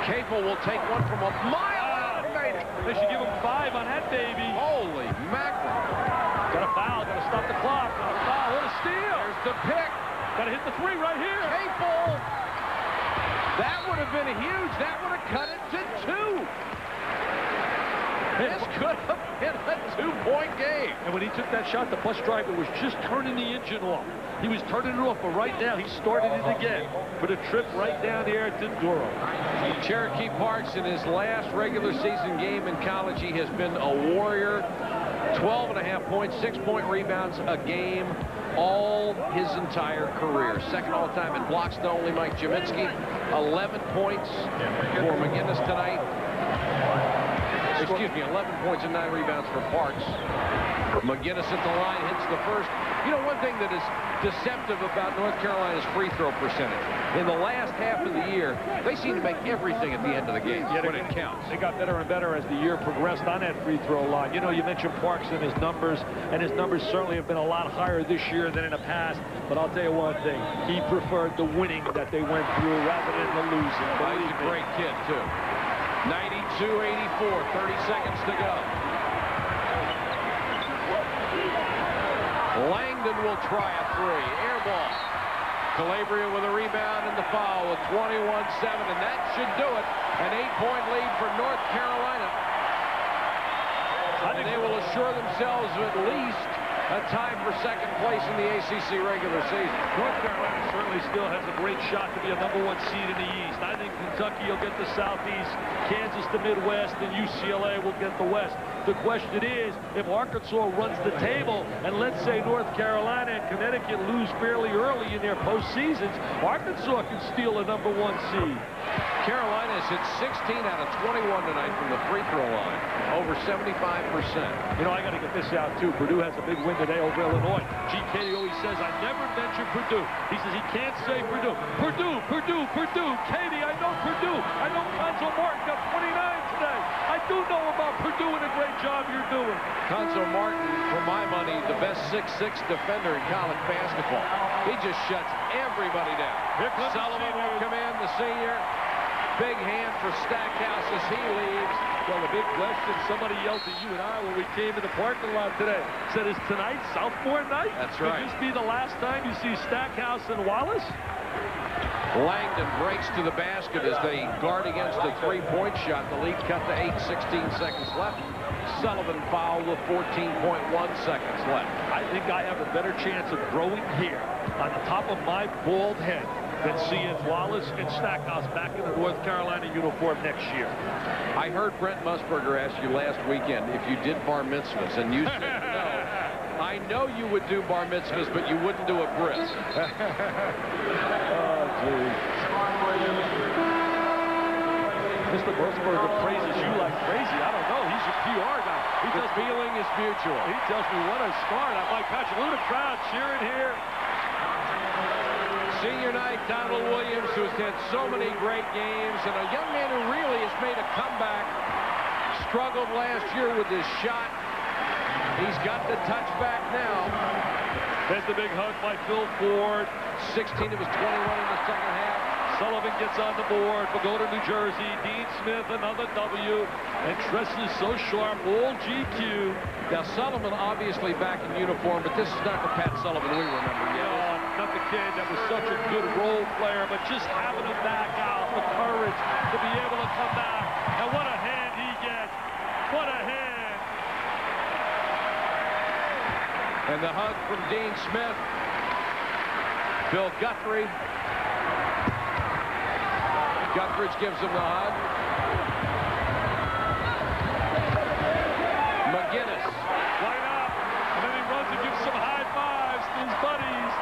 Capel will take one from a mile out and made it. They should give him 5 on that baby. Holy mackerel. Got a foul, got to stop the clock. Got a foul, what a steal. There's the pick. Got to hit the 3 right here. Capel. That would have been huge. That would have cut it to 2. This could have been a 2-point game. And when he took that shot, the bus driver was just turning the engine off. He was turning it off, but right now he started it again for the trip right down there to Durham. Cherokee Parks, in his last regular season game in college, he has been a warrior. 12.5 points, 6-point rebounds a game all his entire career. Second all-time in blocks to only Mike Jaminski. 11 points for McGinnis tonight. Excuse me, 11 points and 9 rebounds for Parks. McGinnis at the line, hits the first. You know, one thing that is deceptive about North Carolina's free throw percentage, in the last half of the year, they seem to make everything at the end of the game when it counts. They got better and better as the year progressed on that free throw line. You know, you mentioned Parks and his numbers certainly have been a lot higher this year than in the past. But I'll tell you one thing, he preferred the winning that they went through rather than the losing. He's a great kid, too. 92-84, 30 seconds to go. Langdon will try a 3. Air ball. Calabria with a rebound and the foul with 21-7, and that should do it. An 8-point lead for North Carolina. And they will assure themselves of at least a tie for second place in the ACC regular season. North Carolina certainly still has a great shot to be a #1 seed in the East. I think Kentucky will get the Southeast, Kansas the Midwest, and UCLA will get the West. The question is, if Arkansas runs the table, and let's say North Carolina and Connecticut lose fairly early in their postseasons, Arkansas can steal a #1 seed. Carolina has hit 16 out of 21 tonight from the free throw line, over 75%. You know, I got to get this out, too. Purdue has a big win today over Illinois. GK always says, I never mention Purdue. He says he can't say Purdue. Purdue, Purdue, Purdue. Katie, I know Purdue. I know Conzo Martin got 29 today. I do know about Purdue and a great job you're doing. Conzo Martin, for my money, the best 6'6" defender in college basketball. He just shuts everybody down. Sullivan will come in, the senior. Big hand for Stackhouse as he leaves. Well, the big question, somebody yelled at you and I when we came in the parking lot today. Said, is tonight sophomore night? That's right. Could this be the last time you see Stackhouse and Wallace? Langdon breaks to the basket as they guard against the 3-point shot. The lead cut to 8, 16 seconds left. Sullivan fouled with 14.1 seconds left. I think I have a better chance of growing hair on the top of my bald head than seeing Wallace and Stackhouse back in the North Carolina uniform next year. I heard Brent Musburger ask you last weekend if you did bar mitzvahs, and you said no. I know you would do bar mitzvahs, but you wouldn't do a bris. Oh, gee. Mr. Musburger praises you like crazy. I don't know. He's your PR guy. The feeling is mutual. He tells me what a start. I'm like, Patrick, look at the crowd cheering here. Senior night, Donald Williams, who's had so many great games, and a young man who really has made a comeback. Struggled last year with his shot. He's got the touch back now. There's the big hug by Phil Ford. 16 of his 21 in the second half. Sullivan gets on the board. Pagoda, New Jersey. Dean Smith, another W. And Tress is so sharp, all GQ. Now, Sullivan obviously back in uniform, but this is not the Pat Sullivan we remember yet. Not the kid that was such a good role player, but just having him back out, the courage to be able to come back. And what a hand he gets. What a hand. And the hug from Dean Smith. Bill Guthrie. Guthridge gives him the hug. McGinnis. Line up. And then he runs and gives some high fives to his buddies.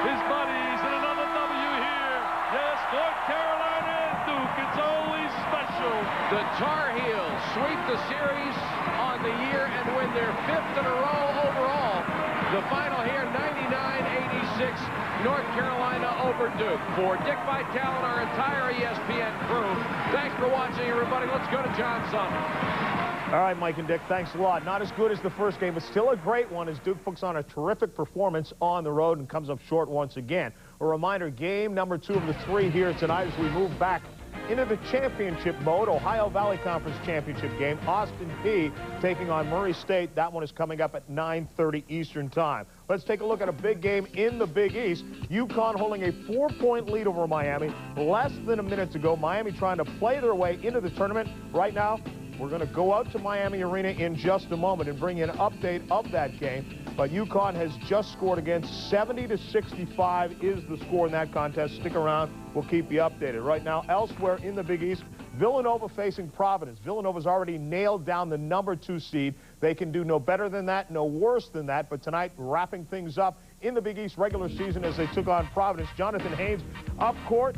His buddies. And another W here. Yes, North Carolina and Duke. It's always special. The Tar Heels sweep the series on the year and win their 5th in a row overall. The final here, 99-86, North Carolina over Duke. For Dick Vitale and our entire ESPN crew, thanks for watching, everybody. Let's go to John Sumner. All right, Mike and Dick, thanks a lot. Not as good as the first game, but still a great one as Duke puts on a terrific performance on the road and comes up short once again. A reminder, game number 2 of the 3 here tonight as we move back into the championship mode. Ohio Valley Conference championship game. Austin Peay taking on Murray State. That one is coming up at 9:30 Eastern time. Let's take a look at a big game in the Big East. UConn holding a 4-point lead over Miami. Less than a minute to go. Miami trying to play their way into the tournament. Right now, we're going to go out to Miami Arena in just a moment and bring you an update of that game. But UConn has just scored again. 70-65 is the score in that contest. Stick around. We'll keep you updated. Right now, elsewhere in the Big East, Villanova facing Providence. Villanova's already nailed down the number 2 seed. They can do no better than that, no worse than that. But tonight, wrapping things up in the Big East regular season as they took on Providence. Jonathan Haynes up court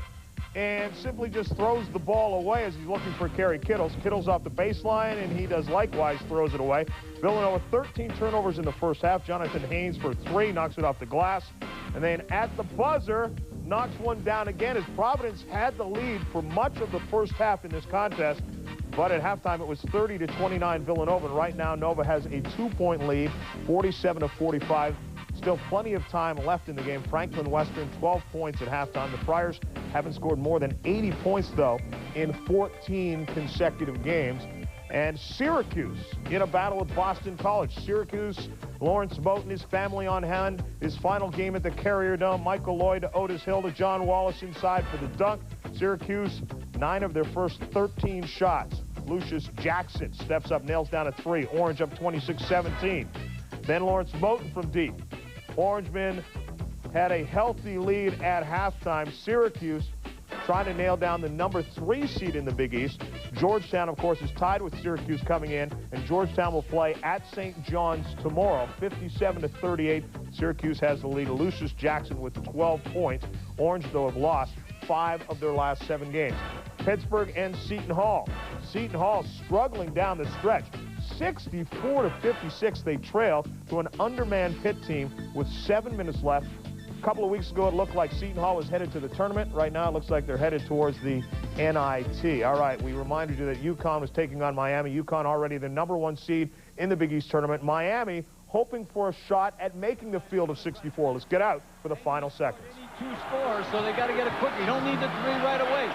and simply just throws the ball away as he's looking for Kerry Kittles. Kittles off the baseline, and he does likewise, throws it away. Villanova 13 turnovers in the first half. Jonathan Haynes for 3, knocks it off the glass. And then at the buzzer, knocks one down again as Providence had the lead for much of the first half in this contest. But at halftime, it was 30-29 Villanova. And right now, Nova has a 2-point lead, 47-45. Still plenty of time left in the game. Franklin Western, 12 points at halftime. The Friars haven't scored more than 80 points, though, in 14 consecutive games. And Syracuse in a battle with Boston College. Syracuse, Lawrence Moten and his family on hand. His final game at the Carrier Dome. Michael Lloyd to Otis Hill to John Wallace inside for the dunk. Syracuse, 9 of their first 13 shots. Lucius Jackson steps up, nails down a 3. Orange up 26-17. Then Lawrence Moten from deep. Orangemen had a healthy lead at halftime. Syracuse trying to nail down the number 3 seed in the Big East. Georgetown, of course, is tied with Syracuse coming in, and Georgetown will play at St. John's tomorrow, 57-38. Syracuse has the lead. Lucius Jackson with 12 points. Orange, though, have lost 5 of their last 7 games. Pittsburgh and Seton Hall. Seton Hall struggling down the stretch. 64-56, they trail to an undermanned Pitt team with 7 minutes left. A couple of weeks ago, it looked like Seton Hall was headed to the tournament. Right now, it looks like they're headed towards the NIT. All right, we reminded you that UConn was taking on Miami. UConn already the number 1 seed in the Big East tournament. Miami hoping for a shot at making the field of 64. Let's get out for the final seconds. They need 2 scores, so they got to get it quick. You don't need the 3 right away.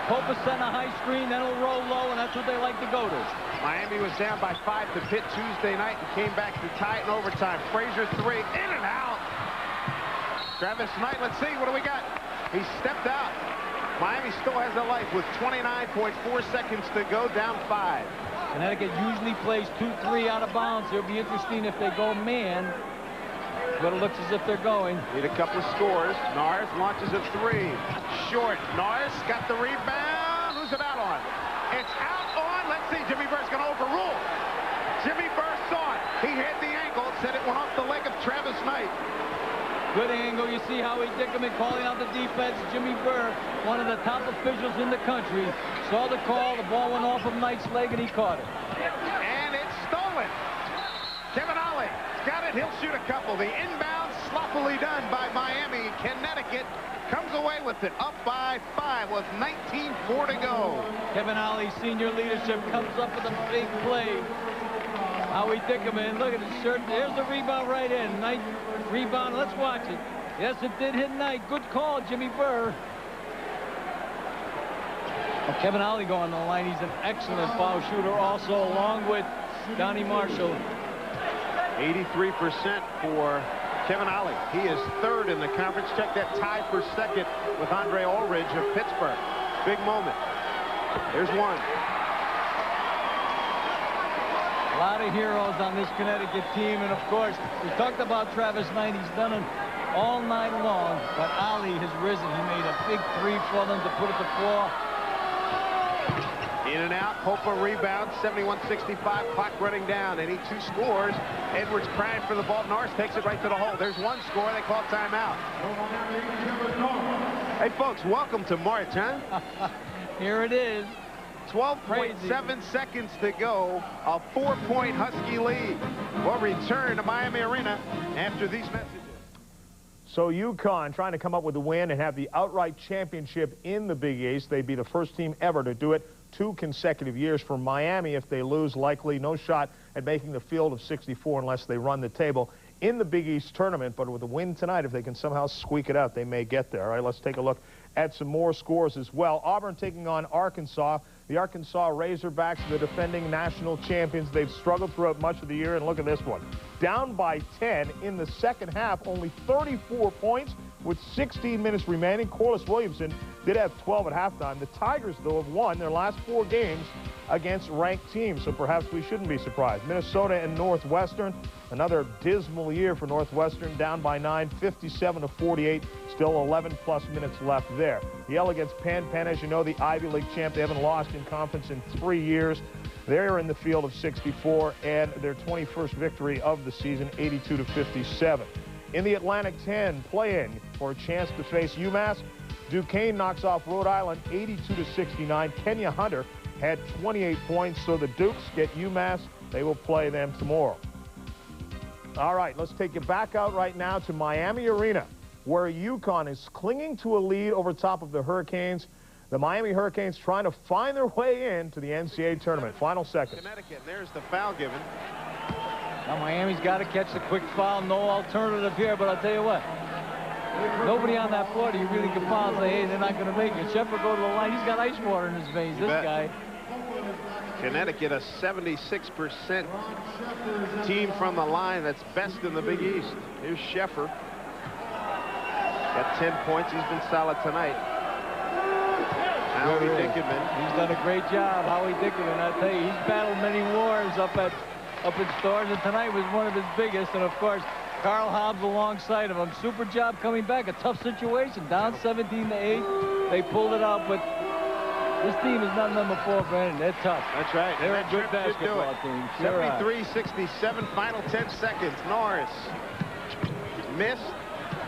Pope will send a high screen, then it'll roll low, and that's what they like to go to. Miami was down by 5 to Pitt Tuesday night and came back to tie it in overtime. Frazier 3, in and out. Travis Knight, let's see, what do we got? He stepped out. Miami still has a life with 29.4 seconds to go, down 5. Connecticut usually plays 2-3 out of bounds. It'll be interesting if they go man, but it looks as if they're going. Need a couple of scores. Nars launches a 3. Short. Nars got the rebound. Who's it out on? It's out on. Let's see. Jimmy Burr's going to overrule. Jimmy Burr saw it. He hit the ankle. Said it went off the leg of Travis Knight. Good angle. You see Howie Dickerman calling out the defense. Jimmy Burr, one of the top officials in the country, saw the call. The ball went off of Knight's leg, and he caught it. And it's stolen. Kevin Ollie got it. He'll shoot a couple. The inbound sloppily done by Miami. Connecticut comes away with it, up by 5 with 19:4 to go. Kevin Ollie's senior leadership comes up with a big play. Howie Dickerman, look at his shirt. There's the rebound right in. Knight rebound. Let's watch it. Yes, it did hit Knight. Good call, Jimmy Burr. Well, Kevin Ollie going on the line. He's an excellent foul shooter also, along with Donnie Marshall. 83% for Kevin Ollie. He is 3rd in the conference. Check that tie for 2nd with Andre Ulrich of Pittsburgh. Big moment. There's one. A lot of heroes on this Connecticut team, and of course, we talked about Travis Knight. He's done it all night long, but Ali has risen. He made a big three for them to put it to 4. In and out, Popa rebounds, 71-65, clock running down. They need 2 scores. Edwards crying for the ball. Norris takes it right to the hole. There's 1 score. They call timeout. Hey, folks, welcome to March, huh? Here it is. 12.7 seconds to go. A 4-point Husky lead. We'll return to Miami Arena after these messages. So UConn trying to come up with a win and have the outright championship in the Big East. They'd be the first team ever to do it 2 consecutive years. For Miami, if they lose, likely no shot at making the field of 64 unless they run the table in the Big East tournament. But with a win tonight, if they can somehow squeak it out, they may get there. All right, let's take a look at some more scores as well. Auburn taking on Arkansas. The Arkansas Razorbacks, the defending national champions. They've struggled throughout much of the year, and look at this one. Down by 10 in the second half, only 34 points with 16 minutes remaining. Corliss Williamson did have 12 at halftime. The Tigers, though, have won their last 4 games against ranked teams, so perhaps we shouldn't be surprised. Minnesota and Northwestern, another dismal year for Northwestern, down by 9, 57-48, still 11-plus minutes left there. Yale against Penn. Penn, as you know, the Ivy League champ. They haven't lost in conference in 3 years. They're in the field of 64, and their 21st victory of the season, 82-57. In the Atlantic 10, play-in for a chance to face UMass. Duquesne knocks off Rhode Island 82-69. Kenya Hunter had 28 points, so the Dukes get UMass. They will play them tomorrow. All right, let's take you back out right now to Miami Arena, where UConn is clinging to a lead over top of the Hurricanes. The Miami Hurricanes trying to find their way into the NCAA tournament. Final seconds. Connecticut, there's the foul given. Now Miami's got to catch the quick foul. No alternative here, but I'll tell you what. Nobody on that floor you really can foul and say, hey, they're not going to make it. Shepard go to the line. He's got ice water in his veins, this guy. Connecticut, a 76% team from the line that's best in the Big East. Here's Sheffer. Got 10 points. He's been solid tonight. Howie Dickerman. He's done a great job, Howie Dickerman. I tell you, he's battled many wars up in Storrs, and tonight was one of his biggest. And of course, Carl Hobbs alongside of him. Super job coming back. A tough situation. Down 17-8. They pulled it out, but this team is not number 4, Brandon. They're tough. That's right. They're a good basketball team. Sure 73-67. Final 10 seconds. Norris missed.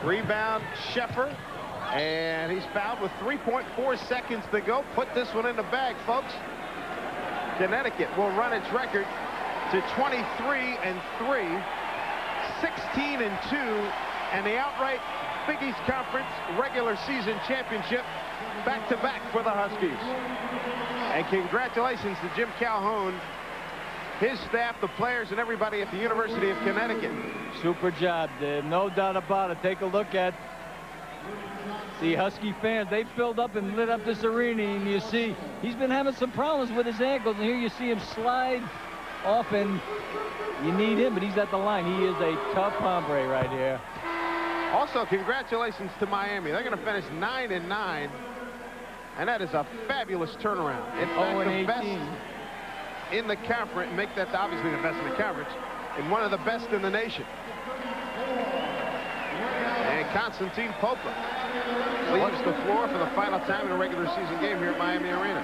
Rebound, Sheffer. And he's fouled with 3.4 seconds to go. Put this one in the bag, folks. Connecticut will run its record to 23-3, 16-2, and the outright Big East Conference regular season championship back-to-back for the Huskies. And congratulations to Jim Calhoun, his staff, the players, and everybody at the University of Connecticut. Super job, Dave. No doubt about it. Take a look at the Husky fans. They filled up and lit up this arena, and you see he's been having some problems with his ankles, and here you see him slide off, and you need him, but he's at the line. He is a tough hombre right here. Also, congratulations to Miami. They're going to finish 9-9, and that is a fabulous turnaround. In fact, the best in the conference, make that obviously the best in the conference, and one of the best in the nation. And Constantine Popa leaves the floor for the final time in a regular season game here at Miami Arena.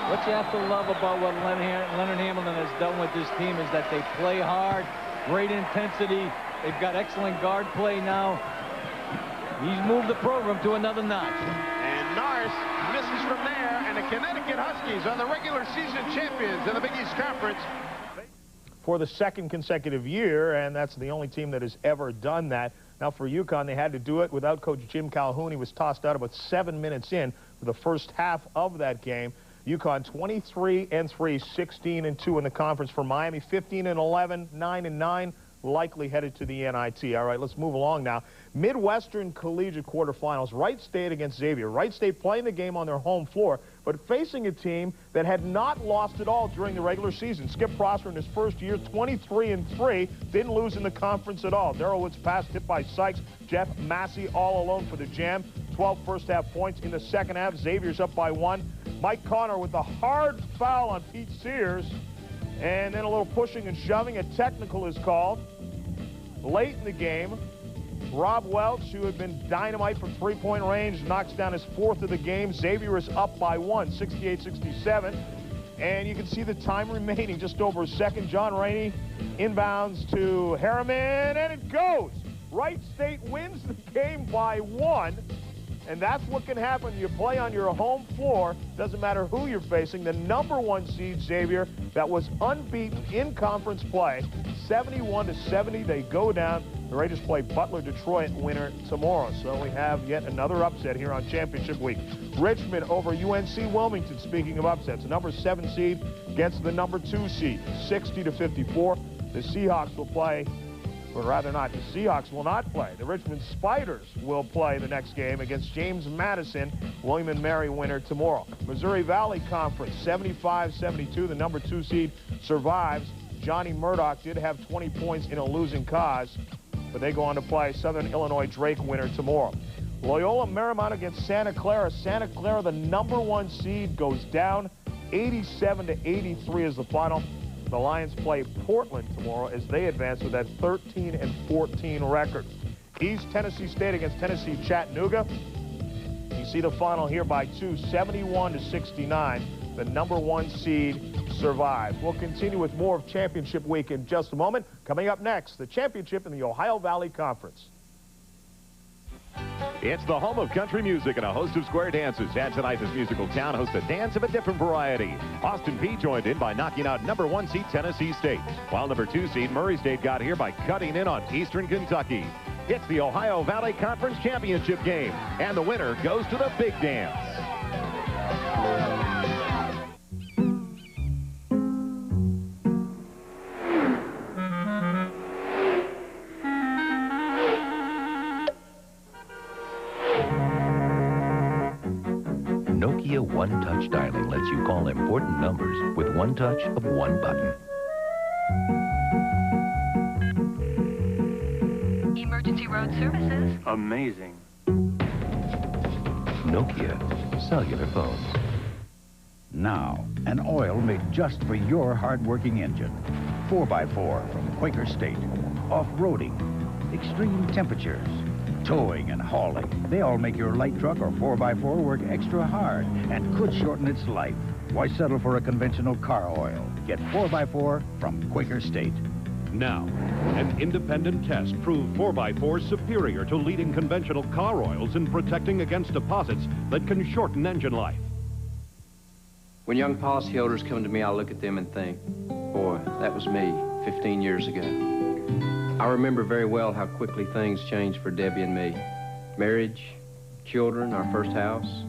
What you have to love about what Leonard Hamilton has done with this team is that they play hard, great intensity. They've got excellent guard play now. He's moved the program to another notch. And Norris misses from there, and the Connecticut Huskies are the regular season champions in the Big East Conference. For the second consecutive year, and that's the only team that has ever done that. Now for UConn, they had to do it without Coach Jim Calhoun. He was tossed out about 7 minutes in for the first half of that game. UConn 23-3, 16-2 in the conference. For Miami, 15-11, 9-9, likely headed to the NIT. All right, let's move along now. Midwestern Collegiate quarterfinals. Wright State against Xavier. Wright State playing the game on their home floor, but facing a team that had not lost at all during the regular season. Skip Prosser in his first year, 23-3, didn't lose in the conference at all. Darrell Woods pass hit by Sykes. Jeff Massey all alone for the Jam. 12 first-half points. In the second half, Xavier's up by 1. Mike Connor with the hard foul on Pete Sears. And then a little pushing and shoving. A technical is called late in the game. Rob Welch, who had been dynamite from three-point range, knocks down his 4th of the game. Xavier is up by 1, 68-67. And you can see the time remaining, just over a second. John Rainey inbounds to Harriman, and it goes. Wright State wins the game by 1. And that's what can happen. You play on your home floor. Doesn't matter who you're facing. The #1 seed, Xavier, that was unbeaten in conference play. 71-70, they go down. The Raiders play Butler Detroit winner tomorrow. So we have yet another upset here on championship week. Richmond over UNC Wilmington, speaking of upsets. The #7 seed against the #2 seed, 60-54. The Seahawks will play. But rather not, the Seahawks will not play. The Richmond Spiders will play the next game against James Madison, William & Mary winner tomorrow. Missouri Valley Conference, 75-72. The #2 seed survives. Johnny Murdoch did have 20 points in a losing cause, but they go on to play Southern Illinois Drake winner tomorrow. Loyola Marymount against Santa Clara. Santa Clara, the #1 seed, goes down. 87-83 is the final. The Lions play Portland tomorrow as they advance with that 13-14 record. East Tennessee State against Tennessee Chattanooga. You see the final here by 2, 71-69. The #1 seed survives. We'll continue with more of Championship Week in just a moment. Coming up next, the championship in the Ohio Valley Conference. It's the home of country music and a host of square dances. Tanzanite's musical town hosts a dance of a different variety. Austin Peay joined in by knocking out #1 seed Tennessee State, while #2 seed Murray State got here by cutting in on Eastern Kentucky. It's the Ohio Valley Conference Championship game, and the winner goes to the big dance. Nokia One-Touch Dialing lets you call important numbers with one touch of one button. Emergency Road Services. Amazing. Nokia cellular phones. Now, an oil made just for your hard-working engine. 4x4 from Quaker State. Off-roading, extreme temperatures, towing and hauling. They all make your light truck or 4x4 work extra hard and could shorten its life. Why settle for a conventional car oil? Get 4x4 from Quaker State. Now, an independent test proved 4x4 superior to leading conventional car oils in protecting against deposits that can shorten engine life. When young policyholders come to me, I look at them and think, boy, that was me 15 years ago. I remember very well how quickly things changed for Debbie and me. Marriage, children, our first house.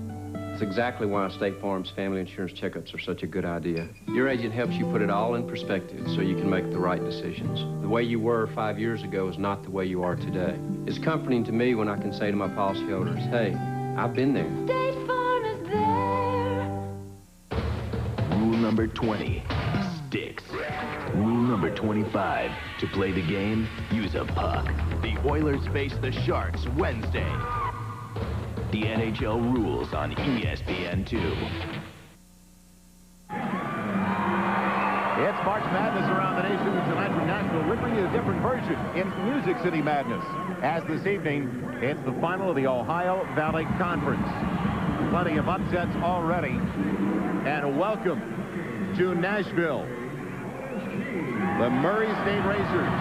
It's exactly why State Farm's family insurance checkups are such a good idea. Your agent helps you put it all in perspective so you can make the right decisions. The way you were 5 years ago is not the way you are today. It's comforting to me when I can say to my policyholders, hey, I've been there. State Farm is there. Rule number 20, sticks. Rule number 25, to play the game, use a puck. The Oilers face the Sharks Wednesday. The NHL rules on ESPN2. It's March Madness around the nation, and tonight from Nashville, we bring you a different version. It's Music City Madness. As this evening, it's the final of the Ohio Valley Conference. Plenty of upsets already. And welcome to Nashville. The Murray State Racers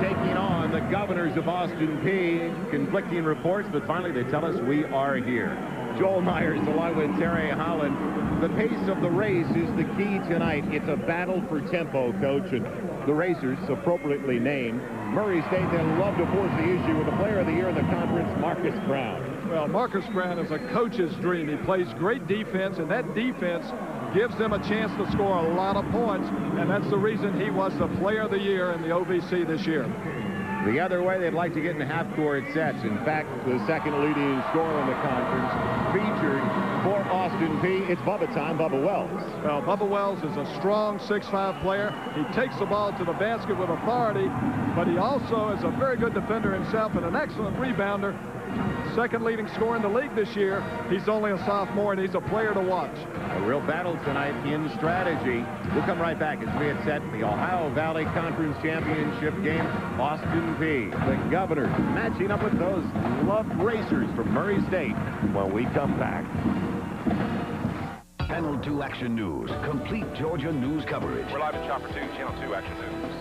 taking on the Governors of Austin Peay. Conflicting reports, but finally they tell us we are here. Joel Myers along with Terry Holland. The pace of the race is the key tonight. It's a battle for tempo, Coach, and the Racers, appropriately named. Murray State, they'll love to force the issue with the Player of the Year in the conference, Marcus Brown. Well, Marcus Brown is a coach's dream. He plays great defense, and that defense gives them a chance to score a lot of points, and that's the reason he was the Player of the Year in the OVC this year. The other way, they'd like to get in half-court sets. In fact, the second leading scorer in the conference featured for Austin Peay. It's Bubba time, Bubba Wells. Well, Bubba Wells is a strong 6'5" player. He takes the ball to the basket with authority, but he also is a very good defender himself and an excellent rebounder. second leading scorer in the league this year. He's only a sophomore, and he's a player to watch. A real battle tonight in strategy. We'll come right back as we had set the Ohio Valley Conference Championship game. Austin Peay, the Governors, matching up with those Love Racers from Murray State when we come back. Channel 2 Action News, complete Georgia news coverage. We're live at Chopper 2, Channel 2 Action News.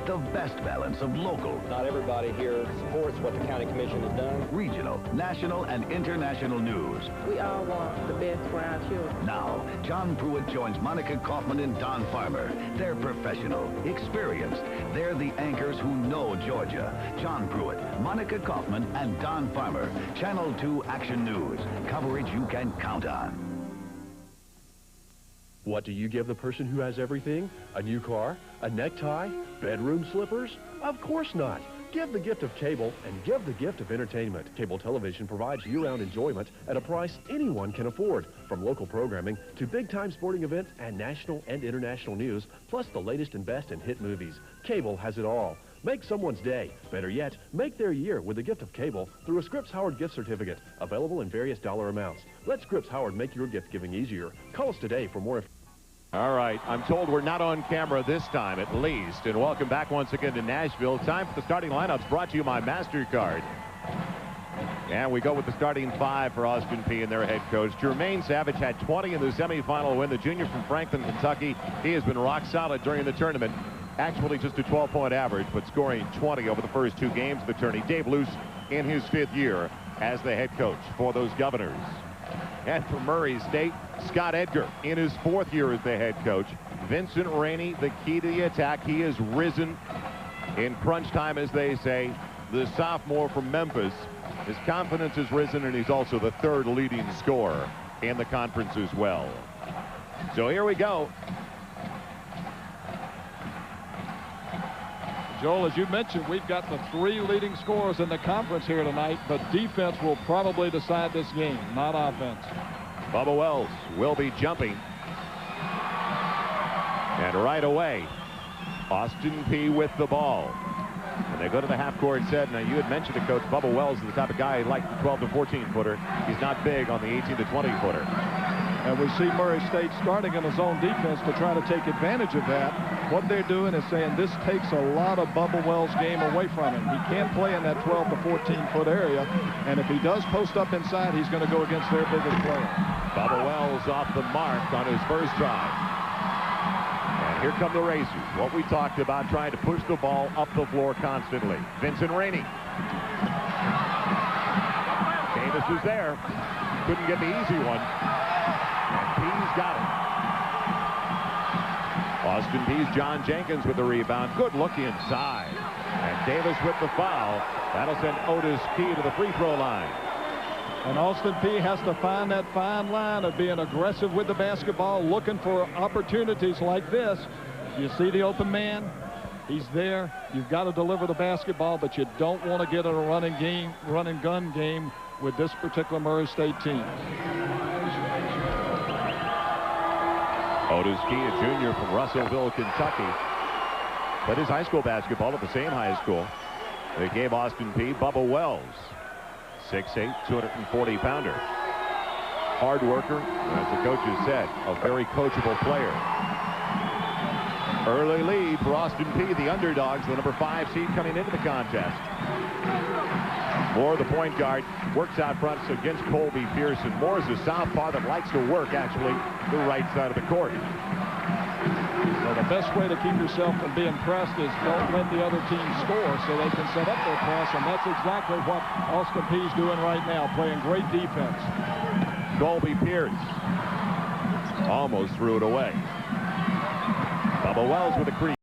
The best balance of local. Not everybody here supports what the county commission has done. Regional, national, and international news. We all want the best for our children. Now, John Pruitt joins Monica Kaufman and Don Farmer. They're professional, experienced. They're the anchors who know Georgia. John Pruitt, Monica Kaufman, and Don Farmer. Channel 2 Action News. Coverage you can count on. What do you give the person who has everything? A new car? A necktie? Bedroom slippers? Of course not. Give the gift of cable and give the gift of entertainment. Cable television provides year-round enjoyment at a price anyone can afford. From local programming to big-time sporting events and national and international news, plus the latest and best in hit movies. Cable has it all. Make someone's day. Better yet, make their year with the gift of cable through a Scripps Howard gift certificate, available in various dollar amounts. Let Scripps Howard make your gift giving easier. Call us today for more information. All right, I'm told we're not on camera this time, at least. And welcome back once again to Nashville. Time for the starting lineups, brought to you by MasterCard. And we go with the starting five for Austin Peay and their head coach. Jermaine Savage had 20 in the semifinal win. The junior from Franklin, Kentucky. He has been rock solid during the tournament. Actually just a 12-point average, but scoring 20 over the first two games of the tourney. Dave Luce in his 5th year as the head coach for those Governors. And for Murray State, Scott Edgar in his 4th year as the head coach. Vincent Rainey, the key to the attack. He has risen in crunch time, as they say. The sophomore from Memphis. His confidence has risen, and he's also the 3rd leading scorer in the conference as well. So here we go. Joel, as you mentioned, we've got the 3 leading scorers in the conference here tonight, but defense will probably decide this game, not offense. Bubba Wells will be jumping. And right away, Austin Peay with the ball. And they go to the half-court set. Now, you had mentioned it, Coach. Bubba Wells is the type of guy who likes the 12 to 14-footer. He's not big on the 18 to 20-footer. And we see Murray State starting in his own defense to try to take advantage of that. What they're doing is saying this takes a lot of Bubba Wells' game away from him. He can't play in that 12 to 14-foot area. And if he does post up inside, he's going to go against their biggest player. Bubba Wells off the mark on his first drive. And here come the Racers. What we talked about, trying to push the ball up the floor constantly. Vincent Rainey. Davis is there. Couldn't get the easy one. Peay's got it. Austin Peay's John Jenkins with the rebound. Good look inside. And Davis with the foul. That'll send Otis Key to the free throw line. And Austin Peay has to find that fine line of being aggressive with the basketball, looking for opportunities like this. You see the open man. He's there. You've got to deliver the basketball, but you don't want to get in a run and gun game with this particular Murray State team. Otis Key, a junior from Russellville, Kentucky. But his high school basketball at the same high school. They gave Austin Peay Bubba Wells. 6'8", 240-pounder. Hard worker, as the coach has said, a very coachable player. Early lead for Austin Peay, the underdogs, the number 5 seed coming into the contest. Moore, the point guard, works out front against Colby Pearson. Moore is a southpaw that likes to work, actually, the right side of the court. So the best way to keep yourself from being pressed is don't let the other team score so they can set up their press, and that's exactly what Austin Peay's doing right now, playing great defense. Colby Pierce almost threw it away. Bubba Wells with a crease.